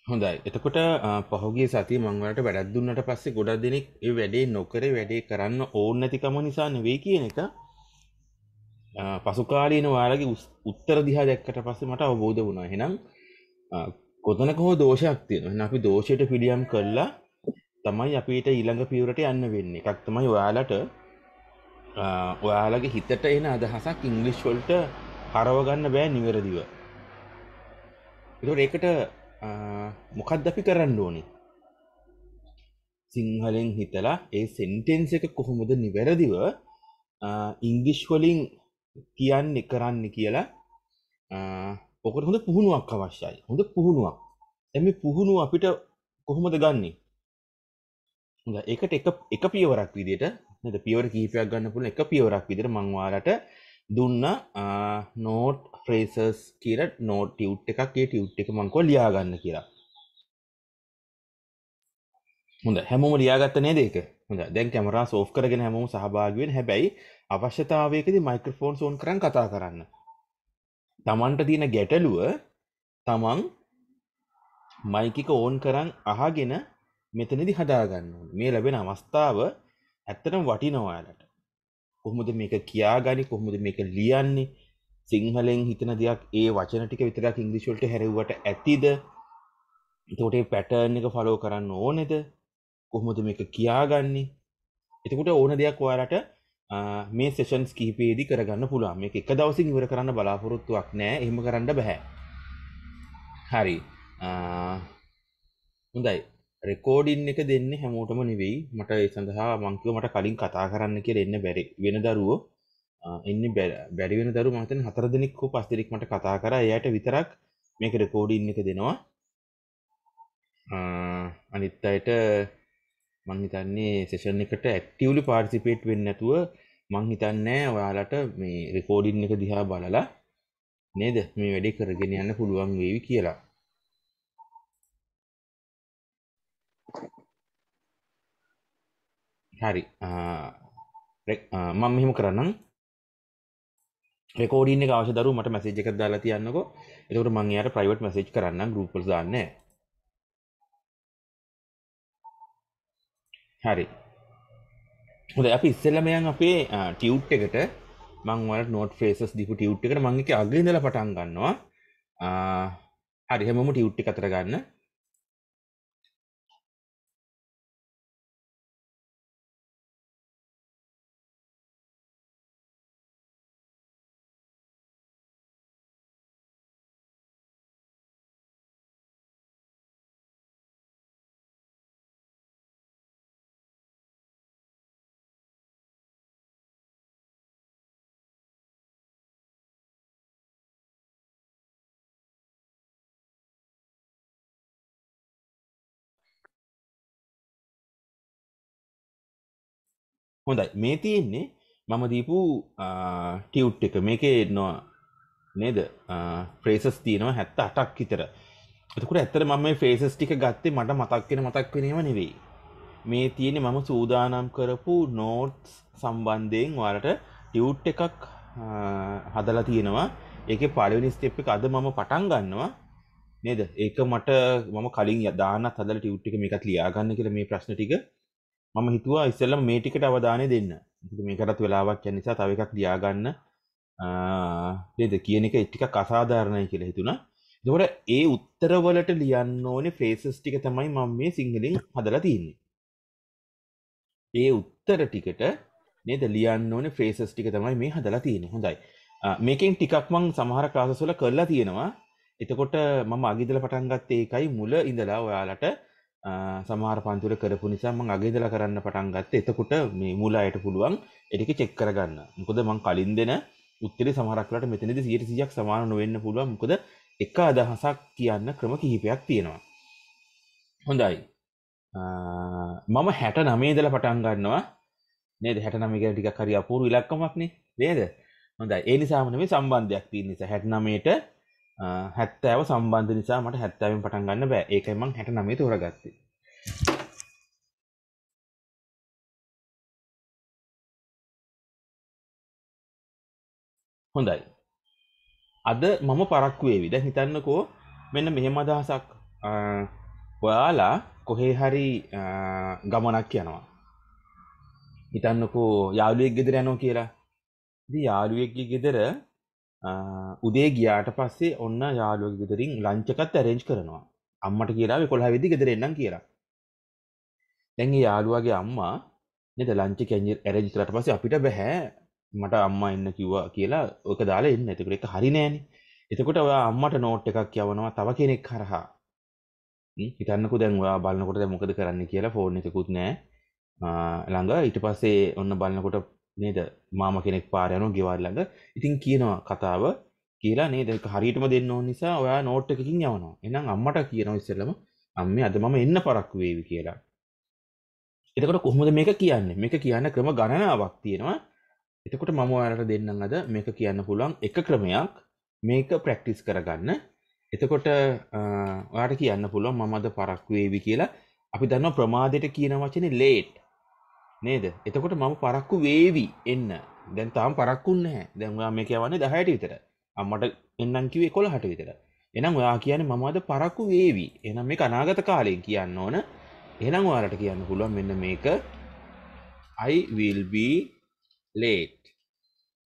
හොඳයි. එතකොට පහුගිය සතියේ මම ඔයාලට වැඩක් දුන්නට පස්සේ ගොඩක් දෙනෙක් ඒ වැඩේ නොකර වැඩේ කරන්න ඕන නැතිකම නිසා නෙවෙයි කියන එක පසු කාලීන ඔයාලගේ උත්තර දිහා දැක්කට පස්සේ මට අවබෝධ වුණා. එහෙනම් අ, කොතනක හෝ දෝෂයක් තියෙනවා. එහෙනම් අපි දෝෂයට පිළියම් කළා තමයි අපිට ඊළඟ පියවරට යන්න වෙන්නේ. එකක් තමයි ඔයාලට ඔයාලගේ හිතට එන අදහසක් ඉංග්‍රීසි වලට හරව ගන්න බෑ නිවැරදිව. ඒකට මොකක්ද අපි කරන්න ඕනේ? සිංහලෙන් හිතලා ඒ සෙන්ටෙන්ස් එක කොහොමද නිවැරදිව ඉංග්‍රීසි වලින් කියන්නේ කරන්න කියලා ඔකට හොඳ පුහුණුවක් අවශ්‍යයි. හොඳ පුහුණුවක්. දැන් මේ පුහුණුව අපිට කොහොමද ගන්නෙ? හොඳයි. ඒකට එක පියවරක් විදිහට නේද? පියවර කිහිපයක් ගන්න පුළුවන් එක පියවරක් විදිහට මම ඔයාලට දුන්නා නෝට් ෆ්‍රේසස් කියලා නෝට් ටියුට් එකක්. ඒ ටියුට් එක මම කොහොම ලියා ගන්න කියලා. හොඳයි. හැමෝම ලියාගත්ත නේද ඒක? හොඳයි. දැන් කැමරාස් ඕෆ් කරගෙන හැමෝම සහභාගී වෙන්න. හැබැයි අවශ්‍යතාවයකදී මයික්‍රොෆෝන්ස් ඕන් කරන් කතා කරන්න. Tamanට තියෙන ගැටලුව තමන් මයික් එක ඕන් කරන් අහගෙන මෙතනදී හදාගන්න ඕනේ. මේ ලැබෙන අවස්ථාව ඇත්තටම වටිනවා ඔයාලට. කොහොමද මේක කියාගන්නේ? කොහොමද මේක ලියන්නේ? සිංහලෙන් හිතන දෙයක් ඒ වචන ටික විතරක් ඉංග්‍රීසි වලට හැරෙව්වට ඇතිද? එතකොට මේ පැටර්න් එක ෆලෝ කරන්න ඕනේද? කොහොමද මේක කියාගන්නේ? එතකොට ඕන දෙයක් ඔයාලට මේ සෙෂන්ස් කිහිපෙදී කරගන්න පුළුවන්. මේක එක දවසින් ඉවර කරන්න බලාපොරොත්තුවක් නෑ. එහෙම කරන්න බෑ. හරි. හොඳයි. රෙකෝඩින් එක දෙන්නේ හැමෝටම නෙවෙයි. මට ඒ සඳහා මං කිව්වා මට කලින් කතා කරන්න කියලා එන්න බැරි වෙන දරුවෝ එන්නේ බැරි වෙන දරුවෝ මම හිතන්නේ 4 දෙනෙක් හෝ 5 දෙනෙක් මට කතා කරා. එයාට විතරක් මේක රෙකෝඩින් එක දෙනවා. අනිත් අයට මං හිතන්නේ සෙෂන් එකට ඇක්ටිව්ලි පාර්ටිසිපේට් වෙන්නේ නැතුව මං හිතන්නේ ඔයාලට මේ රෙකෝඩින් එක දිහා බලලා නේද මේ වැඩේ කරගෙන යන්න පුළුවන් වේවි කියලා. හරි. මම මෙහෙම කරන්නම්. රෙකෝඩින් එක අවශ්‍ය දරුවෝ මට මැසේජ් එකක් දාලා තියන්නකෝ. එතකොට මම එයාට ප්‍රයිවට් මැසේජ් කරන්නම් ගෲප් වල දාන්නේ. හරි. හොඳයි අපි ඉස්සෙල්ලාම යන් අපේ ටියුට් එකට මම ඔයාලට නෝට් ෆ්‍රේසස් දීපු ටියුට් එකට මම ඒකේ අග ඉඳලා පටන් ගන්නවා. හරි හැමෝම ටියුට් එක අතර ගන්න. හොඳයි මේ තියෙන්නේ මම දීපු ටියුට් එක. මේකේ නේද ෆ්‍රේසස් තියෙනවා 78ක් විතර. එතකොට ඇත්තට මම මේ ෆ්‍රේසස් ටික ගත්තේ මට මතක් වෙන ඒවා නෙවෙයි. මේ තියෙන්නේ මම සූදානම් කරපු නෝට්ස් සම්බන්ධයෙන් ඔයාලට ටියුට් එකක් හදලා තියෙනවා. ඒකේ පළවෙනි ස්ටෙප් එක අද මම පටන් ගන්නවා. නේද? ඒක මට මම කලින් දාන්නත් හදලා ටියුට් එක මේකත් ලියා ගන්න කියලා මේ ප්‍රශ්න ටික මම හිතුවා ඉස්සෙල්ලම මේ ටිකට අවධානය දෙන්න. මොකද මේකටත් වෙලාවක් යන නිසා තව එකක් ලියා ගන්න නේද කියන එක ටිකක් අසාධාරණයි කියලා හිතුණා. එතකොට ඒ උත්තරවලට ලියන්න ඕනේ ෆ්‍රේසස් ටික තමයි මම මේ සිංහලෙන් හදලා තියෙන්නේ. ඒ උත්තර ටිකට නේද ලියන්න ඕනේ ෆ්‍රේසස් ටික තමයි මේ හදලා තියෙන්නේ. හොඳයි. මේකෙන් ටිකක් මම සමහර ක්ලාසස් වල කරලා තියෙනවා. එතකොට මම අගින්දලා පටන් ගත්තේ ඒකයි මුල ඉඳලා ඔයාලට සමහර පන්ති වල කරපු නිසා මම අගින්දලා කරන්න පටන් ගත්තේ. එතකොට මේ මුල අයට පුළුවන් ඒ ටික චෙක් කරගන්න. මොකද මම කලින් දෙන උත්තරේ සමහරක් වෙලාවට මෙතනදී 100%ක් සමාන නොවෙන්න පුළුවන්. මොකද එක අදහසක් කියන්න ක්‍රම කිහිපයක් තියෙනවා. හොඳයි. මම 69 ඉඳලා පටන් ගන්නවා. නේද 69 කියලා ටිකක් හරි අපූර්ව ඉලක්කමක් නේද? හොඳයි. ඒ නිසාම නෙමෙයි සම්බන්ධයක් තියෙන නිසා 69ට 70 සම්බන්ධ නිසා මට 70න් පටන් ගන්න බෑ. ඒකයි මම 69 තෝරගත්තේ. හොඳයි. අද මම පරක්කු වේවි. දැන් හිතන්නකෝ මෙන්න මෙහෙම අදහසක් ඔයාලා කොහේ හරි ගමනක් යනවා. හිතන්නකෝ යාළුවෙක් ගෙදර යනවා කියලා. ඉතින් යාළුවෙක්ගේ ගෙදර උදේ ගියාට පස්සේ ඔන්න යාළුවෙක්ගේ ගෙදරින් ලන්ච් එකත් ඇරේන්ජ් කරනවා. අම්මට කියලා 11 වෙදි ගෙදර එන්නම් කියලා. දැන් මේ යාළුවාගේ අම්මා නේද ලන්ච් එක ඇරේන්ජ් කරලා පස්සේ අපිට බෑ මට අම්මා එන්න කිව්වා කියලා ඔක දාලා එන්න. ඒකට ඒක හරි නෑනේ. එතකොට ඔයා අම්මට නෝට් එකක් යවනවා තව කෙනෙක් හරහා. හිතන්නකෝ දැන් ඔයා බලනකොට දැන් මොකද කරන්න කියලා ෆෝන් එකකුත් නෑ ළඟ. ඊට පස්සේ ඔන්න බලනකොට නේද මාමා කෙනෙක් පාර යනවා ගෙවල් ළඟ. ඉතින් කියනවා කතාව කියලා නේද ඒක හරියටම දෙන්න ඕන නිසා ඔයා නෝට් එකකින් යවනවා. එහෙනම් අම්මට කියනවා ඉස්සෙල්ලම අම්මේ අද මම එන්න පරක්කු වේවි කියලා. එතකොට කොහොමද මේක කියන්නේ? මේක කියන්න ක්‍රම ගණනාවක් තියෙනවා. එතකොට මම ඔයාලට දෙන්නම් අද මේක කියන්න පුළුවන් එක ක්‍රමයක්. මේක ප්‍රැක්ටිස් කරගන්න. එතකොට ඔයාලට කියන්න පුළුවන් මම අද පරක්කු වේවි කියලා. අපි දන්නවා ප්‍රමාදයට කියන වචනේ late නේද? එතකොට මම පරක්කු වේවි එන්න. දැන් තාම පරක්කුන්නේ නැහැ. දැන් ඔයා මේක යවන්නේ 10ට විතර. අම්මට එන්නම් කිව්වේ 11ට විතර. එහෙනම් ඔයා කියන්නේ මම අද පරක්කු වේවි. එහෙනම් මේක අනාගත කාලයෙන් කියන්න ඕන. එහෙනම් ඔයාලට කියන්න පුළුවන් මෙන්න මේක I will be late.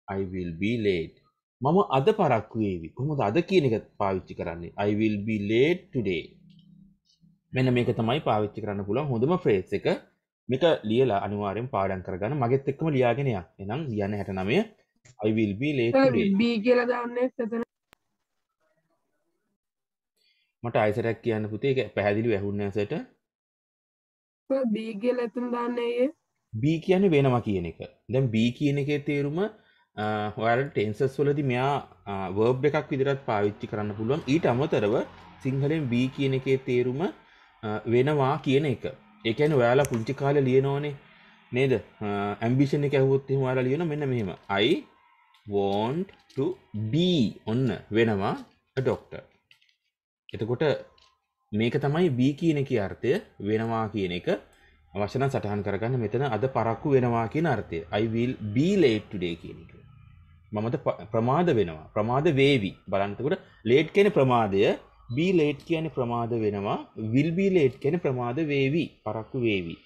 I will be late. මම අද පරක්කු වේවි. කොහොමද අද කියන එක පාවිච්චි කරන්නේ? I will be late today. මෙන්න මේක තමයි පාවිච්චි කරන්න පුළුවන් හොඳම ෆ්‍රේස් එක. මේක ලියලා අනිවාර්යෙන් පාඩම් කරගන්න. මගෙත් එක්කම ලියාගෙන යන්න. එහෙනම් ලියන්න 69 I will be late today. B කියලා දාන්නේ එතන. මට ආයෙසරක් කියන්න පුතේ ඒක පැහැදිලිව ඇහුන්නේ නැසට. B කියලා එතන දාන්නේ අයියේ. B කියන්නේ වෙනවා කියන එක. දැන් B කියන එකේ තේරුම ඔයාලට ටෙන්සස් වලදී මෙයා verb එකක් විදිහට පාවිච්චි කරන්න පුළුවන්. ඊට අමතරව සිංහලෙන් B කියන එකේ තේරුම වෙනවා කියන එක. ඒ කියන්නේ ඔයාලා පුංචි කාලේ ලියනෝනේ නේද? ambition එක ඇහුවොත් එහෙම ඔයාලා ලියන මෙන්න මෙහෙම. I want to be ඔන්න වෙනවා a doctor. එතකොට මේක තමයි B කියන එකේ අර්ථය වෙනවා කියන එක. අවශ්‍ය නම් සටහන් කරගන්න මෙතන අද පරක්කු වෙනවා කියන අර්ථය. I will be late today කියන එක. මමද ප්‍රමාද වෙනවා. ප්‍රමාද වේවි. බලන්න එතකොට late කියන්නේ ප්‍රමාදය, be late කියන්නේ ප්‍රමාද වෙනවා, will be late කියන්නේ ප්‍රමාද වේවි, පරක්කු වේවි.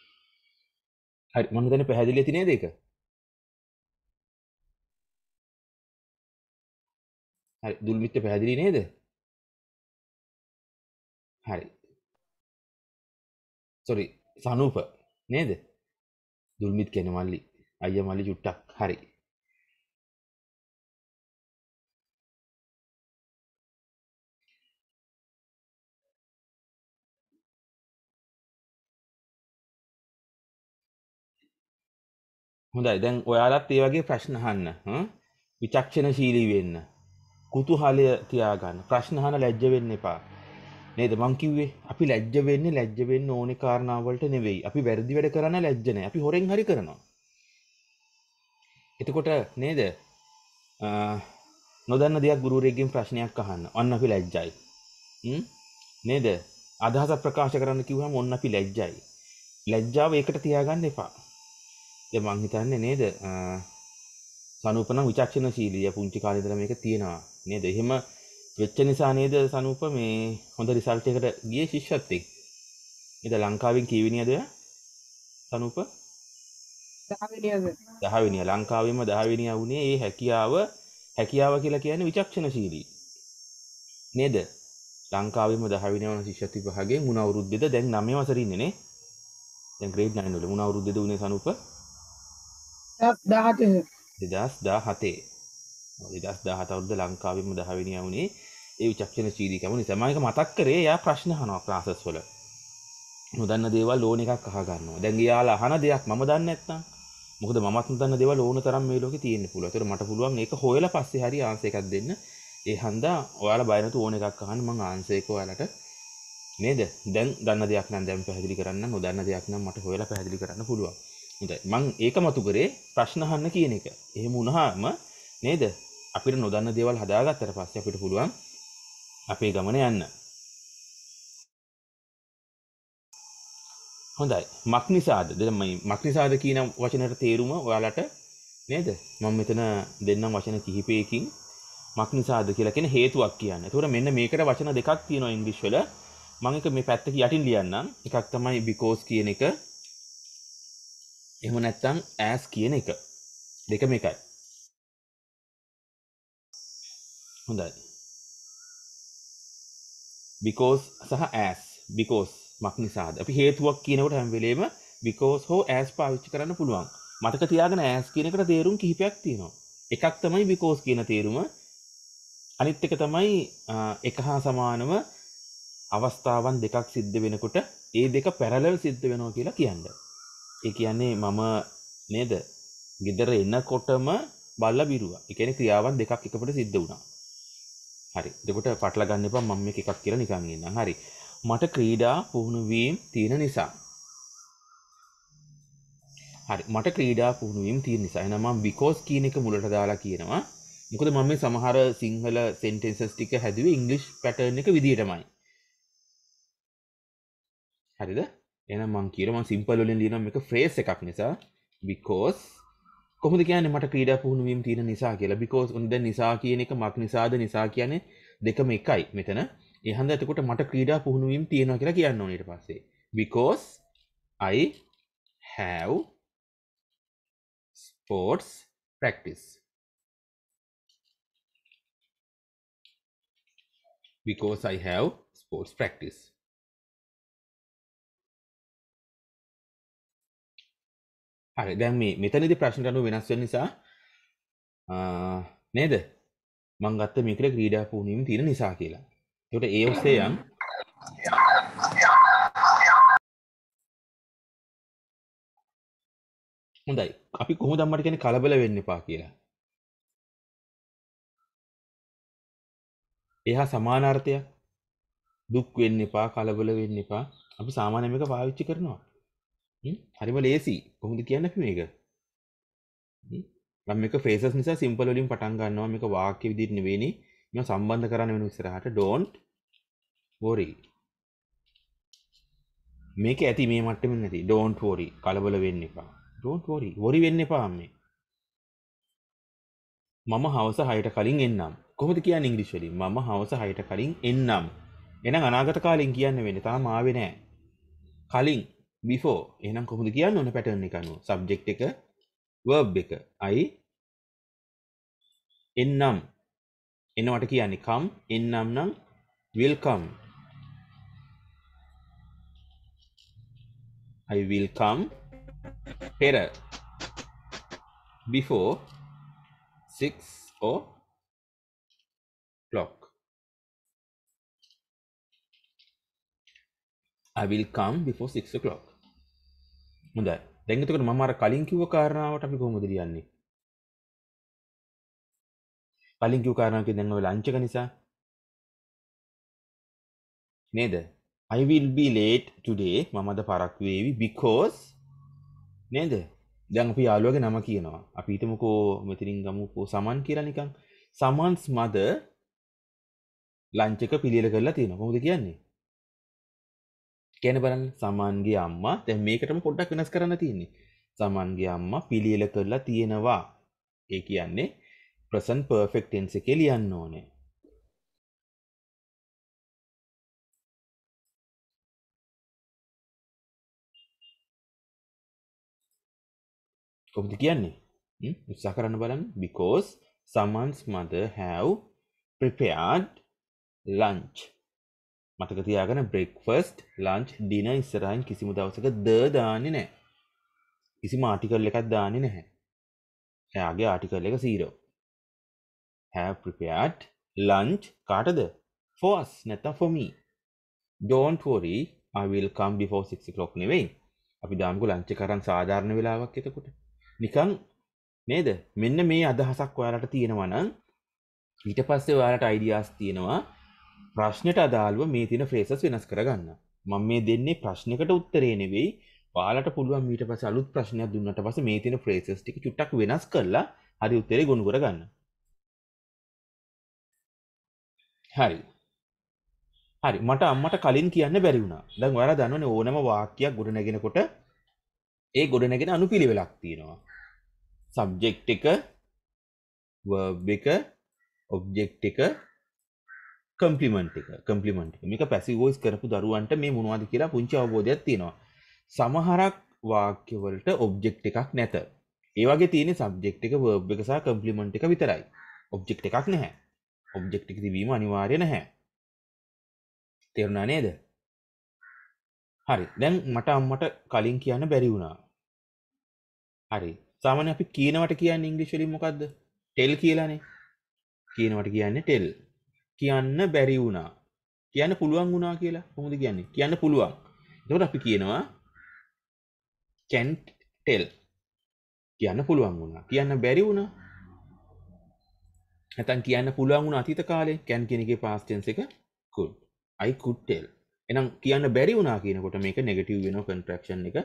හරි මම හිතන්නේ පැහැදිලි ඇති නේද ඒක? හරි දුල්මිත්ත පැහැදිලි නේද? හරි. sorry සනූප නේද? දුල්මිත් කියන්නේ මල්ලි. අයියා මල්ලි චුට්ටක්. හරි. හොඳයි දැන් ඔයාලත් ඒ වගේ ප්‍රශ්න අහන්න. විචක්ෂණශීලී වෙන්න. කුතුහලය තියාගන්න. ප්‍රශ්න අහන්න ලැජ්ජ වෙන්න එපා. නේද මං කිව්වේ අපි ලැජ්ජ වෙන්න ඕනේ කාරණා වලට නෙවෙයි. අපි වැරදි වැඩ කරන්න ලැජ්ජ නැහැ. අපි හොරෙන් හරි කරනවා. එතකොට නේද නොදන්න දෙයක් ගුරුවරයෙක්ගෙන් ප්‍රශ්නයක් අහන්න. ඔන්න අපි ලැජ්ජයි. නේද? අදහසක් ප්‍රකාශ කරන්න කිව්වම ඔන්න අපි ලැජ්ජයි. ලැජ්ජාව ඒකට තියාගන්න එපා. දැන් මං හිතන්නේ නේද සනූපන විචක්ෂණශීලී පුංචි කාලේ ඉඳලා මේක තියෙනවා. නේද? එහෙම වෙච්ච නිසා නේද සනූප මේ හොඳ රිසල්ට් එකට ගියේ ශිෂ්‍යත්වෙක්. නේද ලංකාවෙන් කීවෙනියද සනූප? 10 වෙනියද? 10 වෙනිය. ලංකාවෙම 10 වෙනියා වුණේ ඒ හැකියාව කියලා කියන්නේ විචක්ෂණශීලී. නේද? ලංකාවෙම 10 වෙනියා වුණ ශිෂ්‍යත්ව විභාගයෙන් මුණ අවුරුද්දේද දැන් 9 වසරේ ඉන්නේ නේ. දැන් ග්‍රේඩ් 9 වල මුණ අවුරුද්දේද උනේ සනූප? 2017. 2017. 2017 අවුරුද්ද ලංකාවෙම 10 වෙනියා වුණේ ඒ විචක්ෂණශීලීකම නිසා. මම ඒක මතක් කරේ එයා ප්‍රශ්න අහනවා ක්ලාසස් වල. නොදන්න දේවල් ඕන එකක් අහ ගන්නවා. දැන් එයාලා අහන දෙයක් මම දන්නේ නැත්නම් මොකද මමත් නොදන්න දේවල් ඕන තරම් මේ ලෝකේ තියෙන්න පුළුවන්. ඒතර මට පුළුවන් ඒක හොයලා පස්සේ හරි ආන්සර් එකක් දෙන්න. ඒ හන්දා ඔයාලා බය නැතුව ඕන එකක් අහන්න මම ආන්සර් එක ඔයාලට නේද? දැන් දන්න දෙයක් නම් දැන් පැහැදිලි කරන්න, නොදන්න දෙයක් නම් මට හොයලා පැහැදිලි කරන්න පුළුවන්. හොඳයි. මම ඒක මතු කරේ ප්‍රශ්න අහන්න කියන එක. එහෙම වුණාම නේද? අපිට නොදන්න දේවල් හදාගත්තට පස්සේ අපිට පුළුවන් අපේ ගමන යන්න. හොඳයි. මක්නිසාද? දැන් මම මක්නිසාද කියන වචනේට තේරුම ඔයාලට නේද? මම මෙතන දෙන්නම් වචන කිහිපයකින් මක්නිසාද කියලා කියන හේතුවක් කියන්නේ. ඒතකොට මෙන්න මේකට වචන දෙකක් තියෙනවා ඉංග්‍රීසි වල. මම එක මේ පැත්තක යටින් ලියන්නම්. එකක් තමයි because කියන එක. එහෙම නැත්නම් as කියන එක. දෙකම එකයි. හොඳයි. because සහ as. because මක් නිසාද? අපි හේතුවක් කියනකොට හැම වෙලේම because හෝ as පාවිච්චි කරන්න පුළුවන්. මතක තියාගන්න as කියන එකට තේරුම් කිහිපයක් තියෙනවා. එකක් තමයි because කියන තේරුම. අනිත් එක තමයි එක හා සමානව අවස්ථාවන් දෙකක් සිද්ධ වෙනකොට ඒ දෙක පැරලල් සිද්ධ වෙනවා කියලා කියන්නේ. ඒ කියන්නේ මම නේද? ගෙදර එනකොටම බල්ලා බිරුවා. ඒ කියන්නේ ක්‍රියාවන් දෙකක් එකපට සිද්ධ වුණා. හරි. එතකොට පටල ගන්න එපා මම මේක එකක් කියලා නිකන් ඉන්නම්. හරි. මට ක්‍රීඩා පුහුණු වීම තියෙන නිසා. හරි. මට ක්‍රීඩා පුහුණු වීම තියෙන නිසා. එහෙනම් මම because කියන එක මුලට දාලා කියනවා. මොකද මම මේ සමහර සිංහල sentences ටික හැදුවේ English pattern එක විදියටමයි. හරිද? එහෙනම් මම කියනවා මම simple වලින් ලියනවා මේක phrase එකක් නිසා because කොහොමද කියන්නේ මට ක්‍රීඩා පුහුණු වීම තියෙන නිසා කියලා because උන් දැන් නිසා කියන එක මක් නිසාද නිසා කියන්නේ දෙකම එකයි මෙතන. ඒ හන්ද එතකොට මට ක්‍රීඩා පුහුණු වීම තියෙනවා කියලා කියන්න ඕනේ ඊට පස්සේ. because I have sports practice. because I have sports practice. හරි දැන් මේ මෙතනදී ප්‍රශ්නට අනුව වෙනස් වෙන නිසා නේද මම ගත්ත මේකට ක්‍රීඩා පුහුණු වීම තියෙන නිසා කියලා. ඒකට ඒ ඔස්සේ යන් හොඳයි. අපි කොහොමද අම්මට කියන්නේ කලබල වෙන්න එපා කියලා. එහා සමානාර්ථයක් දුක් වෙන්න එපා කලබල වෙන්න එපා. අපි සාමාන්‍ය මේක පාවිච්චි කරනවා. හරිම ලේසි. කොහොමද කියන්නේ අපි මේක? මම මේක phrases නිසා simple වලින් පටන් ගන්නවා. මේක වාක්‍ය විදිහට නෙවෙයිනේ. මම සම්බන්ධ කරන්න වෙන ඉස්සරහට don't worry. මේක ඇති මේ මට්ටමින් නැති. don't worry. කලබල වෙන්න එපා. don't worry. worry වෙන්න එපා අම්මේ. මම හවස 6ට කලින් එන්නම්. කොහොමද කියන්නේ ඉංග්‍රීසි වලින්? මම හවස 6ට කලින් එන්නම්. එහෙනම් අනාගත කාලෙන් කියන්න වෙන්නේ. තාම ආවේ නැහැ. කලින් before. එහෙනම් කොහොමද කියන්න ඕන pattern එක අනුව? subject එක verb එක. I එන්නම්. එනවට කියන්නේ come. එන්නම් නම් will come. I will come පෙර before 6 o'clock. I will come before 6 o'clock. හොඳයි. දැන් එතකොට මම අර කලින් කිව්ව කාරණාවට අපි කොහොමද ලියන්නේ? කලින් කිව්ව කාරණාව කියන්නේ දැන් ඔය ලන්ච් එක නිසා නේද? I will be late today. මම අද පරක්කු වේවි because නේද? දැන් අපි යාළුවගේ නම කියනවා. අපි හිතමුකෝ මෙතනින් ගමුකෝ සමන් කියලා නිකන්. සමන්ස් mother ලන්ච් එක පිළියෙල කරලා තියෙනවා. කොහොමද කියන්නේ? කියන්නේ බලන්න සමන්ගේ අම්මා දැන් මේකටම පොඩ්ඩක් වෙනස් කරන්න තියෙන්නේ. සමන්ගේ අම්මා පිළියෙල කරලා තියෙනවා. ඒ කියන්නේ present perfect tense එකේ ලියන්න ඕනේ. කොහොමද කියන්නේ? උත්සාහ කරන්න බලන්න. because someone's mother have prepared lunch. මතක තියාගන්න breakfast, lunch, dinner ඉස්සරහින් කිසිම දවසක the දාන්නේ නැහැ. කිසිම ආටිකල් එකක් දාන්නේ නැහැ. එයාගේ ආටිකල් එක 0. have prepared lunch කාටද? for us නැත්නම් for me. don't worry I will come before 6 o'clock නෙවෙයි. අපි දාමුකෝ ලන්ච් එක අරන් සාධාරණ වෙලාවක් එතකොට. නිකන් නේද? මෙන්න මේ අදහසක් ඔයාලට තියෙනවා නම් ඊට පස්සේ ඔයාලට අයිඩියාස් තියෙනවා ප්‍රශ්නෙට අදාළව මේ තියෙන ෆ්‍රේසස් වෙනස් කරගන්න. මම මේ දෙන්නේ ප්‍රශ්නයකට උත්තරේ නෙවෙයි. ඔයාලට පුළුවන් ඊට පස්සේ අලුත් ප්‍රශ්නයක් දුන්නාට පස්සේ මේ තියෙන ෆ්‍රේසස් ටික චුට්ටක් වෙනස් කරලා හරි උත්තරේ ගොනු කරගන්න. හරි. හරි මට අම්මට කලින් කියන්න බැරි වුණා. දැන් ඔයාලා දන්නවනේ ඕනම වාක්‍යයක් ගොඩනගෙනකොට ඒ ගොඩනගෙන අනුපිළිවෙලක් තියෙනවා. subject එක, verb එක, object එක, කම්ප්ලිමන්ට් එක මේක පැසිව් වොයිස් කරපු දරුවන්ට මේ මොනවද කියලා පුංචි අවබෝධයක් තියෙනවා. සමහරක් වාක්‍ය වලට ඔබ්ජෙක්ට් එකක් නැත. ඒ වගේ තියෙන්නේ සබ්ජෙක්ට් එක verb එක සහ කම්ප්ලිමන්ට් එක විතරයි. ඔබ්ජෙක්ට් එකක් නැහැ. ඔබ්ජෙක්ට් එක තිබීම අනිවාර්ය නැහැ. තේරුණා නේද? හරි. දැන් මට අම්මට කලින් කියන්න බැරි වුණා. හරි. සාමාන්‍ය අපි කියනවට කියන්නේ ඉංග්‍රීසි වලින් මොකද්ද? tell කියලානේ. කියනවට කියන්නේ tell. කියන්න බැරි වුණා. කියන්න පුළුවන් වුණා කියලා කොහොමද කියන්නේ? කියන්න පුළුවන්. එතකොට අපි කියනවා can tell. කියන්න පුළුවන් වුණා. කියන්න බැරි වුණා. නැත්නම් කියන්න පුළුවන් වුණා අතීත කාලේ can කියන එකේ past tense එක could. I could tell. එහෙනම් කියන්න බැරි වුණා කියනකොට මේක නෙගටිව් වෙනවා contraction එක.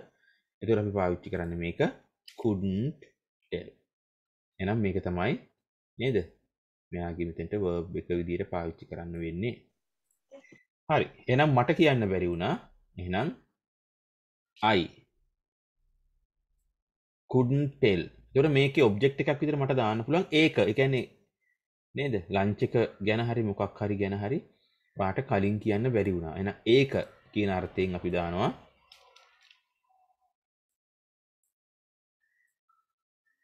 එතකොට අපි පාවිච්චි කරන්නේ මේක couldn't tell. එහෙනම් මේක තමයි නේද? මෙයාගේ මෙතෙන්ට verb එක විදිහට පාවිච්චි කරන්න වෙන්නේ. හරි. එහෙනම් මට කියන්න බැරි වුණා. එහෙනම් I couldn't tell. ඒතකොට මේකේ ඔබ්ජෙක්ට් එකක් විදිහට මට දාන්න පුළුවන් ඒක. ඒ කියන්නේ නේද? ලන්ච් එක ගැන හරි මොකක් හරි ගැන හරි වාට කලින් කියන්න බැරි වුණා. එහෙනම් ඒක කියන අර්ථයෙන් අපි දානවා.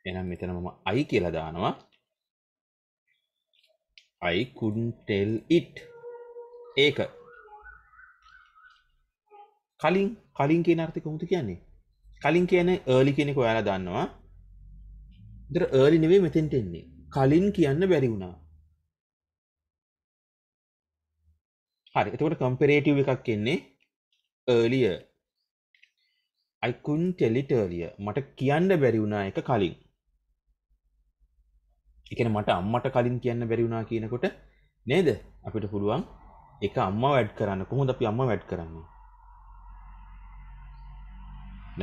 එහෙනම් මෙතන මම I කියලා දානවා. I couldn't tell it. ඒක. කලින් කියන අර්ථය කොහොමද කියන්නේ? කලින් කියන්නේ early කියන එක ඔයාලා දන්නවා. ඒතර early නෙවෙයි මෙතෙන්ට එන්නේ. කලින් කියන්න බැරි වුණා. හරි. එතකොට comparative එකක් එන්නේ earlier. I couldn't tell it earlier. මට කියන්න බැරි වුණා එක කලින්. ඒ කියන්නේ මට අම්මට කලින් කියන්න බැරි වුණා කියනකොට නේද? අපිට පුළුවන් ඒක අම්මව ඇඩ් කරන්න. කොහොමද අපි අම්මව ඇඩ් කරන්නේ?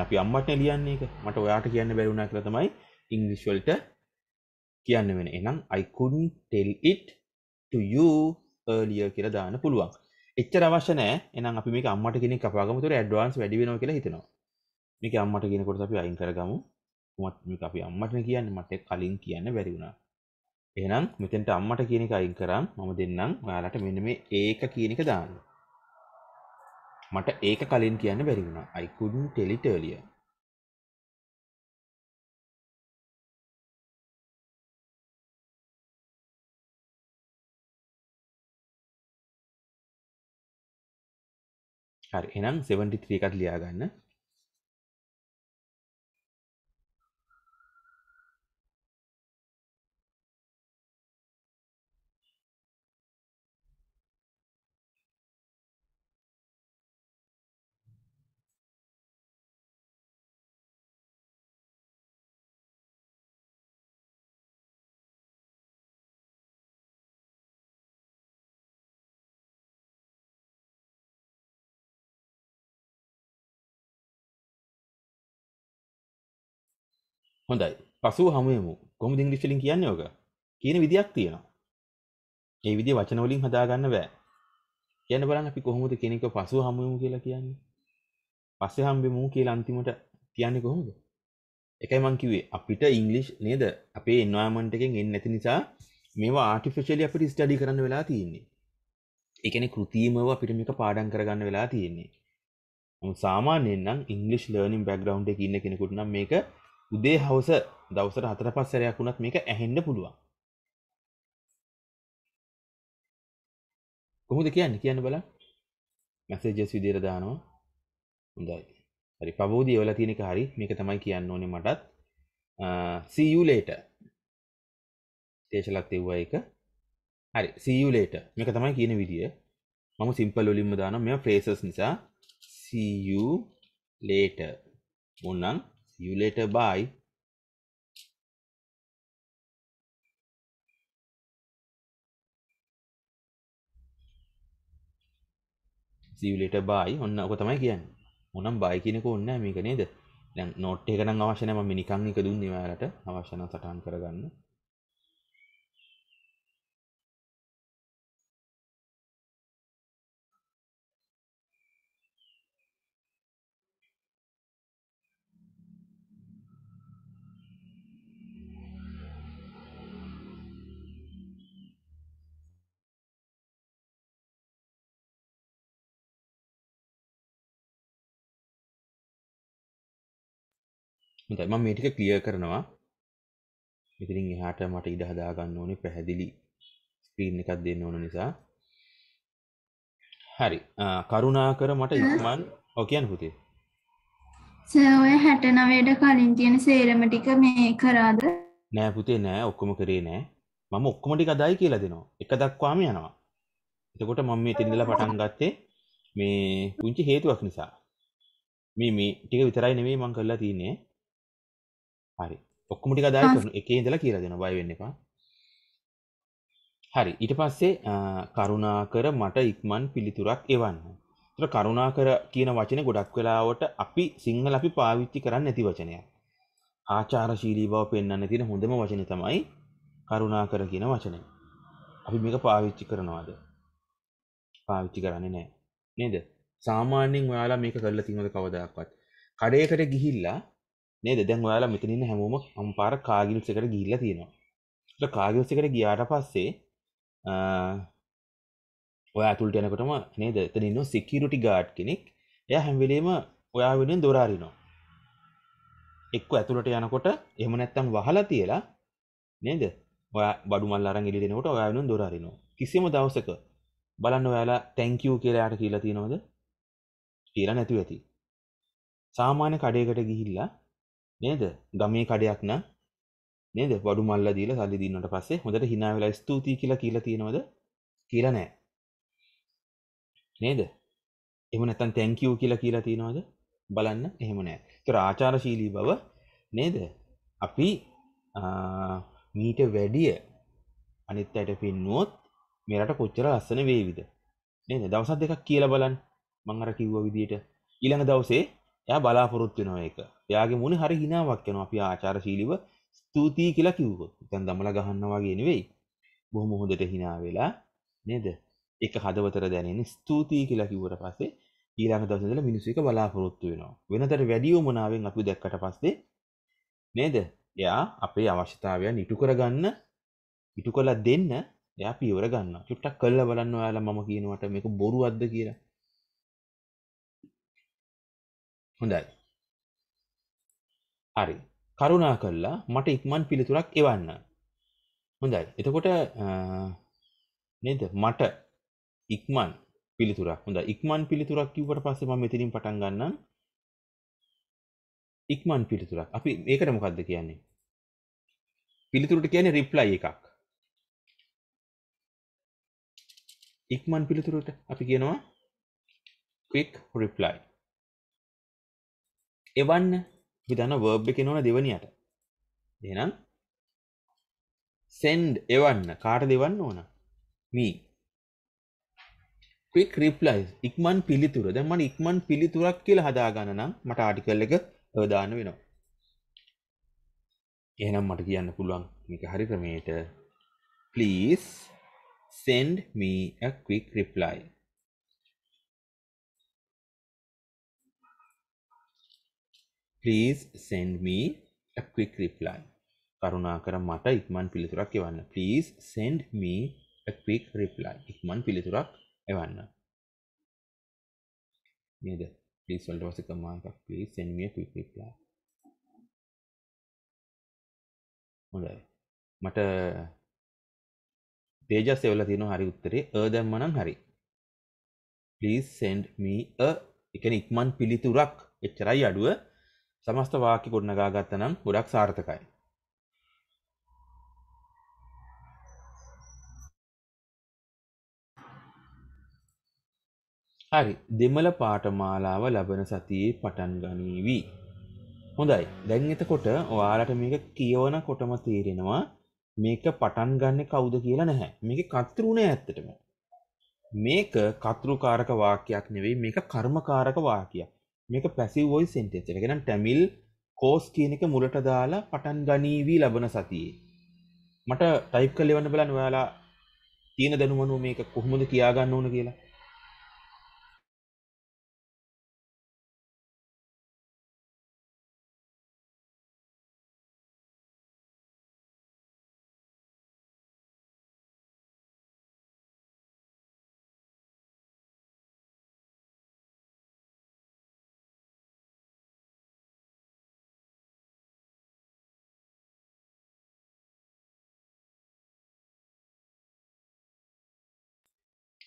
අපි අම්මටනේ ලියන්නේ ඒක. මට ඔයාට කියන්න බැරි වුණා කියලා තමයි ඉංග්‍රීසි වලට කියන්න වෙන්නේ. එහෙනම් I couldn't tell it to you earlier කියලා දාන්න පුළුවන්. එච්චර අවශ්‍ය නැහැ. එහෙනම් අපි මේක අම්මට කියන එක කපාගමු. ඒතර ඇඩ්වාන්ස් වැඩි වෙනවා කියලා හිතනවා. මේක අම්මට කියනකොට අපි අයින් කරගමු. කොහොමත් මේක අපි අම්මටනේ කියන්නේ. මට කලින් කියන්න බැරි වුණා. එහෙනම් මෙතෙන්ට අම්මට කියන එක අයින් කරාම මම දෙන්නම් ඔයාලට මෙන්න මේ ඒක කියන එක දාන්න. මට ඒක කලින් කියන්න බැරි වුණා. I couldn't tell it earlier. හරි. එහෙනම් 73 එකත් ලියා ගන්න. හොඳයි. පසුව හමු වෙමු. කොහොමද ඉංග්‍රීසි වලින් කියන්නේ ඔක? කියන විදියක් තියෙනවා. ඒ විදිය වචන වලින් හදා ගන්න බෑ. කියන්න බලන්න අපි කොහොමද කෙනෙක්ව පසුව හමු වෙමු කියලා කියන්නේ? පස්සේ හම්බෙමු කියලා අන්තිමට කියන්නේ කොහොමද? එකයි මං කිව්වේ අපිට ඉංග්‍රීසි නේද? අපේ එන්වයරන්මන්ට් එකෙන් එන්නේ නැති නිසා මේවා ආටිෆිෂියලි අපිට ස්ටඩි කරන්න වෙලා තියෙන්නේ. ඒ කියන්නේ කෘත්‍රිමව අපිට මේක පාඩම් කරගන්න වෙලා තියෙන්නේ. නමුත් සාමාන්‍යයෙන් නම් ඉංග්‍රීසි ලර්නින් බෑග්ග්‍රවුන්ඩ් එකේ ඉන්න කෙනෙකුට නම් මේක උදේ හවස දවසට 4-5 සැරයක් වුණත් මේක ඇහෙන්න පුළුවන්. කොහොමද කියන්නේ? කියන්න බලන්න. මැසේජස් විදියට දානවා. හොඳයි. හරි පබෝදි එවලා තියෙන එක හරි. මේක තමයි කියන්න ඕනේ මටත්. See you later. තේෂලත් එව්වා ඒක. හරි see you later. මේක තමයි කියන විදිය. මම සිම්පල් වලින්ම දානවා. මේවා phrases නිසා see you later. මොනනම් see you later bye. see you later bye. ඔන්න ඔක තමයි කියන්නේ. මොනම් bye කියන එක ඕනේ නැහැ මේක නේද? දැන් නෝට් එක නම් අවශ්‍ය නැහැ. මම නිකන් එක දුන්නේ ඔයාලට. අවශ්‍ය නම් සටහන් කරගන්න. හොඳයි මම මේ ටික ක්ලියර් කරනවා. ඉතින් එහාට මට ඉඩ හදා ගන්න ඕනේ පැහැදිලි ස්ක්‍රීන් එකක් දෙන්න ඕන නිසා. හරි. කරුණාකර මට ඉක්මන් ඔව් කියන්න පුතේ. සර් ඔය 69ට කලින් තියෙන සේරම ටික මේ කරාද? නෑ පුතේ නෑ ඔක්කොම කරේ නෑ. මම ඔක්කොම ටික අදයි කියලා දෙනවා. එක දක්වාම යනවා. එතකොට මම මේ තැන ඉඳලා පටන් ගත්තේ මේ පුංචි හේතුවක් නිසා. මේ ටික විතරයි නෙමෙයි මම කරලා තියෙන්නේ. හරි. ඔක්කොම ටික අදයි කරන එකේ ඉඳලා කියලා දෙනවා. බය වෙන්න එපා. හරි. ඊට පස්සේ කරුණාකර මට ඉක්මන් පිළිතුරක් එවන්න. ඒතර කරුණාකර කියන වචනේ ගොඩක් වෙලාවට අපි සිංහල අපි පාවිච්චි කරන්නේ නැති වචනයක්. ආචාරශීලී බව පෙන්වන්න තියෙන හොඳම වචනේ තමයි කරුණාකර කියන වචනේ. අපි මේක පාවිච්චි කරනවාද? පාවිච්චි කරන්නේ නැහැ. නේද? සාමාන්‍යයෙන් ඔයාලා මේක කරලා තියෙනවද කවදාකවත්? කඩේකට ගිහිල්ලා නේද? දැන් ඔයාලා මෙතන ඉන්න හැමෝම අම්පාර කාගිල්ස් එකට ගිහිල්ලා තියෙනවා. ඒක කාගිල්ස් එකට ගියාට පස්සේ ඔයා ඇතුළට යනකොටම නේද? එතන ඉන්න සිකියුරිටි ගාඩ් කෙනෙක්. එයා හැම වෙලේම ඔයා වෙනුවෙන් දොර අරිනවා. එක්ක ඇතුළට යනකොට එහෙම නැත්තම් වහලා තියලා නේද? ඔයා බඩු මල් අරන් එළිය දෙනකොට ඔයා වෙනුවෙන් දොර අරිනවා. කිසිම දවසක බලන්න ඔයාලා thank you කියලා යාට කියලා තියෙනවද? කියලා නැතුව ඇති. සාමාන්‍ය කඩේකට ගිහිල්ලා නේද? ගමේ කඩයක් නම් නේද? බඩු මල්ලා දීලා සල්ලි දීනට පස්සේ හොඳට hina වෙලා ස්තුතියි කියලා තියෙනවද? කියලා නැහැ. නේද? එහෙම නැත්නම් thank you කියලා තියෙනවද? බලන්න එහෙම නැහැ. ඒතර ආචාරශීලී බව නේද? අපි මීට වැඩිය අනිත් අයට පින්නුවොත් මේ රට කොච්චර ලස්සන වේවිද? නේද? දවස් දෙකක් කියලා බලන්න. මම අර කිව්ව විදිහට ඊළඟ දවසේ එයා බලාපොරොත්තු වෙනවා ඒක. එයාගේ මුණේ හරි හිනාවක් එනවා අපි ආචාරශීලීව ස්තුතියි කියලා කිව්වොත්. දැන් දමලා ගහනවා වගේ නෙවෙයි. බොහොම හොඳට හිනා වෙලා නේද? ඒක හදවතට දැනෙන ස්තුතියි කියලා කිව්වට පස්සේ ඊළඟ දවසේ ඉඳලා මිනිස්සු එක බලාපොරොත්තු වෙනවා. වෙනතට වැඩි වමනාවෙන් අපි දැක්කට පස්සේ නේද? එයා අපේ අවශ්‍යතාවයන් ඉටු කරගන්න ඉටු කළා දෙන්න එයා පියවර ගන්නවා. චුට්ටක් කළා බලන්න ඔයාලා මම කියනවට මේක බොරුවක්ද කියලා. හොඳයි. හරි. කරුණා කළා මට ඉක්මන් පිළිතුරක් එවන්න. හොඳයි. එතකොට නේද? මට ඉක්මන් පිළිතුරක්. හොඳයි. ඉක්මන් පිළිතුරක් කිව්වට පස්සේ මම මෙතනින් පටන් ගන්නම්. ඉක්මන් පිළිතුරක්. අපි මේකට මොකද්ද කියන්නේ? පිළිතුරට කියන්නේ reply එකක්. ඉක්මන් පිළිතුරට අපි කියනවා quick reply. එවන්න අපි දන්න verb එකේ නෝන දෙවනියට. එහෙනම් send එවන්න කාටද එවන්න ඕන? me. quick replies ඉක්මන් පිළිතුර. දැන් මම ඉක්මන් පිළිතුරක් කියලා හදා ගන්න නම් මට ආටිකල් එක දාන්න වෙනවා. එහෙනම් මට කියන්න පුළුවන් මේක හරි ක්‍රමයට please send me a quick reply. Please send me a quick reply. කරුණාකර මට ඉක්මන් පිළිතුරක් එවන්න. Please send me a quick reply. ඉක්මන් පිළිතුරක් එවන්න. නේද? Please වලට පස්සේ කමාන්ඩ් එකක්. Please send me a quick reply. හොඳයි. මට තේජස් එවලා තියෙනවා හරි උත්තරේ. දැම්ම නම් හරි. Please send me a ඒ කියන්නේ ඉක්මන් පිළිතුරක්. එච්චරයි අඩුව. සමස්ත වාක්‍ය ගොඩනගා ගත්තා නම් ගොඩක් සාර්ථකයි. හරි. දෙමළ පාඨමාලාව ලබන සතියේ පටන් ගනීවි. හොඳයි. දැන් එතකොට ඔයාලට මේක කියවනකොටම තේරෙනවා මේක පටන් ගන්නෙ කවුද කියලා නැහැ. මේකේ කර්තෘ නෑ ඇත්තටම. මේක කර්තෘකාරක වාක්‍යයක් නෙවෙයි මේක කර්මකාරක වාක්‍යයක්. මේක පැසිව් වොයිස් සෙන්ටෙන්ස් එක. එහෙනම් ටැමිල් කෝස් කියන එක මුලට දාලා පටන් ගනීවි ලබන සතියේ. මට ටයිප් කරලා එවන්න බලන්න ඔයාලා තියෙන දැනුම අනුව මේක කොහොමද කියා ගන්න ඕන කියලා.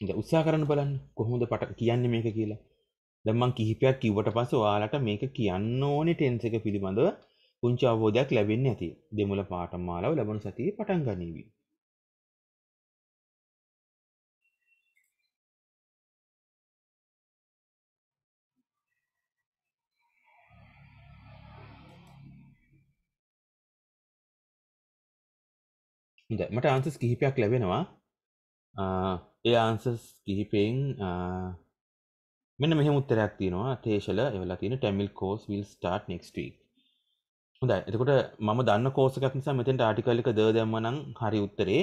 දැන් උත්සාහ කරන්න බලන්න කොහොමද කියන්නේ මේක කියලා. දැන් මම කිහිපයක් කිව්වට පස්සේ ඔයාලට මේක කියන්න ඕනේ ටෙන්ස් එක පිළිබඳව පුංචි අවබෝධයක් ලැබෙන්නේ නැති. දෙමළ පාඨමාලාව ලබන සතියේ පටන් ගනීවි. හොඳයි මට ආන්සර්ස් කිහිපයක් ලැබෙනවා. ඒ ආන්සර්ස් කිහිපෙන් මෙන්න මෙහෙම උත්තරයක් තියෙනවා. තේෂල එවලා තියෙන Tamil course will start next week. හොඳයි. එතකොට මම දන්න කෝස් එකක් නිසා මෙතෙන්ට ආටිකල් එක දැම්ම නම් හරි උත්තරේ.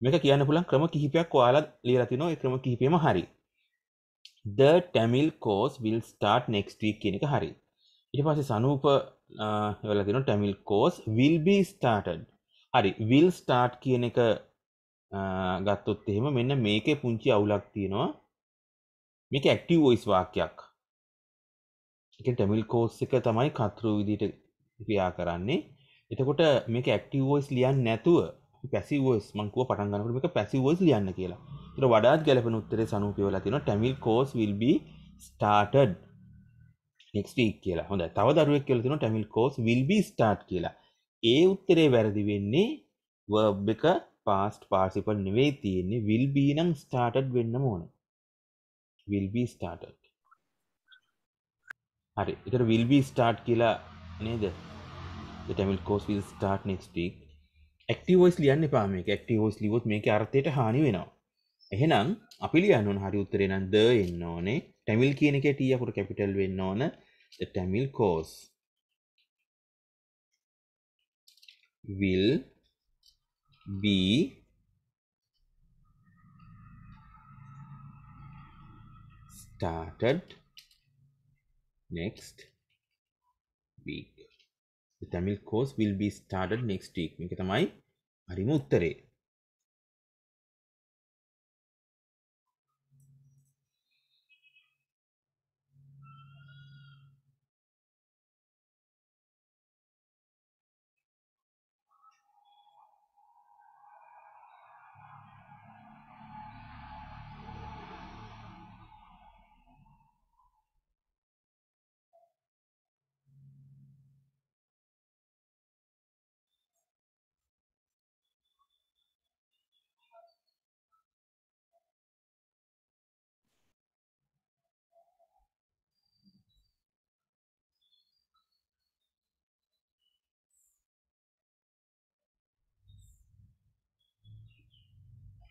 මේක කියන්න පුළුවන් ක්‍රම කිහිපයක් ඔයාලා ලියලා තිනවා. ඒ ක්‍රම කිහිපෙම හරි. The Tamil course will start next week කියන එක හරි. ඊට පස්සේ සනූප එවලා තිනවා Tamil course will be started. හරි. will start කියන එක ගත්තොත් එහෙම මෙන්න මේකේ පුංචි අවුලක් තියෙනවා. මේක ඇක්ටිව් වොයිස් වාක්‍යයක්. ඒ කියන්නේ Tamil course එක තමයි කතෘ විදිහට ක්‍රියා කරන්නේ. එතකොට මේක ඇක්ටිව් වොයිස් ලියන්නේ නැතුව පැසිව් වොයිස් මම කිව්වා පටන් ගන්නකොට මේක පැසිව් වොයිස් ලියන්න කියලා. ඒතර වඩාත් ගැළපෙන උත්තරේ සනූපේ වෙලා තියෙනවා Tamil course will be started next week කියලා. හොඳයි. තව දරුවෙක් කියලා තියෙනවා Tamil course will be start කියලා. ඒ උත්තරේ වැරදි වෙන්නේ verb එක past participle නෙවෙයි තියෙන්නේ will be නම් started වෙන්නම ඕනේ. will be started. හරි. ඒතර will be start කියලා නේද? The Tamil course will start next week. Active voice ලියන්න එපා මේක. Active voice ලිව්වොත් මේකේ අර්ථයට හානි වෙනවා. එහෙනම් අපි ලියන්න ඕන හරි උත්තරේ නම් the එන්න ඕනේ. Tamil කියන එකේ T අකුර capital වෙන්න ඕන. The Tamil course will be started next week. The Tamil course will be started next week. මේක තමයි හරිම උත්තරේ.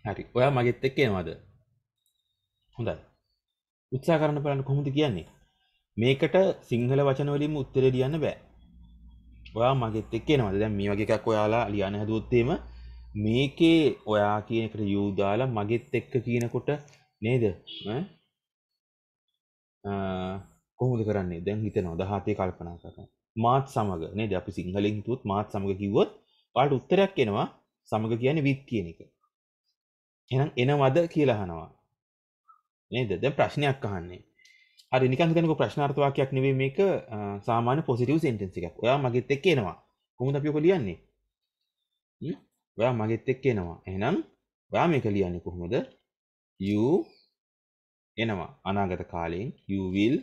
හරි. ඔයා මගෙත් එක්ක එනවද? හොඳයි. උත්සාහ කරන්න බලන්න කොහොමද කියන්නේ? මේකට සිංහල වචන වලින්ම උත්තරේ ලියන්න බෑ. ඔයා මගෙත් එක්ක එනවද? දැන් මේ වගේ එකක් ඔයාලා ලියන්න හදුවොත් එහෙම මේකේ ඔයා කියන එකට you දාලා මගෙත් එක්ක කියනකොට නේද? කොහොමද කරන්නේ? දැන් හිතනවා 17 කල්පනා කරනවා. මාත් සමග නේද? අපි සිංහලෙන් හිතුවොත් මාත් සමග කිව්වොත් ඔයාලට උත්තරයක් එනවා. සමග කියන්නේ with කියන එක. එහෙනම් එනවද කියලා අහනවා. නේද? දැන් ප්‍රශ්නයක් අහන්නේ. හරි නිකන් හිතන්නකෝ ප්‍රශ්නාර්ථ වාක්‍යයක් නෙවෙයි මේක සාමාන්‍ය පොසිටිව් සෙන්ටෙන්ස් එකක්. ඔයා මගෙත් එක්ක එනවා. කොහොමද අපි ඔක ලියන්නේ? ඔයා මගෙත් එක්ක එනවා. එහෙනම් ඔයා මේක ලියන්නේ කොහොමද? You එනවා. අනාගත කාලයෙන් you will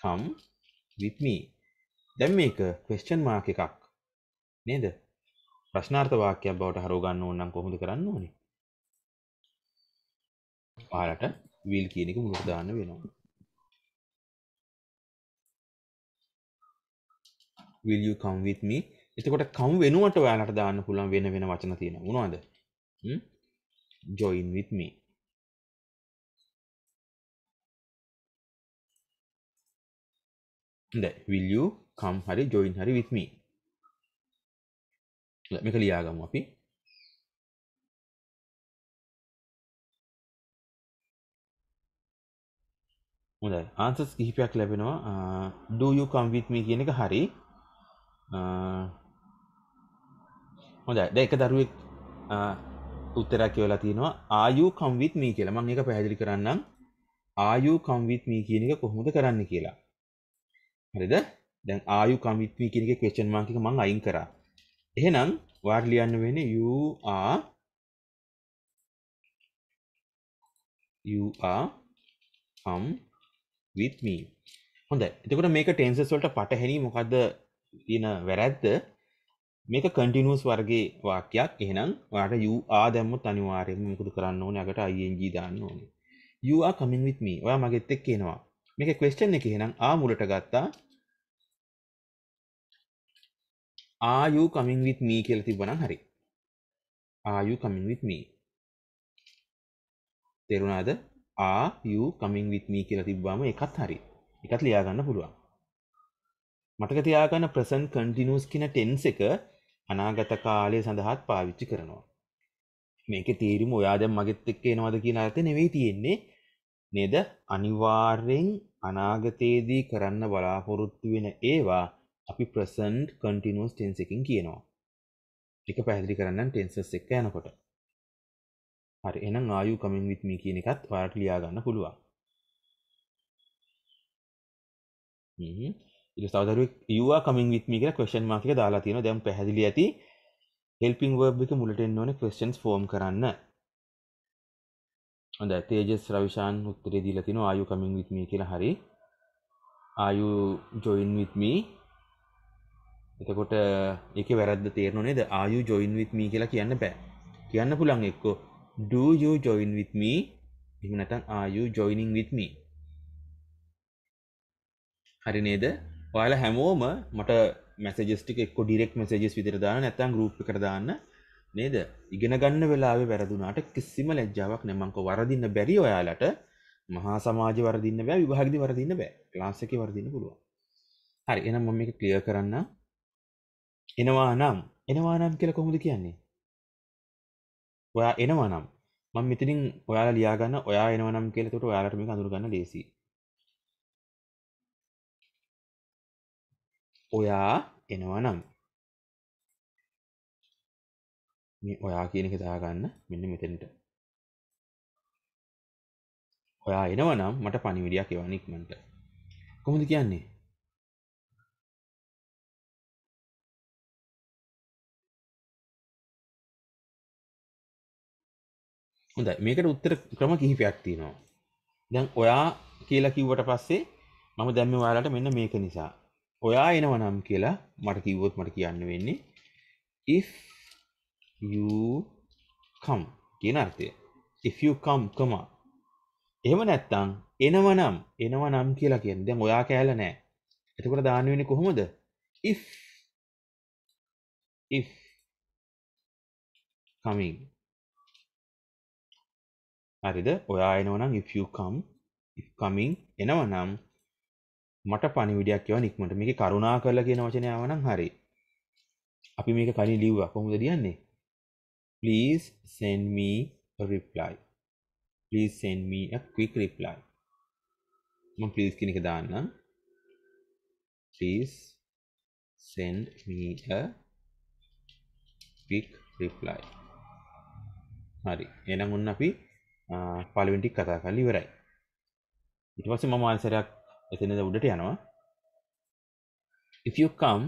come with me. දැන් මේක question mark එකක්. නේද? ප්‍රශ්නාර්ථ වාක්‍යයක් බවට හරව ගන්න ඕන නම් කොහොමද කරන්න ඕනේ? ඔයාලට will කියන එක මුලට දාන්න වෙනවා. Will you come with me? එතකොට come වෙනුවට ඔයාලට දාන්න පුළුවන් වෙන වෙන වචන තියෙනවා. මොනවද? Join with me. හොඳයි. Will you come හරි join හරි with me. මේක ලියාගමු අපි. හොඳයි. answers කිහිපයක් ලැබෙනවා. Do you come with me කියන එක හරි. හොඳයි. දැන් එක දරුවෙක් උත්තරයක් කියවලා තියෙනවා are you come with me කියලා. මම ඒක පැහැදිලි කරන්නම්. are you come with me කියන එක කොහොමද කරන්නේ කියලා. හරිද? දැන් are you come with me කියන එකේ question mark එක මම අයින් කරා. එහෙනම් ඔයාලට ලියන්න වෙන්නේ you are you are come with me. හොඳයි. එතකොට මේක ටෙන්සස් වලට පටහැනි මොකද්ද තියෙන වැරැද්ද? මේක කන්ටිනියස් වර්ගයේ වාක්‍යයක්. එහෙනම් ඔයාලට you are දැම්මොත් අනිවාර්යයෙන්ම මොකද කරන්න ඕනේ? අකට ing දාන්න ඕනේ. You are coming with me. ඔයා මගෙත් එක්ක එනවා. මේකේ question එක එහෙනම් ආ මුලට ගත්තා. Are you coming with me කියලා තිබ්බනම් හරි. Are you coming with me? තේරුණාද? Are you coming with me කියලා තිබ්බම ඒකත් හරි. ඒකත් ලියා ගන්න පුළුවන්. මතක තියාගන්න present continuous කියන tense එක අනාගත කාලය සඳහාත් පාවිච්චි කරනවා. මේකේ තේරුම ඔයා දැන් මගෙත් එක්ක එනවද කියන අර්ථය නෙවෙයි තියෙන්නේ. නේද? අනිවාර්යෙන් අනාගතයේදී කරන්න බලාපොරොත්තු වෙන ඒවා අපි present continuous tense එකකින් කියනවා. ඒක පැහැදිලි කරන්න tenses එක යනකොට. හරි. එහෙනම් are you coming with me කියන එකත් ඔයාලට ලියා ගන්න පුළුවන්. ඊට සාදරුවෙක් you are coming with me කියලා question mark එක දාලා තියෙනවා. දැන් පැහැදිලි ඇති. helping verb එක මුලට එන්න ඕනේ questions form කරන්න. හොඳයි. තේජස් රවිශාන් උත්තරේ දීලා තිනවා are you coming with me කියලා. හරි. are you join with me? එතකොට ඒකේ වැරද්ද තේරෙනව නේද? are you join with me කියලා කියන්න බෑ. කියන්න පුළුවන් එක්කෝ do you join with me? එහෙම නැත්නම් are you joining with me? හරි නේද? ඔයාලා හැමෝම මට messages ටික එක්ක direct messages විදිහට දාන්න නැත්නම් group එකට දාන්න නේද? ඉගෙන ගන්න වෙලාවේ වැරදුනාට කිසිම ලැජ්ජාවක් නැහැ. මං කව වරදින්න බැරි ඔයාලට මහා සමාජේ වරදින්න බෑ, විභාගෙදී වරදින්න බෑ. ක්ලාස් එකේ වරදින්න පුළුවන්. හරි. එහෙනම් මම මේක ක්ලියර් කරන්න. එනවා නම් කියලා කොහොමද කියන්නේ? ඔයා එනවා නම් මම මෙතනින් ඔයාලා ලියා ගන්න ඔයා එනවා නම් කියලා. එතකොට ඔයාලට මේක අඳුර ගන්න ලේසියි. ඔයා එනවා නම් මේ ඔයා කියන එක දාගන්න මෙන්න මෙතනට. ඔයා එනවා නම් මට පණිවිඩයක් එවන්න ඉක්මනට. කොහොමද කියන්නේ? හොඳයි. මේකට උත්තර ක්‍රම කිහිපයක් තියෙනවා. දැන් ඔයා කියලා කිව්වට පස්සේ මම දැම්මේ ඔයාලට මෙන්න මේක නිසා. ඔයා එනවා නම් කියලා මට කිව්වොත් මට කියන්න වෙන්නේ if you come කියන අර්ථය. if you come comma. එහෙම නැත්නම් එනවා නම් කියලා කියන්නේ. දැන් ඔයා කෑල්ල නැහැ. එතකොට දාන්න වෙන්නේ කොහොමද? if coming. හරිද? ඔයා එනවා නම් if you come, if coming එනවා නම් මට පණිවිඩයක් එවන්න ඉක්මනට. මේකේ කරුණා කරලා කියන වචනය ආව නම් හරි. අපි මේක කලින් ලිව්වා. කොහොමද ලියන්නේ? Please send me a reply. Please send me a quick reply. මම please කියන එක දාන්නම්. Please send me a quick reply. හරි. එහෙනම් ඔන්න අපි පළවෙනි ටික කතා කරලා ඉවරයි. ඊට පස්සේ මම ආන්සරයක් එතනද උඩට යනවා. If you come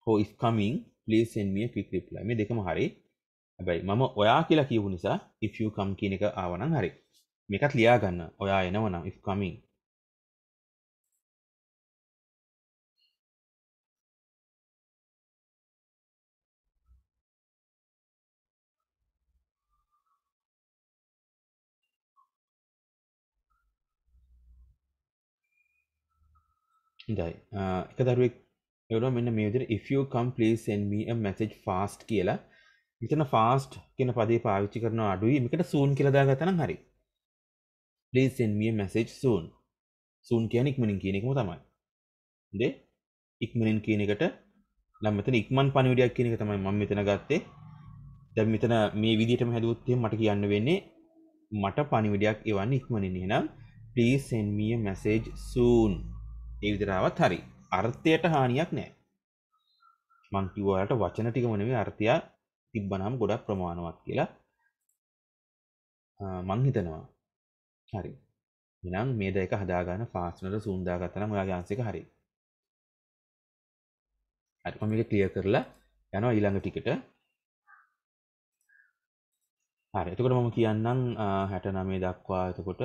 or if coming, please send me a quick reply. මේ දෙකම හරි. හැබැයි මම ඔයා කියලා කියපු නිසා if you come කියන එක ආවනම් හරි. මේකත් ලියා ගන්න. ඔයා එනවනම් if coming. හොඳයි. එක දරුවෙක් එවනවා මෙන්න මේ විදිහට if you come please send me a message fast කියලා. මෙතන fast කියන පදේ පාවිච්චි කරනවා අඩුයි. මේකට soon කියලා දාගත්තා නම් හරි. Please send me a message soon. soon කියන්නේ ඉක්මනින් කියන එකම තමයි. හොඳේ? ඉක්මනින් කියන එකට නම් මෙතන ඉක්මන් පණිවිඩයක් කියන එක තමයි මම මෙතන ගත්තේ. දැන් මෙතන මේ විදිහටම හැදුවොත් එහෙනම් මට කියන්න වෙන්නේ මට පණිවිඩයක් එවන්න ඉක්මනින්. එහෙනම් please send me a message soon. ඒ විදිහට ආවත් හරි. අර්ථයට හානියක් නැහැ. මං කිව්වා ඔයාලට වචන ටිකම නෙමෙයි අර්ථය තිබ්බනම් ගොඩක් ප්‍රමාණවත් කියලා මං හිතනවා. හරි. එහෙනම් මේ දෙක හදාගන්න ෆාස්ට් වලට සූම් දාගත්තා නම් ඔයාගේ ආන්සර් එක හරි. හරි. මම මේක ක්ලියර් කරලා යනවා ඊළඟ ටිකට. හරි. එතකොට මම කියන්නම් 69 දක්වා එතකොට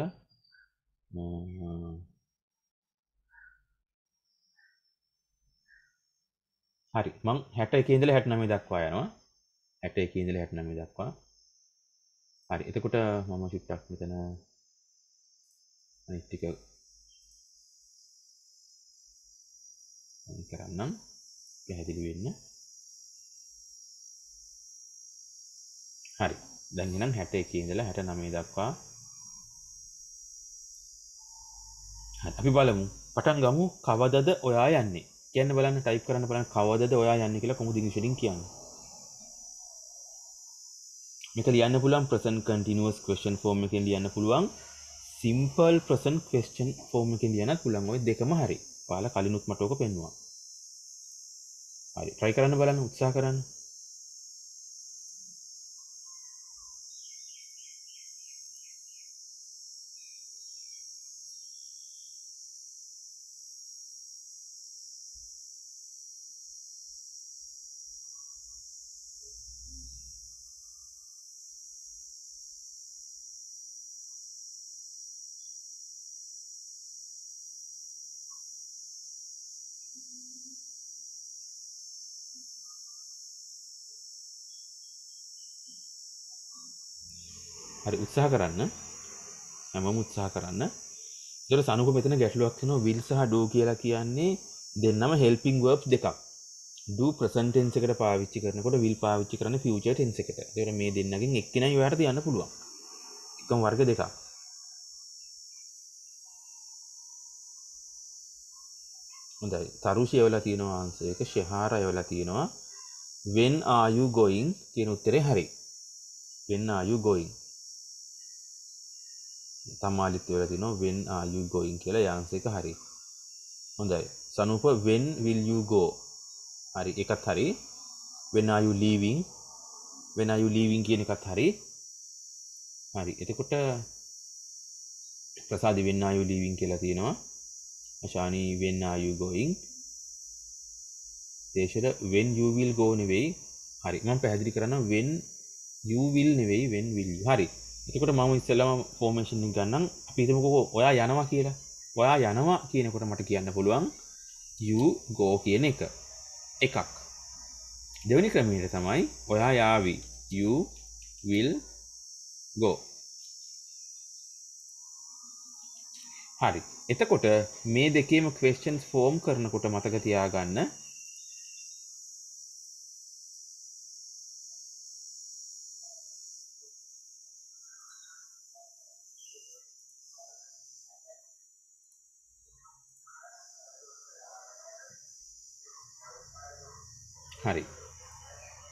හරි මං 61 ඉඳලා 69 දක්වා යනවා 61 ඉඳලා 69 දක්වා හරි එතකොට මම චුට්ටක් මෙතන අනිත් ටික කරන්නම් පැහැදිලි වෙන්න හරි දැන් එහෙනම් 61 ඉඳලා 69 දක්වා හරි අපි බලමු පටන් ගමු කවදද ඔයා යන්නේ කියන්න බලන්න ටයිප් කරන්න බලන්න කවදද ඔයා යන්නේ කියලා කොහොමද ඉංග්‍රීසි වලින් කියන්නේ මේක ලියන්න පුළුවන් present continuous question form එකෙන් ලියන්න පුළුවන් simple present question form එකෙන් ලියන්නත් පුළුවන් ඔය දෙකම හරි ඔයාලා කලිනුත් මට ඕක පෙන්නුවා හරි try කරන්න බලන්න උත්සාහ කරන්න හරි උත්සාහ කරන්න හැමෝම උත්සාහ කරන්න ඒතර සනුක මෙතන ගැටලුවක් වෙනවා will සහ do කියලා කියන්නේ දෙන්නම helping verbs දෙකක් do present tense එකට පාවිච්චි කරනකොට will පාවිච්චි කරන්නේ future tense එකට ඒතර මේ දෙන්නගෙන් එක්කෙනයි ඔයාලට තියන්න පුළුවන් එකම වර්ග දෙකක් හොඳයි තරුෂි එවලා තියෙනවා ආන්සර් එක ශහාර එවලා තියෙනවා when are you going කියන උත්තරේ හරි when are you going තමාලිත් වෙලා තිනවා when are you going කියලා ආන්සර් එක හරි. හොඳයි. සනූප when will you go? හරි එකත් හරි. when are you leaving? when are you leaving කියන එකත් හරි. හරි. එතකොට ප්‍රසාදි when are you leaving කියලා තියෙනවා. අශානි when are you going? දේශර when you will go නෙවෙයි. හරි. මම පැහැදිලි කරනවා when you will නෙවෙයි when will you. හරි. එතකොට මම ඉස්සෙල්ලාම ෆෝමේෂන් එක ගන්නම් අපි හිතමුකෝ ඔයා යනවා කියලා. ඔයා යනවා කියනකොට මට කියන්න පුළුවන් you go කියන එක. එකක්. දෙවෙනි ක්‍රමයට තමයි ඔයා යාවි you will go. හරි. එතකොට මේ දෙකේම questions form කරනකොට මතක තියාගන්න හරි.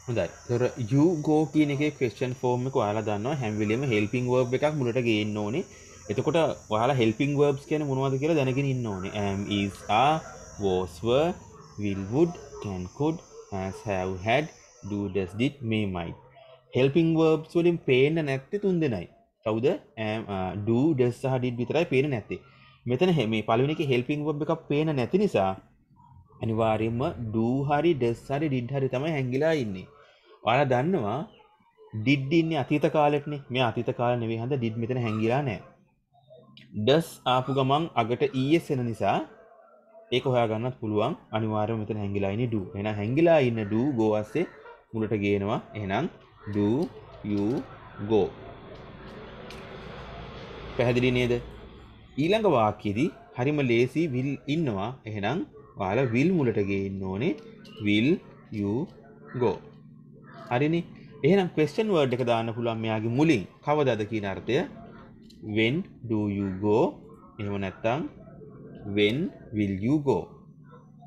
හොඳයි. ඒතර you go කියන එකේ question form එක ඔයාලා දන්නවා හැම වෙලෙම helping verb එකක් මුලට ගේන්න ඕනේ. එතකොට ඔයාලා helping verbs කියන්නේ මොනවද කියලා දැනගෙන ඉන්න ඕනේ. am is are was were will would can could has have had do does did may might. helping verbs වලින් පේන්න නැත්තේ තුන් දෙනයි. කවුද? am do does සහ did විතරයි පේන්නේ නැත්තේ. මෙතන මේ පළවෙනි එකේ helping verb එකක් පේන්න නැති නිසා අනිවාර්යයෙන්ම do හරි does හරි did හරි තමයි හැංගිලා ඉන්නේ. ඔයාලා දන්නවා did ඉන්නේ අතීත කාලෙටනේ. මේ අතීත කාලේ නෙවෙයි හන්ද did මෙතන හැංගිලා නැහැ. does ආපු ගමන් අගට es එන නිසා ඒක හොයාගන්නත් පුළුවන්. අනිවාර්යයෙන්ම මෙතන හැංගිලා ඉන්නේ do. එහෙනම් හැංගිලා ඉන්න do go ASCII මුලට ගේනවා. එහෙනම් do you go. පැහැදිලි නේද? ඊළඟ වාක්‍යෙදී හරිම ලේසි will ඉන්නවා. එහෙනම් ඔයාලා will මුලට ගේන්න ඕනේ will you go. හරිනේ. එහෙනම් question word එක දාන්න පුළුවන් මෙයාගේ මුලින් කවදාද කියන අර්ථය when do you go එහෙම නැත්නම් when will you go.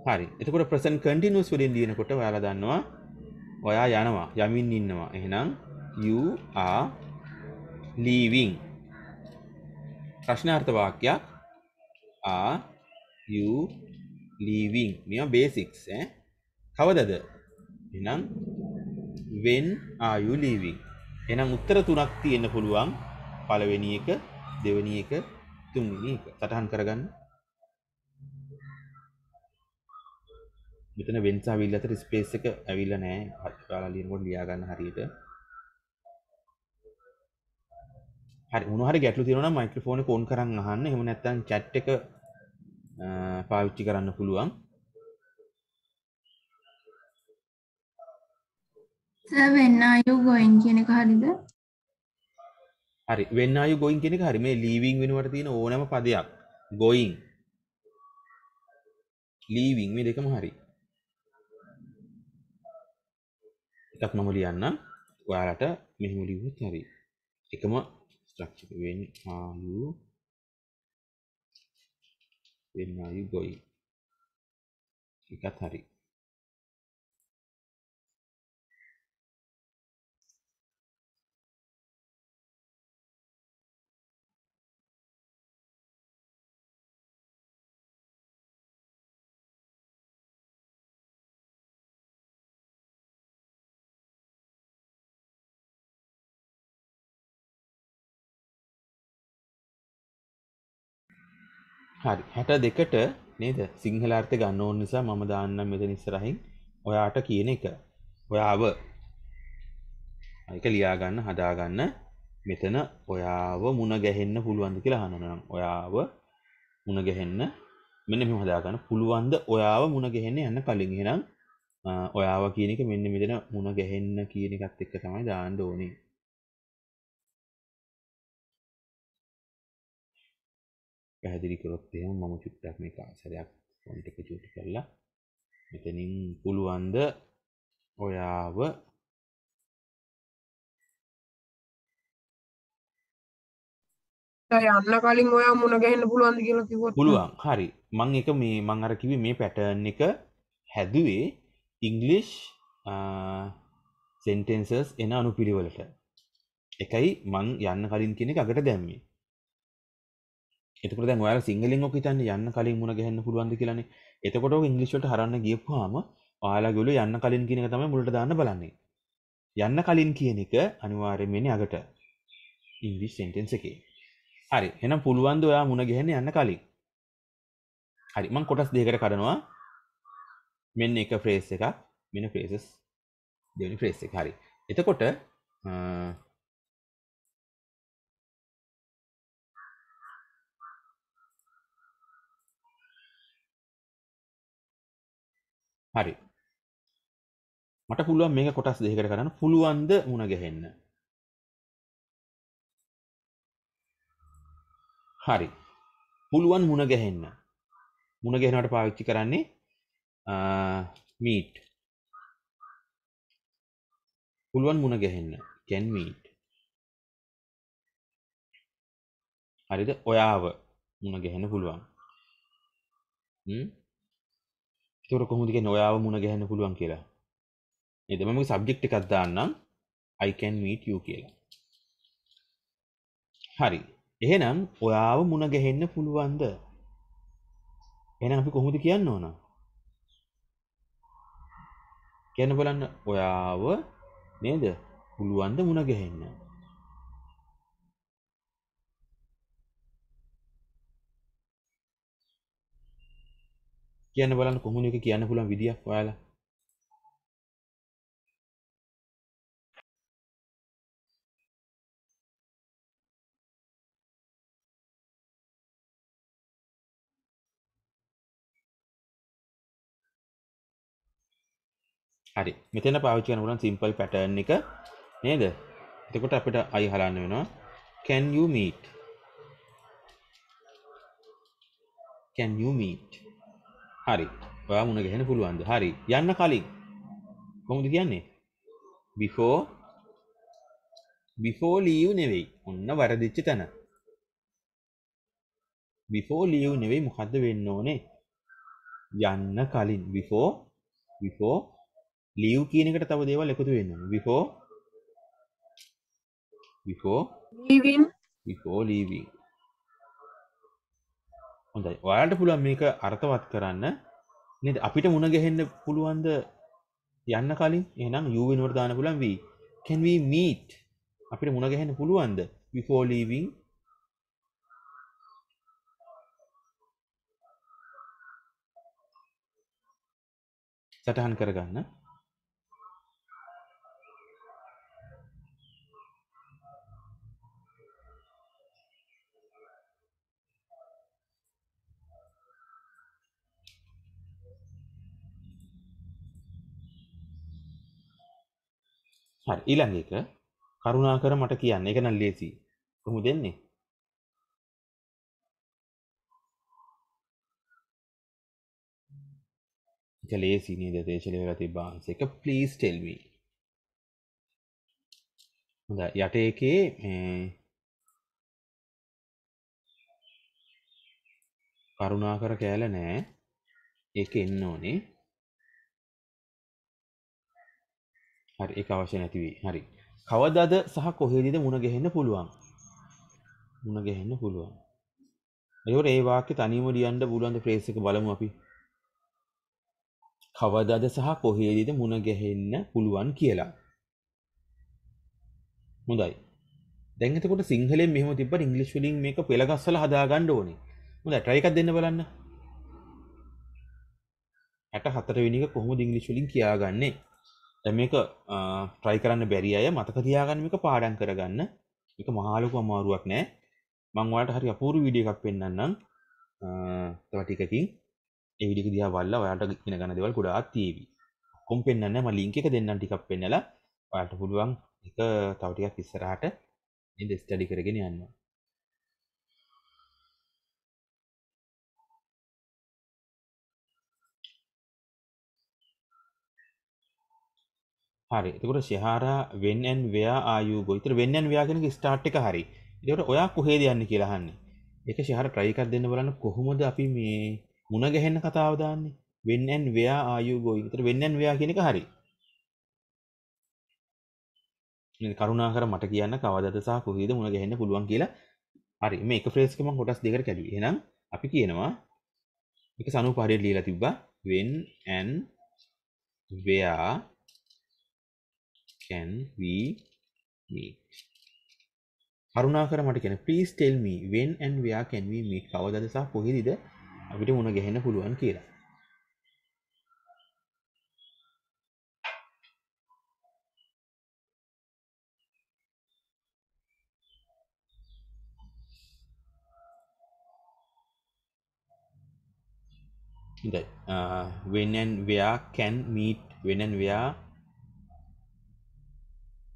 හරි. එතකොට present continuous වලින් ලියනකොට ඔයාලා දන්නවා ඔයා යනවා යමින් ඉන්නවා. එහෙනම් you are leaving. ප්‍රශ්නාර්ථ වාක්‍යයක් are you leaving. මේවා basics ඈ. කවදද? එහෙනම් when are you leaving. එහෙනම් උත්තර තුනක් තියෙන්න පුළුවන්. පළවෙනි එක, දෙවෙනි එක, තුන්වෙනි එක. සටහන් කරගන්න. මෙතන when සහ will අතර ස්පේස් එක ඇවිල්ලා නැහැ. ඔයාලා ලියනකොට ලියා ගන්න හරියට. හරි මොනවා හරි ගැටලු තියෙනවා නම් මයික්‍රොෆෝන් එක ඔන් කරන් අහන්න. එහෙම නැත්නම් chat එක පාවිච්චි කරන්න පුළුවන්. Sir when are you going කියන එක හරිද? හරි when are you going කියන එක හරි. මේ leaving වෙනුවට තියෙන ඕනෑම පදයක් going leaving මේ දෙකම හරි. එකක් මම ලියන්නම්. ඔයාලට මෙහෙම ලියුවොත් හරි. එකම structure when are you going එකත් හරි. හරි 62ට නේද සිංහල අර්ථය ගන්න ඕන නිසා මම දාන්නම් මෙතන ඉස්සරහින් ඔයාට කියන එක. ඔයාව ඒක ලියා ගන්න හදා ගන්න. මෙතන ඔයාව මුණ ගැහෙන්න පුළුවන්ද කියලා අහනවා නම් ඔයාව මුණ ගැහෙන්න මෙන්න මෙහෙම හදා ගන්න. පුළුවන්ද ඔයාව මුණ ගැහෙන්න යන්න කලින්. එහෙනම් ඔයාව කියන එක මෙන්න මෙතන මුණ ගැහෙන්න කියන එකත් එක්ක තමයි දාන්න ඕනේ. පැහැදිලි කරොත් එහෙනම් මම චුට්ටක් මේක සරයක් ෆොන්ට් එක චූටි කරලා මෙතනින් පුළුවන්ද ඔයාව යන්න කලින් ඔයා මුණ ගැහෙන්න පුළුවන්ද කියලා කිව්වොත් පුළුවන්. හරි. මම එක මේ මම අර කිව්වේ මේ පැටර්න් එක හැදුවේ ඉංග්ලිෂ් sentences එන අනුපිළිවෙලට. එකයි මං යන්න කලින් කියන එක අගට දැම්මේ. එතකොට දැන් ඔයාලා සිංහලෙන් ඔක හිතන්නේ යන්න කලින් මුණ ගැහෙන්න පුළුවන්ද කියලානේ. එතකොට ඔක ඉංග්‍රීසි වලට හරන්න ගියපුවාම ඔයාලා ගොල්ලෝ යන්න කලින් කියන එක තමයි මුලට දාන්න බලන්නේ. යන්න කලින් කියන එක අනිවාර්යයෙන්ම එන්නේ අගට. ඉංග්‍රීසි sentence එකේ. හරි. එහෙනම් පුළුවන් ද ඔයා මුණ ගැහෙන්න යන්න කලින්? හරි. මම කොටස් දෙකකට කඩනවා. මෙන්න එක ෆ්‍රේස් එකක්. මෙන්න ෆ්‍රේසස් දෙවෙනි ෆ්‍රේස් එක. හරි. එතකොට හරි. මට පුළුවන් මේක කොටස් දෙකකට කරන්න. පුළුවන්ද මුණ ගැහෙන්න? හරි. පුළුවන් මුණ ගැහෙන්න. මුණ ගැහෙනවට පාවිච්චි කරන්නේ meet. පුළුවන් මුණ ගැහෙන්න. can meet. හරිද? ඔයාව මුණ ගැහෙන්න පුළුවන්. ඒතකොට කොහොමද කියන්නේ ඔයාව මුණ ගැහෙන්න පුළුවන් කියලා? නේද? මම මේ සබ්ජෙක්ට් එකක් දාන්නම් I can meet you කියලා. හරි. එහෙනම් ඔයාව මුණ ගැහෙන්න පුළුවන්ද? එහෙනම් අපි කොහොමද කියන්න ඕන? කියන්න බලන්න ඔයාව නේද? පුළුවන්ද මුණ ගැහෙන්න? කියන්න බලන්න කොහොමද එක කියන්න පුළුවන් විදියක් ඔයාලා? හරි. මෙතන පාවිච්චි කරන්න පුළුවන් සිම්පල් පැටර්න් එක නේද? එතකොට අපිට I හලන්න වෙනවා. Can you meet? Can you meet? හරි. ඔයා මුණ ගැහෙන්න පුළුවන්ද? හරි. යන්න කලින් කොහොමද කියන්නේ? before leave නෙවෙයි. ඔන්න වරදිච්ච තැන. before leave නෙවෙයි මොකද්ද වෙන්න ඕනේ? යන්න කලින් before leave කියන එකට තව දේවල් එකතු වෙන්න ඕනේ. before leaving. හොඳයි. ඔයාලට පුළුවන් මේක අර්ථවත් කරන්න නේද? අපිට මුණ ගැහෙන්න පුළුවන්ද යන්න කලින්? එහෙනම් you වෙනුවට දාන්න පුළුවන් we. Can we meet? අපිට මුණ ගැහෙන්න පුළුවන්ද before leaving? සටහන් කරගන්න. හරි ඊළඟ එක කරුණාකර මට කියන්න. ඒක නම් ලේසි. කොහොමද දෙන්නේ? ඒක ලේසි නේද? දේශලේ වෙලා තිබ්බ ආන්සර් එක please tell me. හොඳයි යට එකේ කරුණාකර කෑල්ල නෑ. ඒක එන්න ඕනේ. හරි ඒක අවශ්‍ය නැති වෙයි. හරි. කවදාද සහ කොහේදීද මුණ ගැහෙන්න පුළුවන්? මුණ ගැහෙන්න පුළුවන්. ඒකට ඒ වාක්‍ය තනියම ලියන්න පුළුවන් ද ෆ්‍රේස් එක බලමු අපි. කවදාද සහ කොහේදීද මුණ ගැහෙන්න පුළුවන් කියලා. හොඳයි. දැන් එතකොට සිංහලෙන් මෙහෙම තිබ්බට ඉංග්‍රීසි වලින් මේක පෙළ ගස්සලා හදා ගන්න ඕනේ. හොඳයි try එකක් දෙන්න බලන්න. 64 වෙනි එක කොහොමද ඉංග්‍රීසි වලින් කියාගන්නේ? දැන් මේක try කරන්න බැරි අය මතක තියාගන්න මේක පාඩම් කරගන්න. මේක මහා ලොකු අමාරුවක් නෑ. මම ඔයාලට හරි අපූර්ව වීඩියෝ එකක් පෙන්නන්නම්. තව ටිකකින් ඒ වීඩියෝ එක දිහා බලලා ඔයාලට ඉගෙන ගන්න දේවල් ගොඩාක් තියෙවි. ඔක්කොම පෙන්නන්නේ නැහැ. මම ලින්ක් එක දෙන්නම් ටිකක් පෙන්නලා ඔයාලට පුළුවන් ඒක තව ටිකක් ඉස්සරහට නේද ස්ටඩි කරගෙන යන්න. හරි. එතකොට ශිහාරා when and where are you going? ඒතර when and where කියන එක ස්ටාර්ට් එක හරි. ඒකට ඔයා කොහෙද යන්නේ කියලා අහන්නේ. ඒක ශිහාරා try එකක් දෙන්න බලන්න කොහොමද අපි මේ මුණ ගැහෙන්න කතාව දාන්නේ? when and where are you going? ඒතර when and where කියන එක හරි. ඉතින් කරුණාකර මට කියන්න කවදාද සහ කොහේද මුණ ගැහෙන්න පුළුවන් කියලා. හරි. මේ එක ෆ්‍රේස් එක මම කොටස් දෙකකට කැඩුවේ. එහෙනම් අපි කියනවා මේක සනූප හරියට ලියලා තිබ්බා when and where can we meet? කරුණාකර මට කියන්න please tell me when and where can we meet? කවදාද සහ කොහේද අපිට මුණ ගැහෙන්න පුළුවන් කියලා. හොඳයි. when and where can meet when and where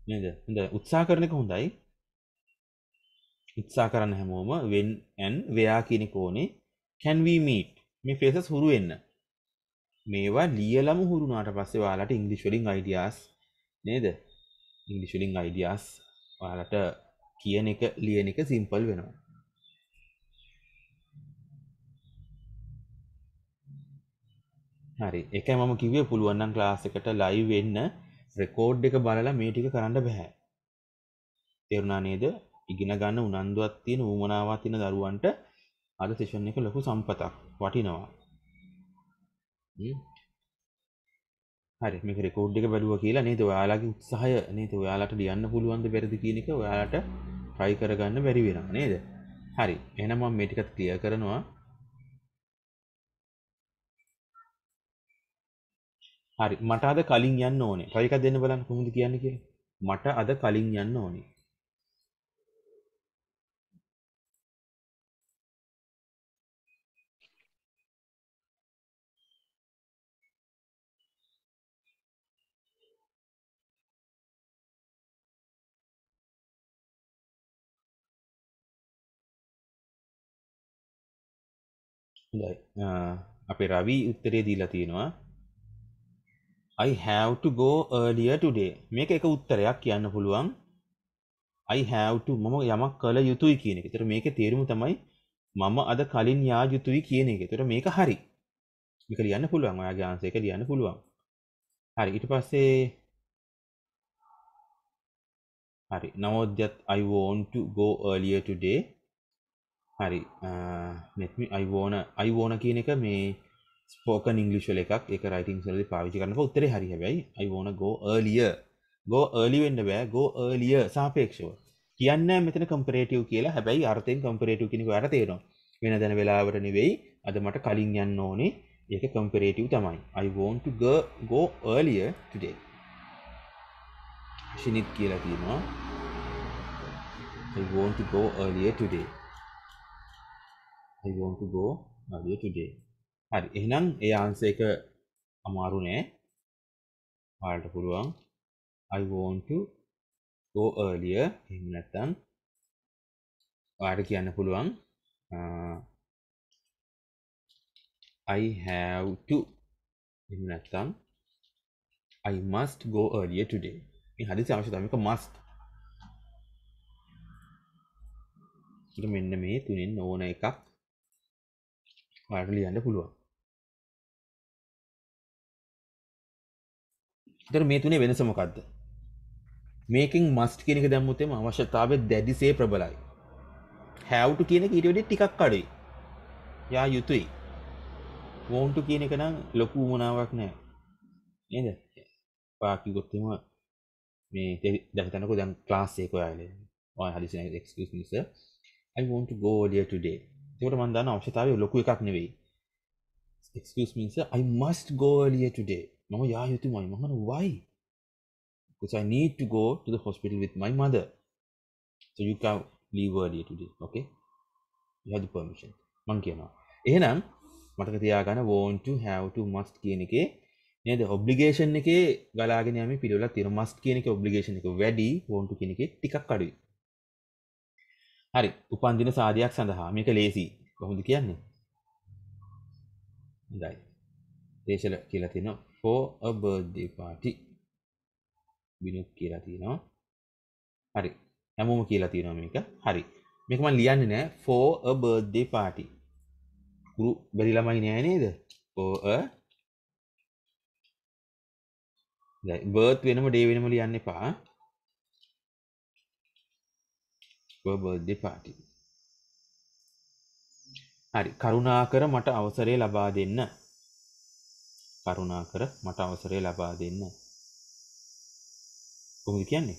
නේද? හොඳයි. උත්සාහ කරන එක හොඳයි. උත්සාහ කරන්න හැමෝම when and where කියන එක ඕනේ. can we meet? මේ phrases හුරු වෙන්න. මේවා ලියලම හුරු වුණාට පස්සේ ඔයාලට ඉංග්‍රීසි වලින් ideas නේද? ඉංග්‍රීසි වලින් ideas ඔයාලට කියන එක ලියන එක සිම්පල් වෙනවා. හරි. ඒකයි මම කිව්වේ පුළුවන් නම් ක්ලාස් එකට ලයිව් වෙන්න රෙකෝඩ් එක බලලා මේ ටික කරන්න බෑ. තේරුණා නේද? ඉගෙන ගන්න උනන්දුවක් තියෙන උවමනාවක් තියෙන දරුවන්ට අද සෙෂන් එක ලොකු සම්පතක් වටිනවා. හරි මේක රෙකෝඩ් එක බැලුවා කියලා නේද? ඔයාලගේ උත්සාහය නේද? ඔයාලට ලියන්න පුළුවන්ද බැරිද කියන එක ඔයාලට try කරගන්න බැරි වෙනවා නේද? හරි. එහෙනම් මම මේ ටිකත් ක්ලියර් කරනවා. හරි. මට අද කලින් යන්න ඕනේ. try එකක් දෙන්න බලන්න කොහොමද කියන්නේ කියලා. මට අද කලින් යන්න ඕනේ. හොඳයි. අපේ රවි උත්තරේ දීලා තියෙනවා. I have to go earlier today. මේක එක උත්තරයක් කියන්න පුළුවන්. I have to මම යමක් කළ යුතුයි කියන එක. ඒතර මේකේ තේරුම තමයි මම අද කලින් යා යුතුයි කියන එක. ඒතර මේක හරි. මේක ලියන්න පුළුවන්. ඔයාගේ ආන්සර් එක ලියන්න පුළුවන්. හරි. ඊට පස්සේ හරි. නවෝදයත් I want to go earlier today. හරි. let me I wanna කියන එක මේ spoken English වල එකක්. ඒක writing වලදී පාවිච්චි කරනකොට උත්තරේ හරි හැබැයි I wanna go earlier. go early වෙන්න බෑ. go earlier සාපේක්ෂව. කියන්නේ මෙතන comparative කියලා. හැබැයි අර්ථයෙන් comparative කියන එක ඔයාලට තේරෙනවා. වෙන දැන වෙලාවට නෙවෙයි. අද මට කලින් යන්න ඕනේ. ඒක comparative තමයි. I want to go earlier today. ශිනිත් කියලා කියනවා. I want to go earlier today. I want to go earlier today. හරි. එහෙනම් ඒ ආන්සර් එක අමාරු නෑ. ඔයාලට පුළුවන් I want to go earlier. එහෙම නැත්නම් ඔයාලට කියන්න පුළුවන් I have to. එහෙම නැත්නම් I must go earlier today. මේ හදිසි අවශ්‍යතාවයක must. ඒක මෙන්න මේ තුනෙන් ඕන එකක් ඔයාලට ලියන්න පුළුවන්. ඒතර මේ තුනේ වෙනස මොකද්ද? මේකෙන් must කියන එක දැම්මොත් එම අවශ්‍යතාවය දැඩිසේ ප්‍රබලයි. have to කියන එක ඊට වඩා ටිකක් අඩුයි. යා යුතුයි. want to කියන එක නම් ලොකු මොනාවක් නෑ. නේද? පාකි ගොත්තෙම මේ දැන් හිතන්නකෝ දැන් ක්ලාස් එක ඔයාලේ. ඔය හදිසි නේද excuse me sir. I want to go earlier today. ඒකට මම දන්න අවශ්‍යතාවය ලොකු එකක් නෙවෙයි. Excuse me sir, I must go earlier today. මම යා යුතුමයි. මම why? Because I need to go to the hospital with my mother. So you can leave earlier today. Okay? You have the permission. මං කියනවා. එහෙනම් මතක තියාගන්න want to, have to, must කියන එකේ නේද obligation එකේ ගලාගෙන යමේ පිළිවෙලක් තියෙනවා. must කියන එකේ obligation එක වැඩි, want to කියන එකේ ටිකක් අඩුයි. හරි. උපන්දින සාදයක් සඳහා මේක ලේසි. කොහොමද කියන්නේ? හොඳයි. දේශල කියලා තියෙනවා for a birthday party. විනුත් කියලා තියෙනවා. හරි. හැමෝම කියලා තියෙනවා මේක. හරි. මේක මම ලියන්නේ නෑ for a birthday party. ගුරු බැරි ළමයි නෑ නේද? for a birth වෙනම day වෙනම ලියන්න එපා. for a birthday party. හරි. කරුණාකර මට අවසරය ලබා දෙන්න. කරුණාකර මට අවසරය ලබා දෙන්න. කොහොමද කියන්නේ?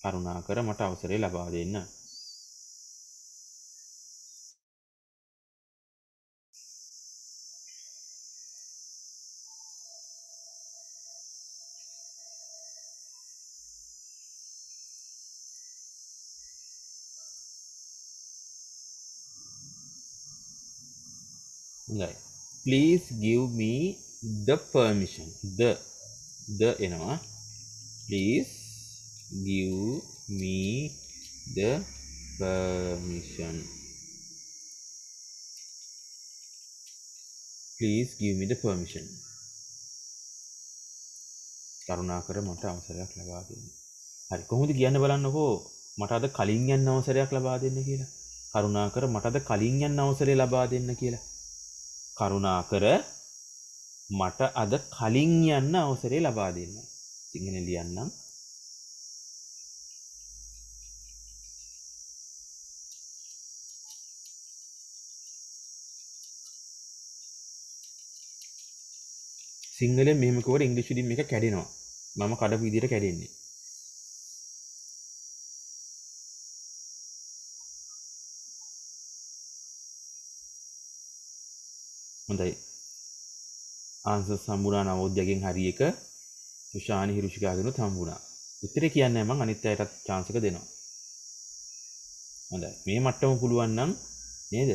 කරුණාකර මට අවසරය ලබා දෙන්න. Right. Please give me the permission. The එනවා. Please give me the permission. Please give me the permission. කරුණාකර මට අවසරයක් ලබා දෙන්න. හරි. කොහොමද කියන්න බලන්නකෝ මට අද කලින් යන්න අවසරයක් ලබා දෙන්න කියලා. කරුණාකර මට අද කලින් යන්න අවසරය ලබා දෙන්න කියලා. කරුණාකර මට අද කලින් යන්න අවසරය ලබා දෙන්න. සිංහලෙන් ලියන්නම්. සිංහලෙන් මෙහෙම කිව්වට ඉංග්‍රීසි වලින් මේක කැඩෙනවා. මම කඩපු විදියට කැඩෙන්නේ. හොඳයි. ආන්සර් සම්බුණා නවෝදයගෙන් හරි එක සුෂානි හිරුෂිකාගෙනුත් හම්බුණා. උත්තරේ කියන්නේ මම අනිත් අයටත් chance එක දෙනවා. හොඳයි. මේ මට්ටම පුළුවන් නම් නේද?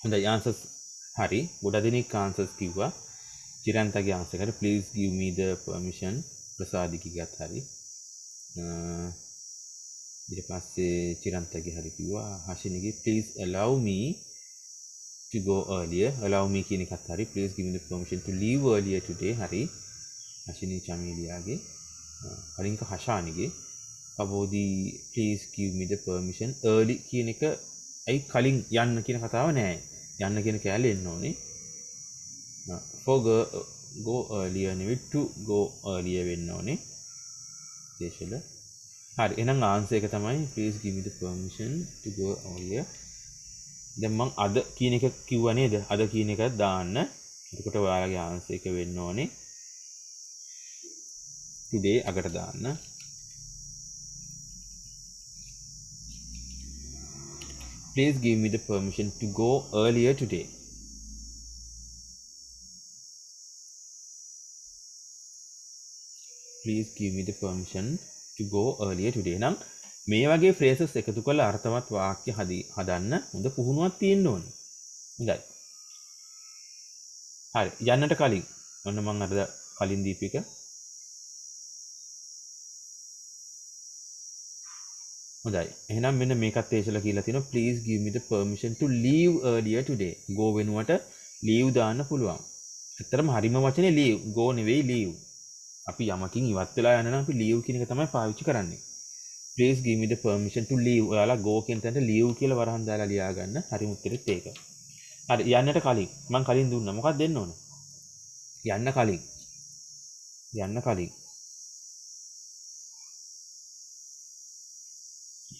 හොඳයි answers හරි. ගොඩ දෙනෙක් answers කිව්වා. චිරන්තගේ answer එකට please give me the permission. ප්‍රසාදිකගත් හරි. ඊට පස්සේ චිරන්තගේ හරි කිව්වා. හෂිනිගේ please allow me to go earlier. allow me කියන එකත් හරි. please give me the permission to leave earlier today. හරි. Hashini චමීලියාගේ කලින්ක හෂානිගේ අවෝදි please give me the permission early කියන එක ඇයි කලින් යන්න කියන කතාව නෑ. යන්න කියන කෑල්ල එන්න ඕනේ. for go earlier නෙවෙයි to go earlier වෙන්න ඕනේ. දේශල. හරි එහෙනම් ආන්සර් එක තමයි please give me the permission to go over here. දැන් මම අද කියන එක කිව්වා නේද? අද කියන එක දාන්න. එතකොට ඔයාලගේ ආන්සර් එක වෙන්න ඕනේ today අකට දාන්න. Please give me the permission to go earlier today. Please give me the permission to go earlier today. නම් මේ වගේ phrases එකතු කරලා අර්ථවත් වාක්‍ය හදන්න හොඳ පුහුණුවක් තියෙන්න ඕනේ. හොඳයි. හරි යන්නට කලින් ඔන්න මම අර කලින් දීපික හොඳයි. එහෙනම් මෙන්න මේකත් ඒසලා කියලා තියෙනවා please give me the permission to leave earlier today. go වෙනුවට leave දාන්න පුළුවන්. ඇත්තටම හරිම වචනේ leave. go නෙවෙයි leave. අපි යමකින් ඉවත් වෙලා යන නම් අපි leave කියන එක තමයි පාවිච්චි කරන්නේ. please give me the permission to leave. ඔයාලා go කියන තැනට leave කියලා වරහන් දාලා ලියා ගන්න. හරිම උත්තරෙත් ඒක. හරි යන්නට කලින් මම කලින් දුන්නා. මොකක්ද දෙන්න ඕන? යන්න කලින්. යන්න කලින්.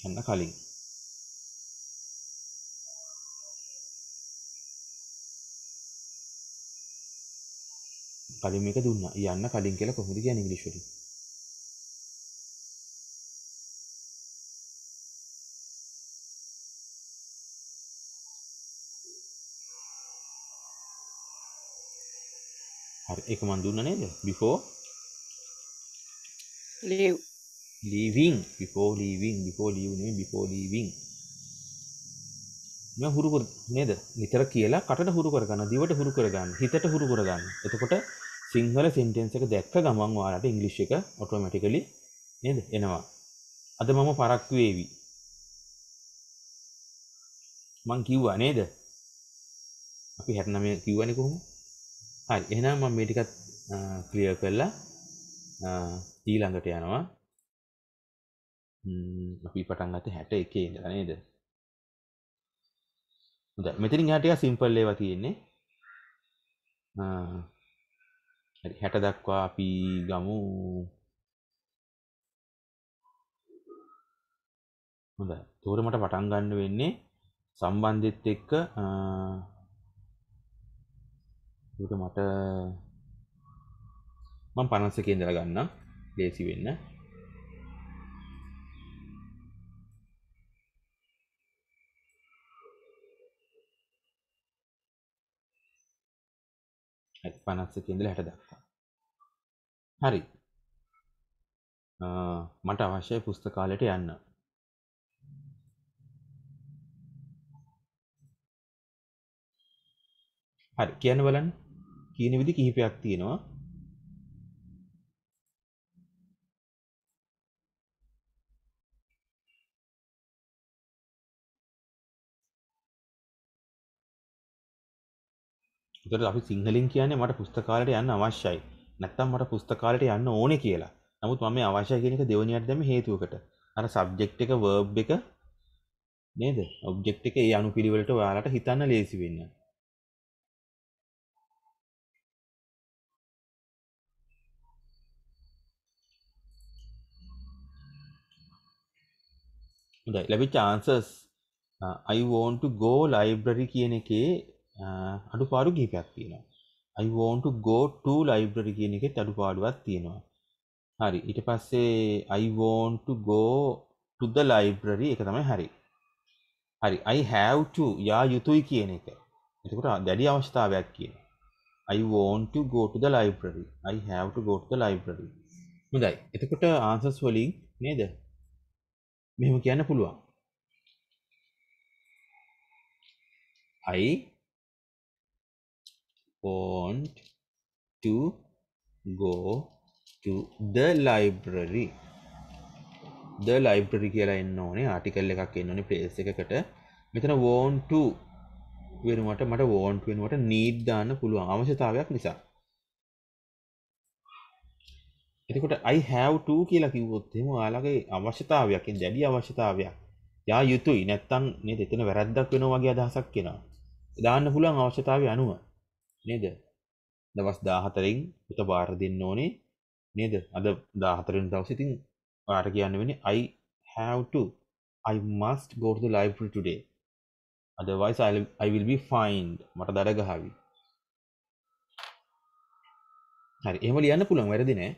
යන්න කලින්. කලින් මේක දුන්නා. යන්න කලින් කියලා කොහොමද කියන්නේ ඉංග්‍රීසි වලින්? හරි ඒක මන් දුන්නා නේද? before leave. leaving. before leaving. before leave නෙමෙයි before leaving. මම හුරු කර නේද? නිතර කියලා කටට හුරු කරගන්න, දිවට හුරු කරගන්න, හිතට හුරු කරගන්න. එතකොට සිංහල සෙන්ටෙන්ස් එක දැක්ක ගමන් ඔයාලට ඉංග්‍රීසි එක ඔටෝමැටිකලි නේද එනවා. අද මම පරක්කු වේවි. මං කිව්වා නේද? අපි 69 කිව්වනේ කොහොමද? හරි එහෙනම් මම මේ ටිකත් ක්ලියර් කරලා ඊළඟට යනවා. අපි පටන් ගත්තේ 61 ඉඳලා නේද? හොඳයි මෙතනින් එහාට ටිකක් සිම්පල් ඒවා තියෙන්නේ. හරි 60 දක්වා අපි ගමු. හොඳයි. ඒතකොට මට පටන් ගන්න වෙන්නේ සම්බන්ධෙත් එක්ක ඒක මට මම 51 ඉඳලා ගන්නම් ලේසි වෙන්න. හරි 51 ඉඳලා 60 දක්වා. හරි. මට අවශ්‍යයි පුස්තකාලයට යන්න. හරි කියන්න බලන්න. කියන විදි කිහිපයක් තියෙනවා. ඒතර අපි සිංහලෙන් කියන්නේ මට පුස්තකාලයට යන්න අවශ්‍යයි. නැත්තම් මට පුස්තකාලයට යන්න ඕනේ කියලා. නමුත් මම මේ අවශ්‍යයි කියන එක දෙවෙනියට දැම්මේ හේතුවකට. අර සබ්ජෙක්ට් එක verb එක නේද? ඔබ්ජෙක්ට් එක ඒ අනුපිළිවෙලට ඔයාලට හිතන්න ලේසි වෙන්න. හොඳයි ලැබිච්ච answers I want to go library කියන එකේ අඩුපාඩු කිහිපයක් තියෙනවා. I want to go to library කියන එකෙත් අඩුපාඩුවක් තියෙනවා. හරි ඊට පස්සේ I want to go to the library එක තමයි හරි. හරි I have to යා යුතුයි කියන එක. එතකොට දැඩි අවශ්‍යතාවයක් කියනවා. I want to go to the library. I have to go to the library. හොඳයි. එතකොට answers වලින් නේද? මෙහෙම කියන්න පුළුවන්. I want to go to the library. The library කියලා එන්න ඕනේ ආටිකල් එකක් එන්න ඕනේ ප්ලේස් එකකට. මෙතන want to වෙනුවට මට want වෙනුවට need දාන්න පුළුවන් අවශ්‍යතාවයක් නිසා. එතකොට I have to කියලා කිව්වොත් එහෙම ඔයාලගේ අවශ්‍යතාවයක් දැඩි අවශ්‍යතාවයක් යා යුතුයි නැත්තම් නේද එතන වැරද්දක් වෙනවා වගේ අදහසක් එනවා. දාන්න පුළුවන් අවශ්‍යතාවය අනුව නේද? දවස් 14න් පුත බාර දෙන්න ඕනේ නේද? අද 14 වෙනි දවසේ ඉතින් ඔයාට කියන්න වෙන්නේ I must go to the library today. Otherwise I will be fined. මට දඩ ගහවි. හරි. එහෙම ලියන්න පුළුවන් වැරදි නෑ.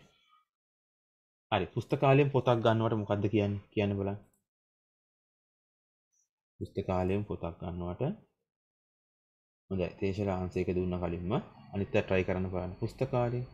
හරි. පුස්තකාලයෙන් පොතක් ගන්නවට මොකද්ද කියන්නේ? කියන්න බලන්න. පුස්තකාලයෙන් පොතක් ගන්නවට හොඳයි. තේශලා ආන්සර් එක දුන්න කලින්ම අනිත් එක try කරන්න බලන්න. පුස්තකාලයෙන්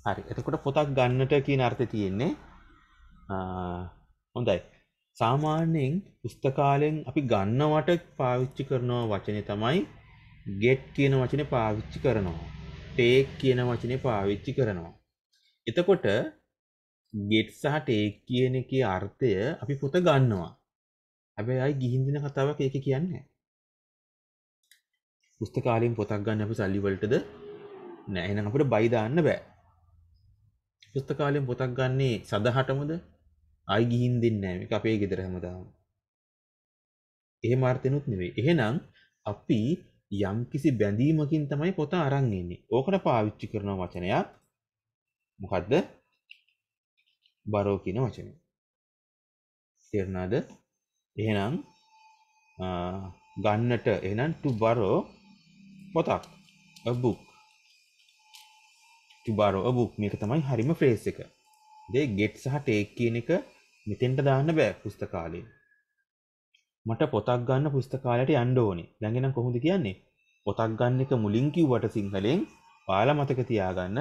හරි. එතකොට පොතක් ගන්නට කියන අර්ථය තියෙන්නේ හොඳයි. සාමාන්‍යයෙන් පුස්තකාලයෙන් අපි ගන්නවට පාවිච්චි කරන වචනේ තමයි get කියන වචනේ පාවිච්චි කරනවා. take කියන වචනේ පාවිච්චි කරනවා. එතකොට get සහ take කියන එකේ අර්ථය අපි පොත ගන්නවා. හැබැයි ආයි ගිහින් දින කතාවක් ඒක කියන්නේ නැහැ. පුස්තකාලයෙන් පොතක් ගන්න අපි සල්ලි වලටද නෑ. එහෙනම් අපිට බයි දාන්න බෑ. පුස්තකාලයෙන් පොතක් ගන්නේ සදහටමද? ආයි ගිහින් දෙන්නේ නැහැ. මේක අපේ ගෙදර හැමදාම. එහෙම අර්ථෙනුත් නෙවෙයි. එහෙනම් අපි යම්කිසි බැඳීමකින් තමයි පොත අරන් ඉන්නේ. ඕකට පාවිච්චි කරන වචනයක් මොකද්ද? borrow කියන වචනය. තේරුණාද? එහෙනම් ගන්නට එහෙනම් to borrow පොතක් a book. to borrow a book මේක තමයි හරිම ෆ්‍රේස් එක. ඉතින් get සහ take කියන එක මෙතෙන්ට දාන්න බෑ පුස්තකාලේ. මට පොතක් ගන්න පුස්තකාලයට යන්න ඕනේ. දැන් එහෙනම් කොහොමද කියන්නේ? පොතක් ගන්න එක මුලින් කිව්වට සිංහලෙන් ඔයාලා මතක තියාගන්න.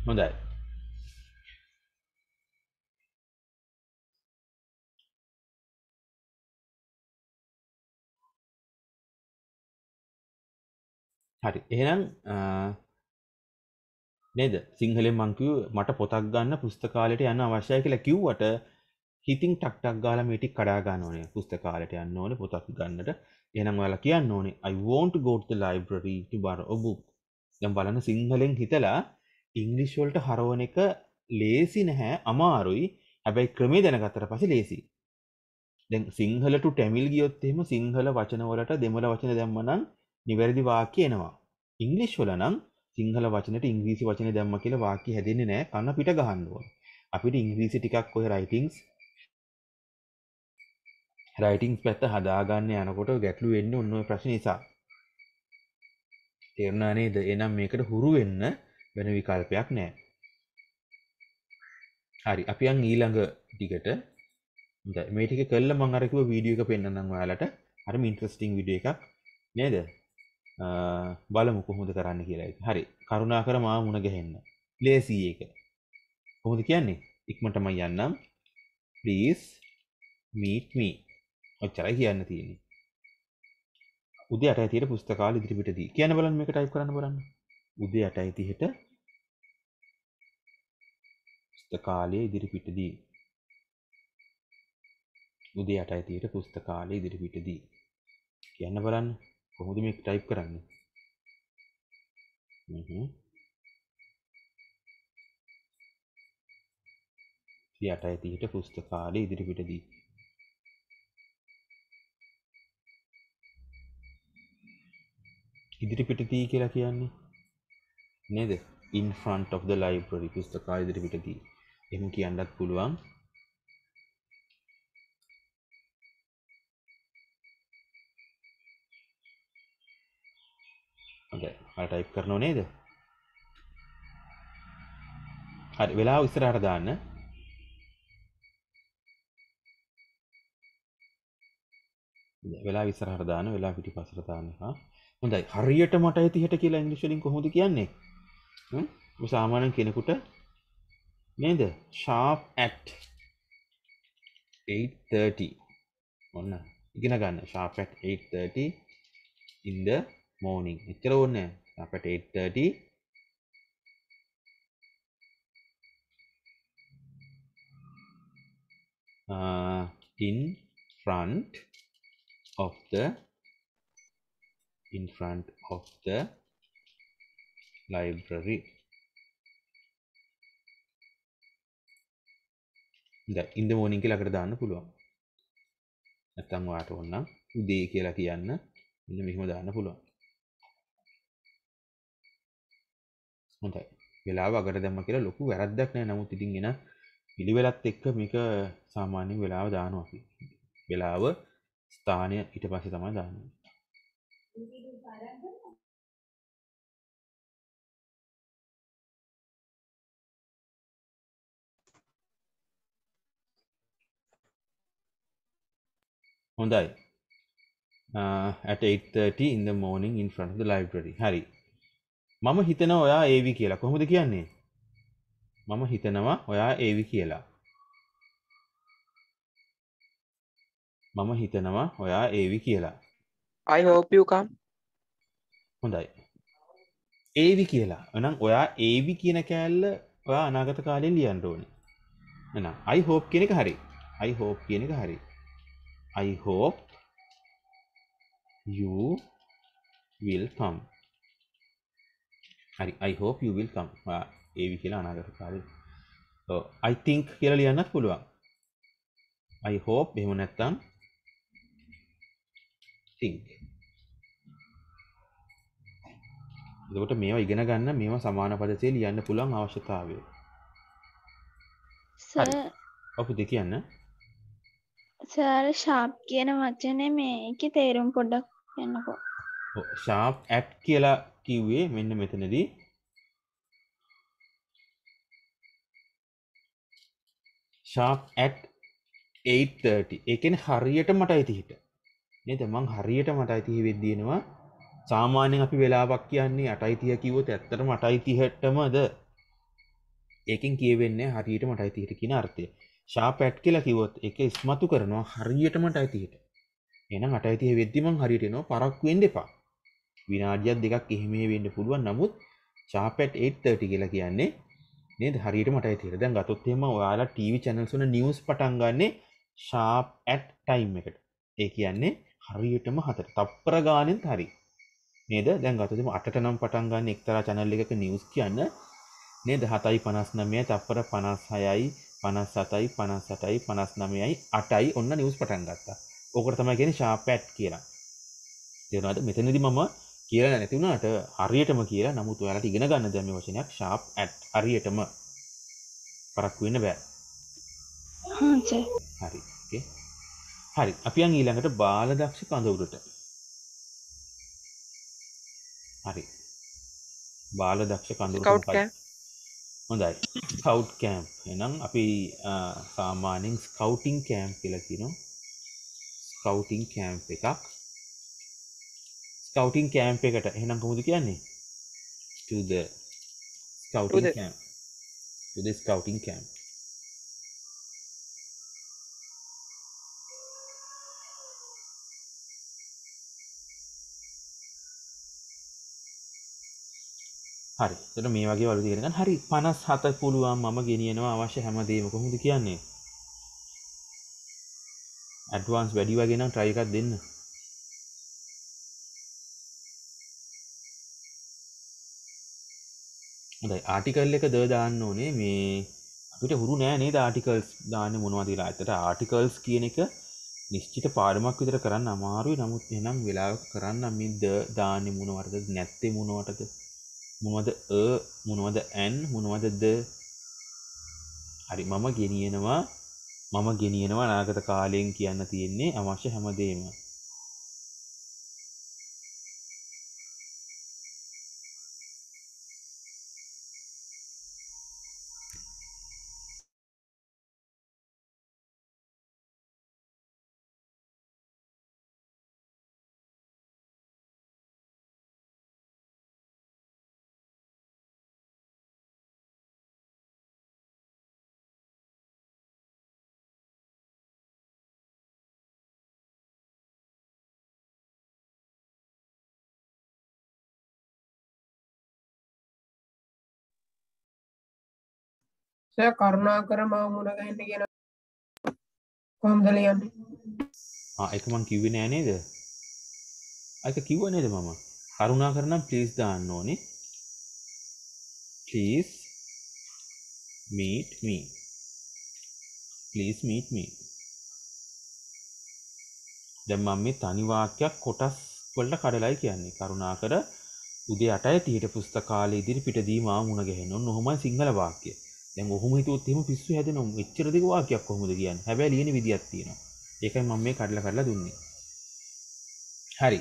හොඳයි. හරි. එහෙනම් නේද? සිංහලෙන් මං කිව්වේ මට පොතක් ගන්න පුස්තකාලයට යන්න අවශ්‍යයි කියලා කිව්වට හිතින් ටක් ටක් ගාලා මේ ටික කඩා ගන්න ඕනේ. පුස්තකාලයට යන්න ඕනේ පොතක් ගන්නට. එහෙනම් ඔයාලා කියන්න ඕනේ I want to go to the library to borrow a book. දැන් බලන්න සිංහලෙන් හිතලා ඉංග්‍රීසි වලට හරවන එක ලේසි නැහැ, අමාරුයි. හැබැයි ක්‍රමේ දැනගත්තට පස්සේ ලේසි. දැන් සිංහල to tamil ගියොත් එහෙම සිංහල වචන වලට දෙමළ වචන දැම්මනම් නිවැරදි වාක්‍ය එනවා. ඉංග්‍රීසි වල නම් සිංහල වචනෙට ඉංග්‍රීසි වචනේ දැම්ම කියලා වාක්‍ය හැදෙන්නේ නැහැ. කන පිට ගහන්න ඕන. අපිට ඉංග්‍රීසි ටිකක් ඔය රයිටින්ග්ස් පැත්ත හදාගන්න යනකොට ගැටලු වෙන්නේ ඔන්න ඔය ප්‍රශ්න නිසා. තේරුණා නේද? එහෙනම් මේකට හුරු වෙන්න වෙන විකල්පයක් නැහැ. හරි. අපි යන් ඊළඟ ටිකට. හොඳයි. මේ ටික කළා මම අර කිව්ව වීඩියෝ එක පෙන්නන්නම් ඔයාලට. හරිම ඉන්ට්‍රස්ටිං වීඩියෝ එකක් නේද? බලමු කොහොමද කරන්න කියලා එක. හරි. කරුණාකර මාව මුණ ගැහෙන්න. ලේසි එක. කොහොමද කියන්නේ? ඉක්මනටම යන්නම්. Please meet me. ඔච්චරයි කියන්න තියෙන්නේ. උදේ 8:30ට පුස්තකාල ඉදිරිපිටදී. කියන්න බලන්න මේක ටයිප් කරන්න බලන්න. උදේ 8:30ට පුස්තකාලයේ ඉදිරිපිටදී. උදේ 8:30ට පුස්තකාලයේ ඉදිරිපිටදී. කියන්න බලන්න. කොහොමද මේක ටයිප් කරන්නේ? උදේ 8:30ට පුස්තකාලයේ ඉදිරිපිටදී. ඉදිරිපිටදී කියලා කියන්නේ නේද? In front of the library. පුස්තකාලය ඉදිරිපිටදී. එහෙම කියන්නත් පුළුවන්. හොඳයි. මම ටයිප් කරනව නේද? හරි. වෙලාව ඉස්සරහට දාන්න. වෙලාව ඉස්සරහට දාන්න. වෙලාව පිටිපස්සට දාන්න. හොඳයි. හරියට මට 8:30ට කියලා ඉංග්‍රීසි වලින් කොහොමද කියන්නේ? සාමාන්‍යයෙන් කෙනෙකුට නේද? sharp at 8:30. ඔන්න ඉගෙන ගන්න. sharp at 8:30 in the morning. එච්චර ඕනේ නැහැ. sharp at 8:30 in front of the library. දැන් in the morning කියලා අකට දාන්න පුළුවන්. නැත්තම් ඔයාට ඕන නම් උදේ කියලා කියන්න මෙන්න මෙහෙම දාන්න පුළුවන්. හොඳයි. වෙලාව අකට දැම්ම කියලා ලොකු වැරද්දක් නෑ. නමුත් ඉතින් එන පිළිවෙලත් එක්ක මේක සාමාන්‍යයෙන් වෙලාව දානවා අපි. වෙලාව ස්ථානය ඊට පස්සේ තමයි දාන්නේ. හොඳයි. At 8:30 in the morning in front of the library. හරි. මම හිතනවා ඔයා ඒවි කියලා. කොහොමද කියන්නේ? මම හිතනවා ඔයා ඒවි කියලා. මම හිතනවා ඔයා ඒවි කියලා. I hope you come. හොඳයි. ඒවි කියලා. එහෙනම් ඔයා ඒවි කියන කෑල්ල ඔයා අනාගත කාලේ ලියන්න ඕනේ. එහෙනම් I hope කියන එක හරි. I hope කියන එක හරි. I hope you will come. හරි. I hope you will come. ඔයා ඒවි කියලා අනාගත කාලේ. I think කියලා ලියන්නත් පුළුවන්. I hope එහෙම නැත්නම් think. එතකොට මේවා ඉගෙන ගන්න මේවා සමාන පදසේ ලියන්න පුළුවන් අවශ්‍යතාවය. සර් ඔපු දෙක කියන්න. සර් ෂාප් කියන වචනේ මේකේ තේරුම් පොඩ්ඩක් කියන්නකෝ. ඔව් sharp at කියලා කිව්වේ මෙන්න මෙතනදී sharp at 8:30. ඒ කියන්නේ හරියට මට 8:30ට. නේද? මං හරියට මට 8:30 වෙද්දී එනවා. සාමාන්‍යයෙන් අපි වෙලාවක් කියන්නේ 8:30 කිව්වොත් ඇත්තටම 8:30ටමද? ඒකෙන් කියවෙන්නේ හරියට මට 8:30ට කියන අර්ථය. sharp at කියලා කිව්වොත් ඒක ඉස්මතු කරනවා හරියට මට 8:30ට. එහෙනම් 8:30 වෙද්දි මං හරියට එනවා. පරක්කු වෙන්න එපා. විනාඩියක් දෙකක් එහෙම වෙන්න පුළුවන්. නමුත් sharp at 8:30 කියලා කියන්නේ නේද? හරියට මට 8:30ට. දැන් ගත්තොත් එහෙම ඔයාලා TV channels වල news පටන් ගන්නෙ sharp at time එකට. ඒ කියන්නේ හරියටම 4ට. තප්පර ගානෙත් හරි. නේද? දැන් ගත්තොත් එහෙම 8ට නම් පටන් ගන්න එක්තරා channel එකක news කියන්න නේද? 7:59 තප්පර 56යි 57යි 58යි 59යි 8යි ඔන්න news පටන් ගත්තා. ඕකට තමයි කියන්නේ sharp at කියලා. තේරුණාද? මෙතනදී මම කියලා නැති වුණාට හරියටම කියලා. නමුත් ඔයාලට ඉගෙන ගන්න දැන් මේ වචනයක් sharp at හරියටම පරක්කු වෙන්න බෑ. හා සර්. හරි. ඕකේ. හරි. අපි යන් ඊළඟට බාලදක්ෂ කඳවුරට. හරි. බාලදක්ෂ කඳවුරට Scout camp. හොඳයි. Scout camp. එහෙනම් අපි සාමාන්‍යයෙන් ස්කවුටින් කැම්ප් කියලා කියනවා. ස්කවුටින් කැම්ප් එකක් ස්කවුටින් කැම්ප් එකට. එහෙනම් කොහොමද කියන්නේ? to the To scouting the camp. To the scouting camp. හරි. එතකොට මේ වගේ වලදී ඉගෙන ගන්න. හරි 57 පුළුවන් මම ගෙනියනවා අවශ්‍ය හැමදේම. කොහොමද කියන්නේ? ඇඩ්වාන්ස් වැඩි වගේ නම් try එකක් දෙන්න. හොඳයි. ආටිකල් එක දාන්න ඕනේ. මේ අපිට හුරු නෑ නේද ආටිකල්ස් දාන්නේ මොනවද කියලා. ඇත්තට ආටිකල්ස් කියන එක නිශ්චිත පාඩමක් විතර කරන්න අමාරුයි. නමුත් එහෙනම් වෙලාවක කරන්න මේ දාන්නේ මොනවටද? නැත්තේ මොනවටද? මොනවද මොනවද මොනවද ද? හරි මම ගෙනියනවා අනාගත කාලයෙන් කියන්න තියෙන්නේ අවශ්‍ය හැමදේම. සර් කරුණාකර මාව මුණ ගැහෙන්න කියන කොහොමද ලියන්නේ? ඒක මං කිව්වේ නෑ නේද? ඒක කිව්වා නේද මම? කරුණාකර නම් ප්ලීස් දාන්න ඕනේ. Please meet me. Please meet me. දැන් මම මේ තනි වාක්‍යයක් කොටස් වලට කඩලායි කියන්නේ. කරුණාකර උදේ 8:30ට පුස්තකාලේ ඉදිරිපිටදී මාව මුණ ගැහෙන්න. ඔන්න ඔහොමයි සිංහල වාක්‍ය. දැන් ඔහොම හිතුවොත් එහෙම පිස්සු හැදෙනවා. එච්චර දිග වාක්‍යයක් කොහොමද කියන්නේ? හැබැයි ලියන විදියක් තියෙනවා. ඒකයි මම මේ කඩලා දුන්නේ. හරි.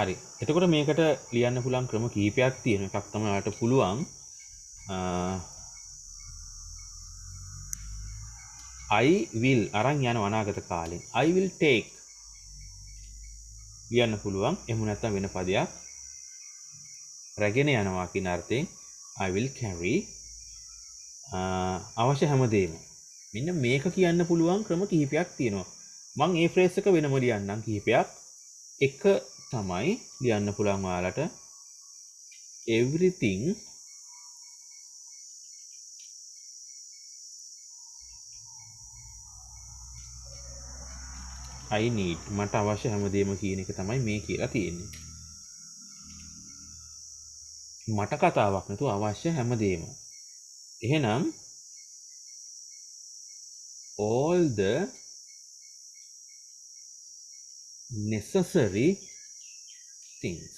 හරි. එතකොට මේකට ලියන්න පුළුවන් ක්‍රම කීපයක් තියෙනවා. එකක් තමයි ඔයාලට පුළුවන් I will අරන් යන අනාගත කාලෙන්. I will take ලියන්න පුළුවන්. එහෙම නැත්නම් වෙන පදයක් රැගෙන යනවා කියන අර්ථයෙන් I will carry අවශ්‍ය හැමදේම. මෙන්න මේක කියන්න පුළුවන් ක්‍රම කිහිපයක් තියෙනවා. මම මේ ෆ්‍රේස් එක වෙනම ලියන්නම් කිහිපයක්. එක තමයි ලියන්න පුළුවන් ඔයාලට everything I need මට අවශ්‍ය හැමදේම කියන එක තමයි මේ කියලා තියෙන්නේ. මට කතාවක් නැතුව අවශ්‍ය හැමදේම. එහෙනම් all the necessary things.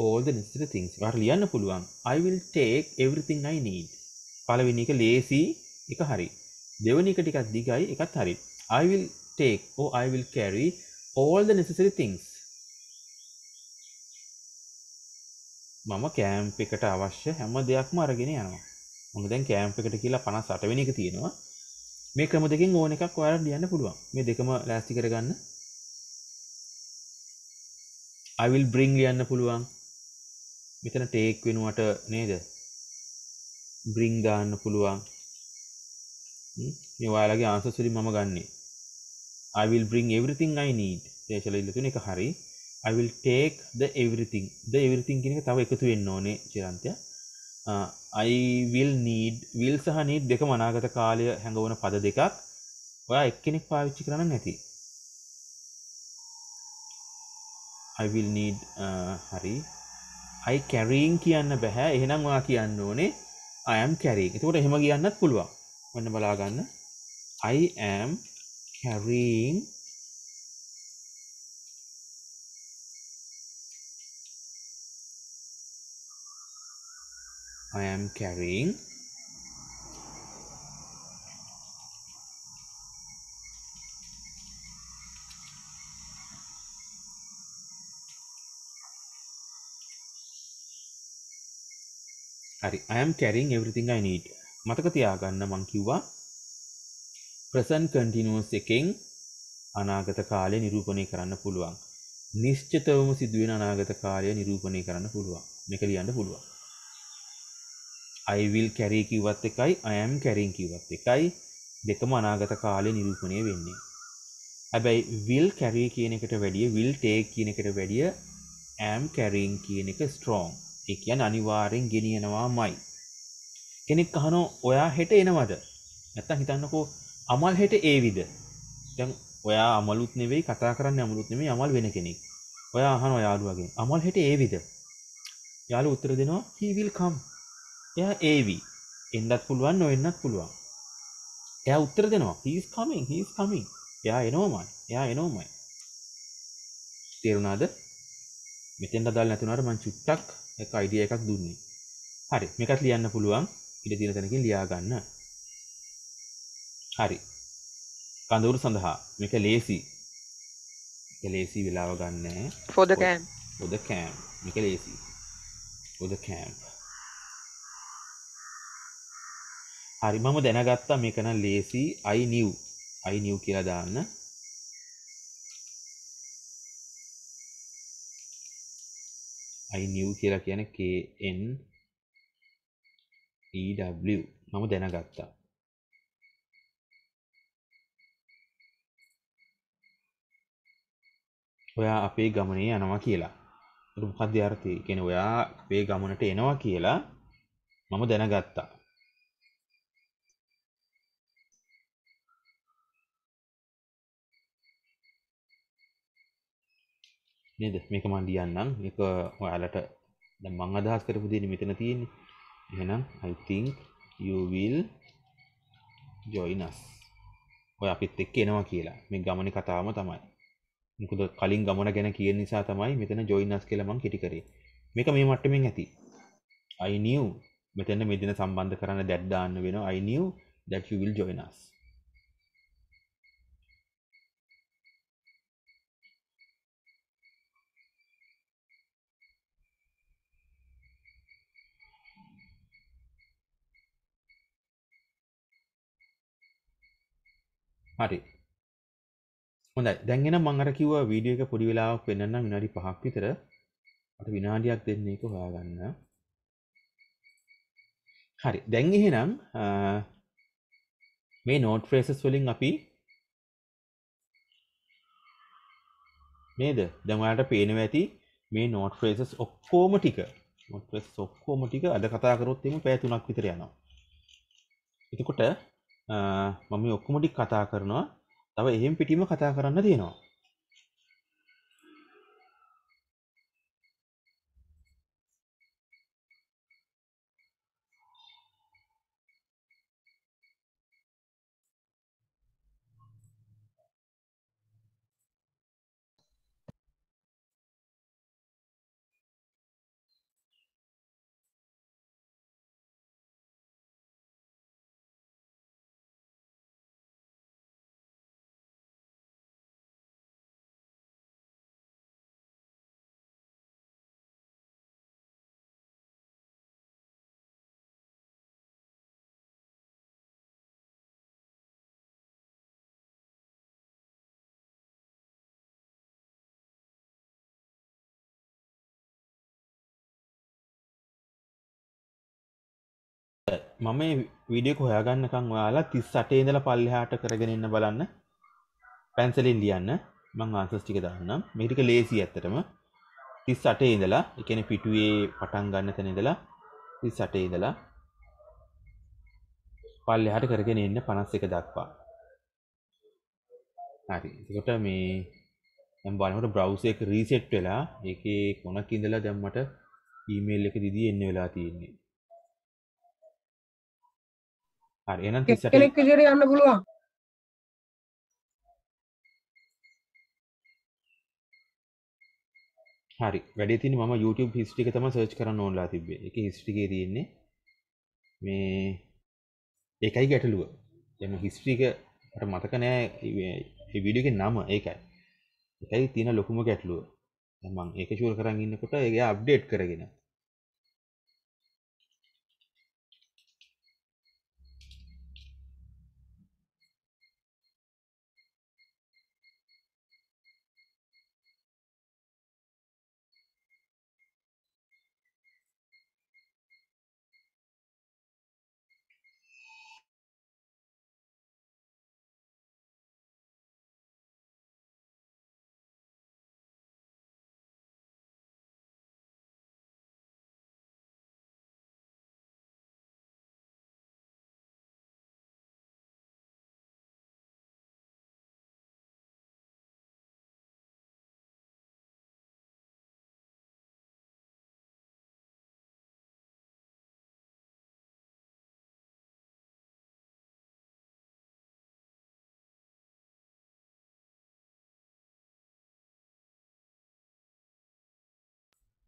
All the necessary things. ඔයාලට ලියන්න පුළුවන් I will take everything I need. පළවෙනි එක ලේසි එක හරි. දෙවෙනි එක ටිකක් දිගයි එකත් හරි. I will take or I will carry all the necessary things. මම කැම්ප් එකට අවශ්‍ය හැම දෙයක්ම අරගෙන යනවා. මම දැන් කැම්ප් එකට කියලා 58 වෙනි එක තියෙනවා. මේ ක්‍රම දෙකෙන් ඕන එකක් ඔයාලට ලියන්න පුළුවන්. මේ දෙකම ලෑස්ති කරගන්න. I will bring ලියන්න පුළුවන්. මෙතන take වෙනුවට නේද? bring දාන්න පුළුවන්. මේ ඔයාලගේ answers වලින් මම ගන්නෙ. I will bring everything I need. දේශල ඉල්ල තුන එක හරි. I will take the everything. The everything කියන එක තව එකතු වෙන්න ඕනේ චිරන්තය. I will need will සහ need දෙකම අනාගත කාලය හැඟවන පද දෙකක්. ඔයා එක්කෙනෙක් පාවිච්චි කරන්න නැති. I will need හරි. I carrying කියන්න බෑ. එහෙනම් ඔයා කියන්න ඕනේ I am carrying. එතකොට එහෙම කියන්නත් පුළුවන්. ඔන්න බලා ගන්න. I am carrying I am carrying හරි I am carrying everything I need මතක තියාගන්න මං කිව්වා present continuous එකෙන් අනාගත කාලය නිරූපණය කරන්න පුළුවන් නිශ්චිතවම සිදුවෙන අනාගත කාලය නිරූපණය කරන්න පුළුවන් මේක ලියන්න පුළුවන් I will carry කිව්වත් එකයි I am carrying කිව්වත් එකයි දෙකම අනාගත කාලය නිරූපණය වෙන්නේ හැබැයි will carry කියන එකට වැඩිය will take කියන එකට වැඩිය am carrying කියන එක strong ඒ කියන්නේ අනිවාර්යෙන් ගෙනියනවාමයි කෙනෙක් අහනවා ඔයා හෙට එනවද නැත්තම් හිතන්නකෝ අමල් හෙට ඒවිද දැන් ඔයා අමලුත් නෙවෙයි කතා කරන්නේ අමලුත් නෙවෙයි අමල් වෙන කෙනෙක් ඔයා අහනවා යාළුවාගෙන් අමල් හෙට ඒවිද යාළුවා උත්තර දෙනවා he will come එයා ඒවි එන්නත් පුළුවන් නොවෙන්නත් පුළුවන් එයා උත්තර දෙනවා he is coming එයා එනවමයි තේරුණාද මෙතෙන්ට අදාළ නැතුණාට මම චුට්ටක් එක අයිඩියා එකක් දුන්නේ හරි මේකත් ලියන්න පුළුවන් ඉඩ තියෙන තැනකින් ලියා ගන්න හරි කඳවුරු සඳහා මේක ලේසි වෙලාව ගන්න For the camp. for the camp මේක ලේසි for the camp හරි මම දැනගත්තා මේක නම් ලේසි I knew කියලා දාන්න I knew කියලා කියන්නේ KNEW මම දැනගත්තා ඔයා අපේ ගමනේ යනවා කියලා ඒක මොකක්ද අර්ථය කියන්නේ ඔයා අපේ ගමනට එනවා කියලා මම දැනගත්තා නේද මේක මම ලියන්නම් මේක ඔයාලට දැන් මම අදහස් කරපු දේ මෙතන තියෙන්නේ එහෙනම් I think you will join us ඔය අපිත් එක්ක එනවා කියලා මේ ගමනේ කතාවම තමයි මොකද කලින් ගමන ගැන කියන නිසා තමයි මෙතන join us කියලා මම කිටි කරේ මේක මේ මට්ටමින් ඇති I knew මෙතන මේ දින සම්බන්ධ කරන්න that දාන්න වෙනවා I knew that you will join us හරි හොඳයි දැන් එනම් මම අර කිව්වා වීඩියෝ එක පොඩි වෙලාවක් වෙන්නනම් විනාඩි 5ක් විතර අර විනාඩියක් දෙන්න ඒක හොයාගන්න හරි දැන් එහෙනම් මේ නෝට් ෆ්‍රේසස් වලින් අපි නේද දැන් ඔයාලට පේනවා ඇති මේ නෝට් ෆ්‍රේසස් ඔක්කොම ටික අද කතා කරොත් එimhe පැය 3ක් විතර යනවා එතකොට මම මේ ඔක්කොම ටික කතා කරනවා තව එහෙම් පිටින්ම කතා කරන්න තියෙනවා මම මේ වීඩියෝ එක හොයාගන්නකම් ඔයාලා 38 ඉඳලා පල්ලෙහාට කරගෙන ඉන්න බලන්න පැන්සලෙන් ලියන්න මම ආන්සර්ස් ටික දාන්නම් මේක ටික ලේසි ඇත්තටම 38 ඉඳලා ඒ කියන්නේ පිටුවේ පටන් ගන්න තැන ඉඳලා 38 ඉඳලා පල්ලෙහාට කරගෙන එන්න 51 දක්වා හරි එතකොට මේ දැන් බලනකොට බ්‍රවුසර් එක රීසෙට් වෙලා ඒකේ කොනක ඉඳලා දැන් මට ඊමේල් එක දිදී එන්න වෙලා තියෙන්නේ හරි එහෙනම් 38 කෙනෙක් විදිහට යන්න පුළුවන් හරි වැඩේ තියෙන්නේ මම YouTube history එක තමයි search කරන්න ඕනලා තිබ්බේ. ඒකේ history එකේ තියෙන්නේ මේ ඒකයි ගැටලුව. දැන් history එක මට මතක නෑ මේ වීඩියෝ එකේ නම ඒකයි. ඒකයි තියෙන ලොකුම ගැටලුව. දැන් මම ඒක ෂුවර් කරන් ඉන්නකොට ඒක අප්ඩේට් කරගෙන.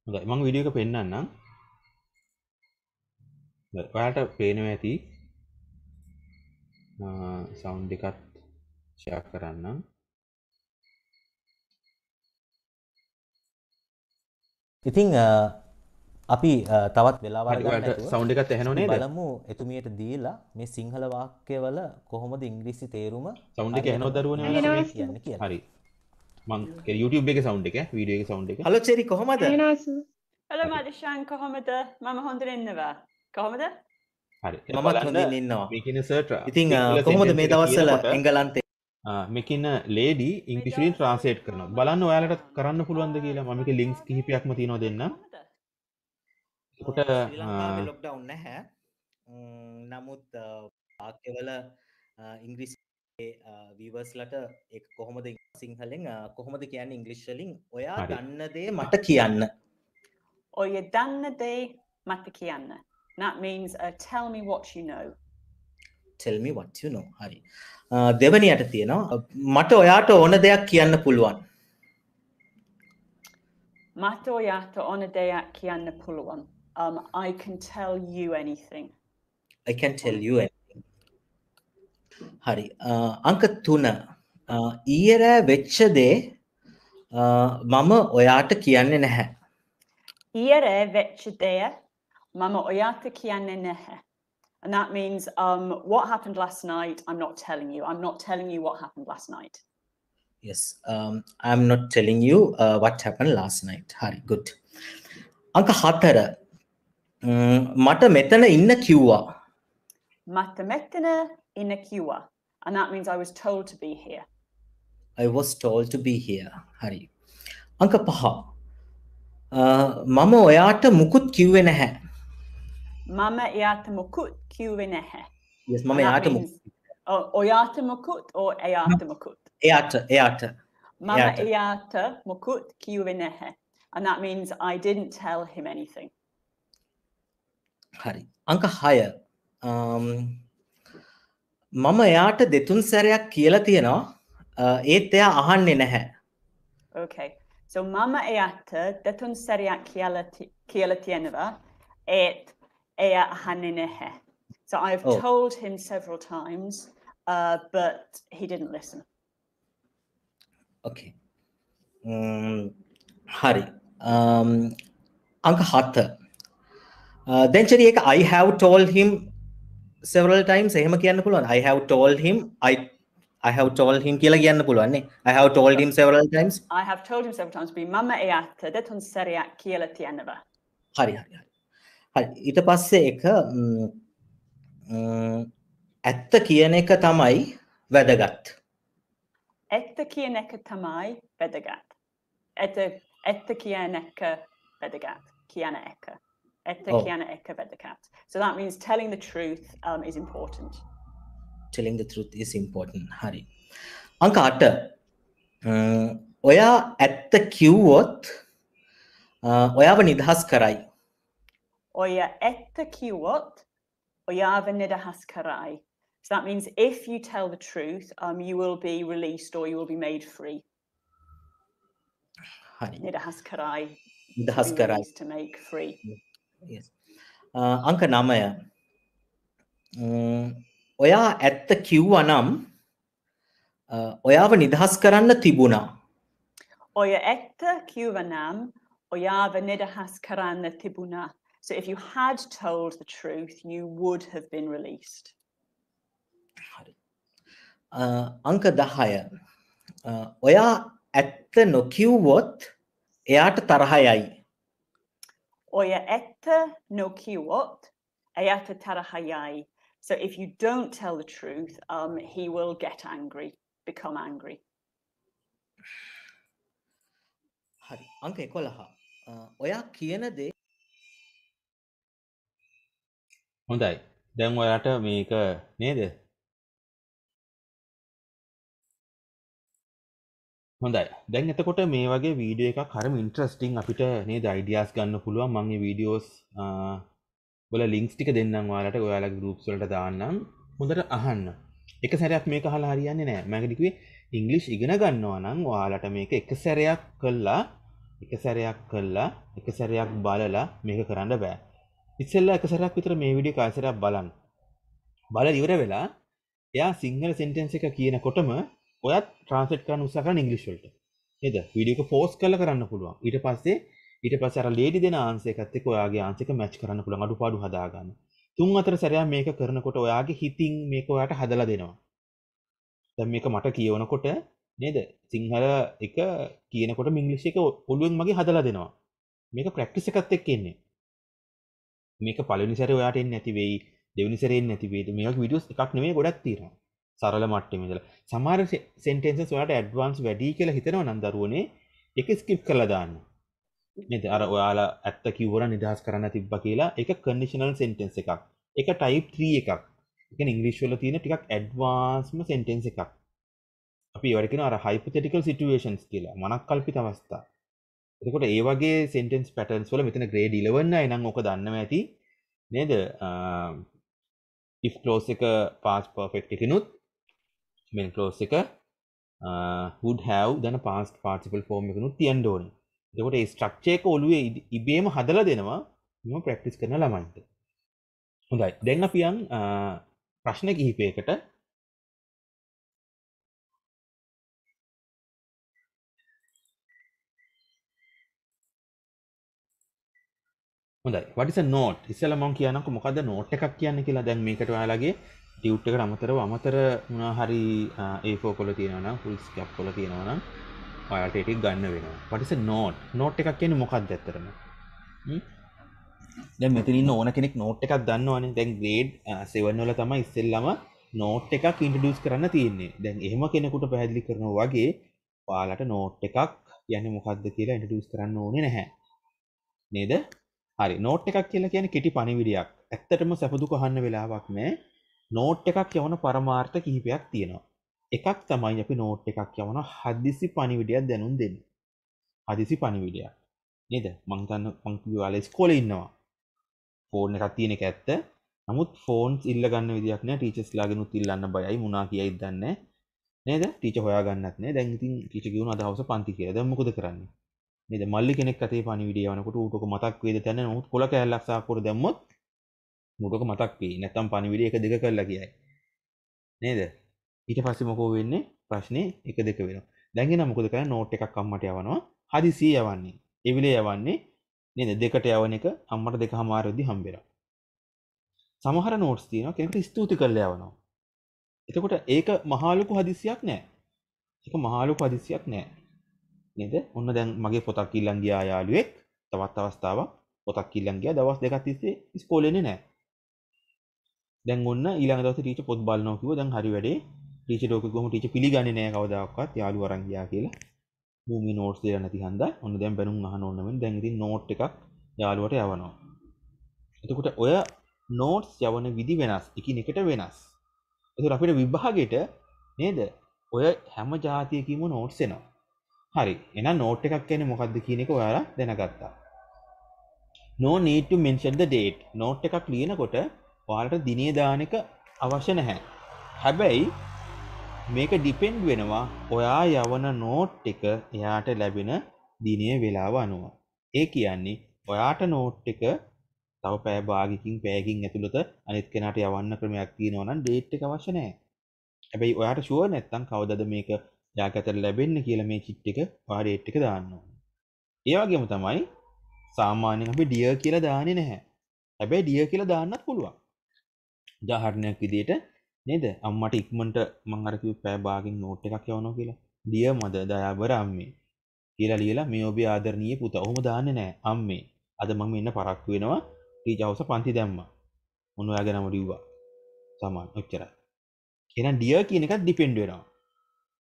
හොඳයි මම වීඩියෝ එක පෙන්නන්නම්. ඔයාලට පේනවා ඇති සවුන්ඩ් එකත් ෂෙයා කරන්නම්. ඉතින් අපි තවත් වෙලාවක් හරි ගන්න ඔයාලට නැතුව සවුන්ඩ් එකත් ඇහෙනව නේද? බලමු එතුමියට දීලා මේ සිංහල වාක්‍යවල කොහොමද ඉංග්‍රීසි තේරුම සවුන්ඩ් එක ඇහෙනවද දරුවනේ ඇහෙනවා. ඔයාලට? කියන්නේ කියලා. හරි. මං YouTube එකේ සවුන්ඩ් එක වීඩියෝ එකේ සවුන්ඩ් එක. හලෝ චෙරි කොහමද? එනස් Hello Madishan කොහොමද? මම හොඳින් ඉන්නවා. කොහොමද? හරි. මමත් හොඳින් ඉන්නවා. මේකින සර්ට්. ඉතින් කොහොමද මේ දවස්වල එංගලන්තේ මේකින ලේඩි ඉංග්‍රීසියෙන් ට්‍රාන්ස්ලේට් කරනවා. බලන්න ඔයාලට කරන්න පුළුවන්ද කියලා. මම මේකේ ලින්ක්ස් කිහිපයක්ම තියෙනවා දෙන්න. එතකොට ශ්‍රී ලංකාවේ ලොක්ඩවුන් නැහැ. නමුත් වාක්‍යවල ඉංග්‍රීසි වීවර්ස්ලට ඒක කොහොමද සිංහලෙන් කොහොමද කියන්නේ ඉංග්‍රීසි වලින් ඔයා හරි. දන්න දේ මට කියන්න. ඔය දන්න දේ මට කියන්න. That means tell me what you know. tell me what you know. හරි. දෙවනියට තියෙනවා මට ඔයාට ඕන දෙයක් කියන්න පුළුවන්. මට ඔයාට ඕන දෙයක් කියන්න පුළුවන්. I can tell you anything. I can tell you anything. හරි. අංක 3 ඊයේ රෑ වෙච්ච දේ මම ඔයාට කියන්නේ නැහැ. ඊයේ වෙච්ච දේ මම ඔයාට කියන්නේ නැහැ. And that means what happened last night, I'm not telling you. I'm not telling you what happened last night. Yes. I'm not telling you what happened last night. හරි. Good. අංක 4 මට මෙතන ඉන්න කිව්වා. මට මෙතන ඉන්න කිව්වා. And that means I was told to be here. I was told to be here. හරි. අංක 5 මම ඔයාට මුකුත් කිව්වේ නැහැ. මම එයාට මුකුත් කිව්වේ නැහැ. Yes, මම And that එයාට means, ඔයාට මුකුත් or එයාට මුකුත්? එයාට මම එයාට මුකුත් කිව්වේ නැහැ. And that means I didn't tell him anything. හරි. අංක 6 මම එයාට දෙතුන් සැරයක් කියලා තියෙනවා. ඒත් එයා අහන්නේ නැහැ. Okay. So mama eyatta detun seriak kiela tieneva et ea haninehe. So I've told him several times, but he didn't listen. Okay. Hari. Anka 7. Then chari ek I have told him several times. Ehema kiyanna puluwan. I have told him. I have told him කියලා කියන්න පුළුවන් නේ. I have told him several times. I have told him several times. Be mama eyatta detun seriak kiela tieneva. හරි. ඊට පස්සේ එක ඇත්ත කියන එක තමයි වැදගත්. ඇත්ත කියන එක තමයි වැදගත්. ඇත්ත කියන එක වැදගත්. කියන එක. ඇත්ත කියන එක වැදගත්. So that means telling the truth is important. Telling the truth is important. හරි. අංක 8. ඔයා ඇත්ත කිව්වොත් ඔයාව නිදහස් කරයි. ඔයා ඇත්ත කිව්වොත් ඔයාව නිදහස් කරයි. So that means if you tell the truth, you will be released or you will be made free. හරි. Nidahas karai to නිදහස් be කරයි. released to make free. Yes. අංක 9. ඔයා ඇත්ත කිව්වා නම් ඔයාව නිදහස් කරන්න තිබුණා. Oya etta kuvanam, oyava nidahas karana tibuna. So if you had told the truth, you would have been released. හරි. අංක 10. ඔයා ඇත්ත නොකිව්වොත් එයාට තරහ යයි. Oya etta no kiwot, ayata tarahayai. So if you don't tell the truth, he will get angry, become angry. හරි. අංක 11. ඔයා කියන දේ හොඳයි. දැන් ඔයාට මේක නේද? හොඳයි. දැන් එතකොට මේ වගේ වීඩියෝ එකක් හරිම ඉන්ටරෙස්ටිං අපිට නේද අයිඩියාස් ගන්න පුළුවන්. මම මේ වීඩියෝස් වල ලින්ක්ස් ටික දෙන්නම් ඔයාලට. ඔයාලගේ ගෲප්ස් වලට දාන්නම්. හොඳට අහන්න. එක සැරයක් මේක අහලා හරියන්නේ නැහැ. මම කිව්වේ ඉංග්‍රීසි ඉගෙන ගන්නවා නම් ඔයාලට මේක එක සැරයක් කළා බලලා මේක කරන්න බෑ. ඉතින්ලා එක සැරයක් විතර මේ වීඩියෝ කාසරයක් බලන්න. බලලා ඉවර වෙලා එයා සිංහල සෙන්ටෙන්ස් එක කියනකොටම ඔයත් ට්‍රාන්ස්ලේට් කරන්න උත්සාහ කරන්න ඉංග්‍රීසි වලට. නේද? වීඩියෝ එක පෝස් කරලා කරන්න පුළුවන්. ඊට පස්සේ අර ලේඩි දෙන ආන්සර් එකත් එක්ක ඔයාගේ ආන්සර් එක මැච් කරන්න පුළුවන්. අඩුපාඩු හදාගන්න. 3-4 සැරයක් මේක කරනකොට ඔයාගේ හිතින් මේක ඔයාට හදලා දෙනවා. දැන් මේක මට කියවනකොට නේද? සිංහල එක කියනකොට ඉංග්‍රීසි එක ඔළුවෙන් මගේ හදලා දෙනවා. මේක ප්‍රැක්ටිස් එකත් එක්ක එන්නේ. මේක පළවෙනි සැරේ ඔයාට එන්නේ නැති වෙයි. දෙවෙනි සැරේ එන්නේ නැති වෙයි. මේ වගේ වීඩියෝස් එකක් නෙමෙයි ගොඩක් තියෙනවා. සරල මට්ටමේ ඉඳලා. සමහර සෙන්ටෙන්සස් ඔයාලට ඇඩ්වාන්ස් වැඩි කියලා හිතනවා නම් දරුවනේ ඒක ස්කිප් කරලා දාන්න. නේද? අර ඔයාලා ඇත්ත කිව්වර නිදහස් කරන්න තිබ්බා කියලා ඒක කන්ඩිෂනල් සෙන්ටෙන්ස් එකක්. ඒක ටයිප් 3 එකක්. ඒ කියන්නේ ඉංග්‍රීසි වල තියෙන ටිකක් ඇඩ්වාන්ස්ම සෙන්ටෙන්ස් එකක්. අපි ඒවට කියනවා අර hypothetical situations කියලා. මනක්කල්පිත අවස්ථා. එතකොට ඒ වගේ sentence patterns වල මෙතන grade 11 අය නම් ඔක දන්නව ඇති. නේද? if clause එක past perfect එකනොත් main clause එක would have then past participle form එකනොත් තියන්න ඕනේ. එතකොට මේ structure එක ඔළුවේ ඉබේම හදලා දෙනවා මම practice කරන ළමයින්ට. හොඳයි. දැන් අපි යන් ප්‍රශ්න කිහිපයකට. හොඳයි. what is a note? ඉස්සෙල්ලා මම කියනකො මොකද්ද note එකක් කියන්නේ කියලා. දැන් මේකට ඔයාලගේ ටියුට් එකට අමතර මොනවා හරි A4 වල තියෙනවා නම් full stop වල තියෙනවා නම් ඔයාලට ඒක ගන්න වෙනවා. what is a note? note එකක් කියන්නේ මොකක්ද ඇත්තටම? දැන් මෙතන ඉන්න ඕන කෙනෙක් note එකක් දන්නවනේ. දැන් grade 7 වල තමයි ඉස්සෙල්ලාම note එකක් introduce කරන්න තියෙන්නේ. දැන් එහෙම කෙනෙකුට පැහැදිලි කරනවා වගේ ඔයාලට note එකක් කියන්නේ මොකක්ද කියලා introduce කරන්න ඕනේ නැහැ. නේද? හරි. note එකක් කියලා කියන්නේ කෙටි පණිවිඩයක්. ඇත්තටම සපදුක අහන්න වෙලාවක් නැහැ. note එකක් යවන පරමාර්ථ කිහිපයක් තියෙනවා. එකක් තමයි අපි note එකක් යවන හදිසි පණිවිඩයක් දැනුම් දෙන්නේ. හදිසි පණිවිඩයක්. නේද? මං කිව්වා ඉස්කෝලේ ඉන්නවා. ෆෝන් එකක් තියෙන එක ඇත්ත. නමුත් ෆෝන්ස් ඉල්ල ගන්න විදියක් නැහැ. ටීචර්ස්ලාගෙනුත් ඉල්ලන්න බයයි. මොනවා කියයිද දන්නේ නේද? ටීචර් හොයාගන්නත් නැහැ. දැන් ඉතින් ටීචර් කියනවා අද හවස පන්ති කියලා. දැන් මොකද කරන්නේ? නේද? මල්ලි කෙනෙක් අතේ පණිවිඩය යවනකොට ඌට ඔක මතක් වේද තැන නමුත් කොල කෑල්ලක් සාපුවර දැම්මොත් ඌට ඔක මතක් වෙයි. නැත්තම් පණිවිඩය 1 2 කරලා කියයි. නේද? ඊට පස්සේ මොකෝ වෙන්නේ? ප්‍රශ්නේ 1 2 වෙනවා. දැන් එන මොකද කරන්නේ? නෝට් එකක් අම්මට යවනවා. හදිසිය යවන්නේ. එවිලේ යවන්නේ නේද? දෙකට යවන එක අම්මට 2:00 වෙද්දි හම්බෙනවා. සමහර නෝට්ස් තියෙනවා කෙනෙකුට ස්තුති කරලා යවනවා. එතකොට ඒක මහා ලොකු හදිසියක් නෑ. ඒක මහා ලොකු හදිසියක් නෑ. නේද? ඔන්න දැන් මගේ පොතක් ඉල්ලන් ගියා යාළුවෙක්. තවත් අවස්ථාවක් පොතක් ඉල්ලන් ගියා දවස් දෙකක් තිස්සේ ඉස්කෝලේ එන්නේ නැහැ. දැන් ඔන්න ඊළඟ දවසේ ටීචර් පොත් බලනවා කිව්වා. දැන් හරි වැඩේ. ටීචර් ඕක කොහොම ටීචර් පිළිගන්නේ නැහැ කවදාකවත් යාළුවා අරන් ගියා කියලා. මූමි නෝට්ස් දෙලා නැති හන්දා ඔන්න දැන් බැනුම් අහන්න ඕන වෙන. දැන් ඉතින් නෝට් එකක් යාළුවට යවනවා. එතකොට ඔය නෝට්ස් යවන විදි වෙනස්. එකිනෙකට වෙනස්. ඒතර අපිට විභාගෙට නේද? ඔය හැම જાතියකීම නෝට්ස් එනවා. හරි. එහෙනම් නෝට් එකක් කියන්නේ මොකක්ද කියන එක ඔයාලා දැනගත්තා. No need to mention the date. Note එකක් ලියනකොට ඔයාලට දිනේ දාන එක අවශ්‍ය නැහැ. හැබැයි මේක ඩිපෙන්ඩ් වෙනවා ඔයා යවන නෝට් එක එයාට ලැබෙන දිනයේ වේලාව අනුව. ඒ කියන්නේ ඔයාට නෝට් එක තව පැය භාගයකින් පැයකින් ඇතුළත අනිත් කෙනාට යවන්න ක්‍රමයක් තියෙනවා නම් ඩේට් එක අවශ්‍ය නැහැ. හැබැයි ඔයාට ෂුවර් නැත්නම් කවදද මේක යාක අතර ලැබෙන්නේ කියලා මේ චිට් එක ඔයා ඩේට් එක දාන්න ඕනේ. ඒ වගේම තමයි සාමාන්‍යයෙන් අපි ඩියර් කියලා දාන්නේ නැහැ. හැබැයි ඩියර් කියලා දාන්නත් පුළුවන්. උදාහරණයක් විදිහට නේද? අම්මට ඉක්මනට මම අර කිව්ව පැය භාගකින් නෝට් එකක් යවනවා කියලා. ඩියර් මදර් දයාබර අම්මේ කියලා ලියලා මේ ඔබේ ආදරණීය පුතා. ඔහොම දාන්නේ නැහැ. අම්මේ. අද මම ඉන්න පරක්කු වෙනවා. ටීචර් හවුස් පන්ති දැම්මා. මොන ඔයාගේ නම ලිව්වා. සමාන. ඔච්චරයි. එහෙනම් ඩියර් කියන එකත් ඩිපෙන්ඩ් වෙනවා.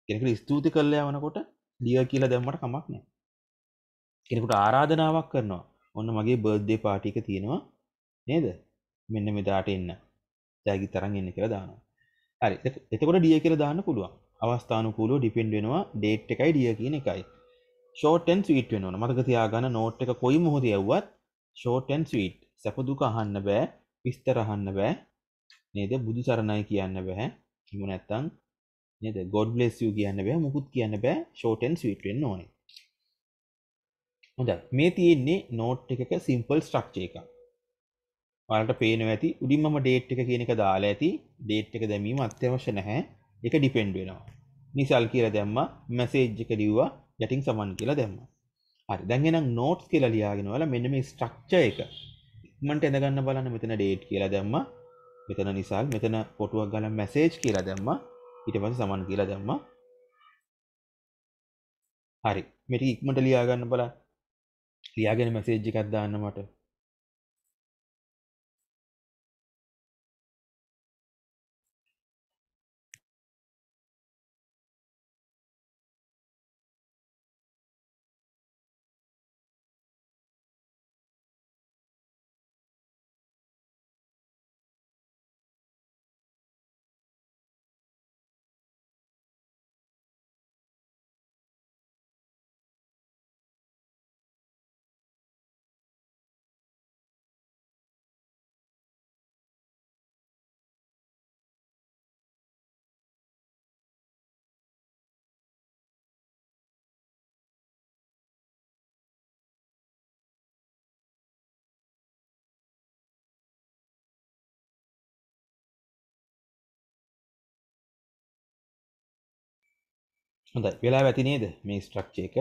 කෙනෙකුට ස්තුති කරලා යවනකොට ඩියර් කියලා දැම්මට කමක් නැහැ. කෙනෙකුට ආරාධනාවක් කරනවා. ඔන්න මගේ බර්ත්ඩේ පාටි එක තියෙනවා නේද? මෙන්න මෙදාට එන්න. ජයගි තරන් එන්න කියලා දානවා. හරි. එතකොට ඩියර් කියලා දාන්න පුළුවන්. අවස්ථානුකූලව ඩිපෙන්ඩ් වෙනවා ඩේට් එකයි ඩියර් කියන එකයි. ෂෝට් ඇන්ඩ් ස්වීට් වෙන්න ඕන. මතක තියාගන්න නෝට් එක කොයි මොහොතේ යවුවත් ෂෝට් ඇන්ඩ් ස්වීට්. සැප දුක අහන්න බෑ. විස්තර අහන්න බෑ. නේද? බුදු සරණයි කියන්න බෑ. කිමු නැත්තම් නේද? God bless you කියන්න බෑ. මුකුත් කියන්න බෑ. ෂෝට් ඇන්ඩ් ස්වීට් වෙන්න ඕනේ. හොඳයි. මේ තියෙන්නේ නෝට් එකක සිම්පල් ස්ට්‍රක්චර් එකක්. ඔයාලට පේනවා ඇති උඩින් මම ඩේට් එක කියන එක දාලා ඇති. ඩේට් එක දැමීම අත්‍යවශ්‍ය නැහැ. ඒක ඩිපෙන්ඩ් වෙනවා. නිසල් කියලා දැම්මා, මැසේජ් එක ලිව්වා, යටින් සමන් කියලා දැම්මා. හරි. දැන් එහෙනම් නෝට්ස් කියලා ලියාගෙන ඔයාලා මෙන්න මේ ස්ට්‍රක්චර් එක ඉක්මනට එඳ ගන්න බලන්න. මෙතන ඩේට් කියලා දැම්මා. මෙතන නිසල්, මෙතන ෆොටුවක් ගාලා මැසේජ් කියලා දැම්මා. ඊට පස්සේ සමන් කියලා දැම්මා. හරි. මේක ඉක්මනට ලියා ගන්න බලන්න. ලියාගෙන මැසේජ් එකක් දාන්න මට. හොඳයි. වෙලාව ඇති නේද මේ ස්ට්‍රක්චර් එක?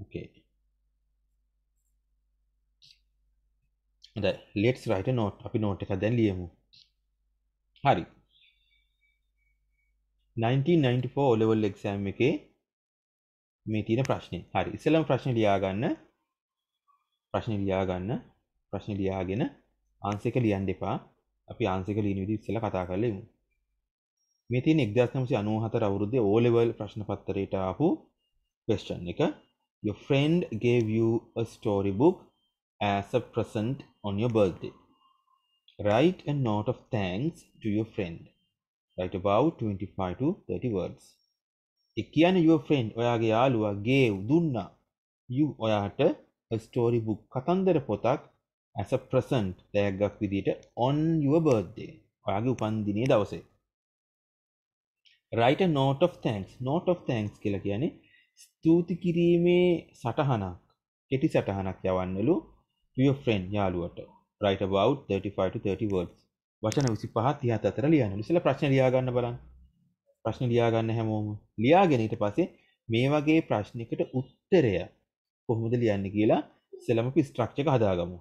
Okay. හොඳයි. Let's write a note. අපි note එකක් දැන් ලියමු. හරි. 1994 O level exam එකේ මේ තියෙන ප්‍රශ්නේ. හරි. ඉස්සෙල්ලාම ප්‍රශ්නේ ලියා ගන්න. ප්‍රශ්නේ ලියාගෙන ආන්සර් එක ලියන්න එපා. අපි ආන්සර් එක ලියන විදිහ ඉස්සෙල්ලා කතා කරලා ඉමු. මේ තියෙන 1994 අවුරුද්දේ O level ප්‍රශ්න පත්‍රයට ආපු question එක. Your friend gave you a storybook as a present on your birthday. Write a note of thanks to your friend. Write about 25 to 30 words. ඒ කියන්නේ your friend ඔයාගේ යාළුවා gave දුන්නා you ඔයාට a storybook කතන්දර පොතක් as a present තෑග්ගක් විදිහට on your birthday. ඔයාගේ උපන්දිනයේ දවසේ. Write a note of thanks. Note of thanks කියලා කියන්නේ ස්තුති කිරීමේ සටහනක්, කෙටි සටහනක් යවන්නලු to your friend යාළුවට. Write about 35 to 30 words. වචන 25 30 අතර ලියන්නලු. ඉතින් ප්‍රශ්න ලියා ගන්න බලන්න. ප්‍රශ්න ලියා ගන්න හැමෝම. ලියාගෙන ඊට පස්සේ මේ වගේ ප්‍රශ්නයකට උත්තරය කොහොමද ලියන්නේ කියලා ඉස්සෙල්ලාම අපි ස්ට්‍රක්චර් එක හදාගමු.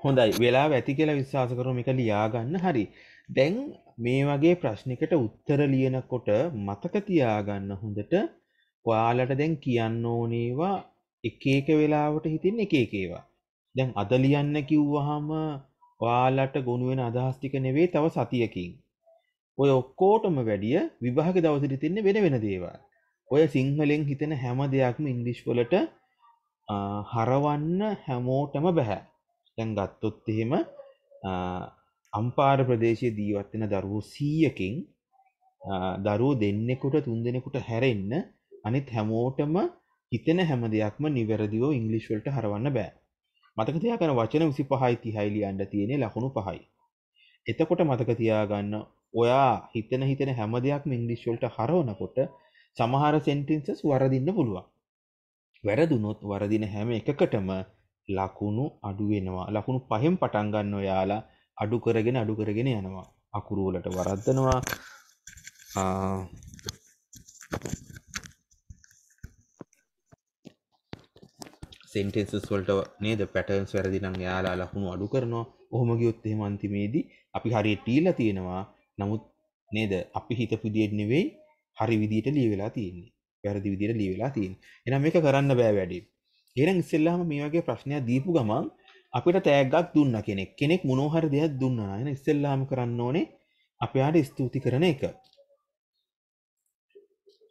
හොඳයි වෙලාව ඇති කියලා විශ්වාස කරමු මේක ලියා ගන්න. හරි. දැන් මේ වගේ ප්‍රශ්නයකට උත්තර ලියනකොට මතක තියාගන්න හොඳට ඔයාලට දැන් කියන්න ඕනේවා එක එක වෙලාවට හිතින් එක එක ඒවා. දැන් අද ලියන්න කිව්වහම ඔයාලට ගොනු වෙන අදහස් ටික නෙවෙයි තව සතියකින්. ඔය ඔක්කොටම වැඩිය විභාග දවසට තින්නේ වෙන වෙන දේවල්. ඔය සිංහලෙන් හිතෙන හැම දෙයක්ම ඉංග්‍රීසි වලට හරවන්න හැමෝටම බෑ. දැන් ගත්තොත් එහෙම අම්පාර ප්‍රදේශයේ ජීවත් වෙන දරුවෝ 100කින් දරුවෝ දෙන්නෙකුට තුන් දෙනෙකුට හැරෙන්න අනිත් හැමෝටම හිතෙන හැම දෙයක්ම නිවැරදිව ඉංග්‍රීසි වලට හරවන්න බෑ. මතක තියාගන්න වචන 25යි 30යි ලියන්න තියෙන්නේ ලකුණු 5යි. එතකොට මතක තියාගන්න ඔයා හිතෙන හැම දෙයක්ම ඉංග්‍රීසි වලට හරවනකොට සමහර සෙන්ටෙන්සස් වරදින්න පුළුවන්. වැරදුනොත් වරදින හැම එකකටම ලකුණු අඩු වෙනවා. ලකුණු 5න් පටන් ගන්න ඔයාලා අඩු කරගෙන යනවා. අකුරු වලට වරද්දනවා. සෙන්ටෙන්සස් වලට නේද පැටර්න්ස් වැරදි නම් එයාලා ලකුණු අඩු කරනවා. ඔහොම ගියොත් එහෙම අන්තිමේදී අපි හරියට ටීලා තියෙනවා. නමුත් නේද අපි හිතපු විදියට නෙවෙයි හරි විදියට ලියවිලා තියෙන්නේ. වැරදි විදියට ලියවිලා තියෙන්නේ. එහෙනම් මේක කරන්න බෑ වැඩි. එහෙනම් ඉස්සෙල්ලාම මේ වගේ ප්‍රශ්නයක් දීපු ගමන් අපිට තෑග්ගක් දුන්නා කෙනෙක්. කෙනෙක් මොනවා හරි දෙයක් දුන්නා. එහෙනම් ඉස්සෙල්ලාම කරන්න ඕනේ අපි ආට ස්තුති කරන එක.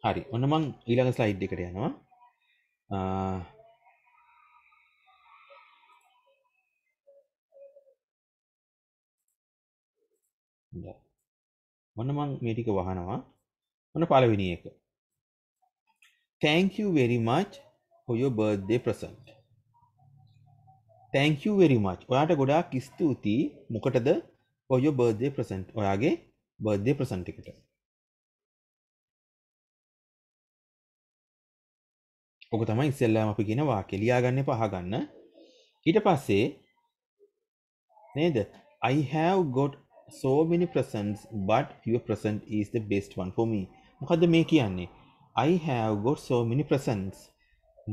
හරි. ඔන්න මං ඊළඟ ස්ලයිඩ් එකට යනවා. ඔන්න මං මේ ටික වහනවා. ඔන්න පළවෙනි එක. Thank you very much for your birthday present. Thank you very much. ඔයාට ගොඩාක් ස්තුතියි. මොකටද? for your birthday present. ඔයාගේ birthday present එකට. ඔක තමයි ඉස්සෙල්ලාම අපි කියන වාක්‍ය. ලියාගන්න එපා අහගන්න. ඊට පස්සේ නේද? I have got so many presents but your present is the best one for me. මොකද්ද මේ කියන්නේ? I have got so many presents.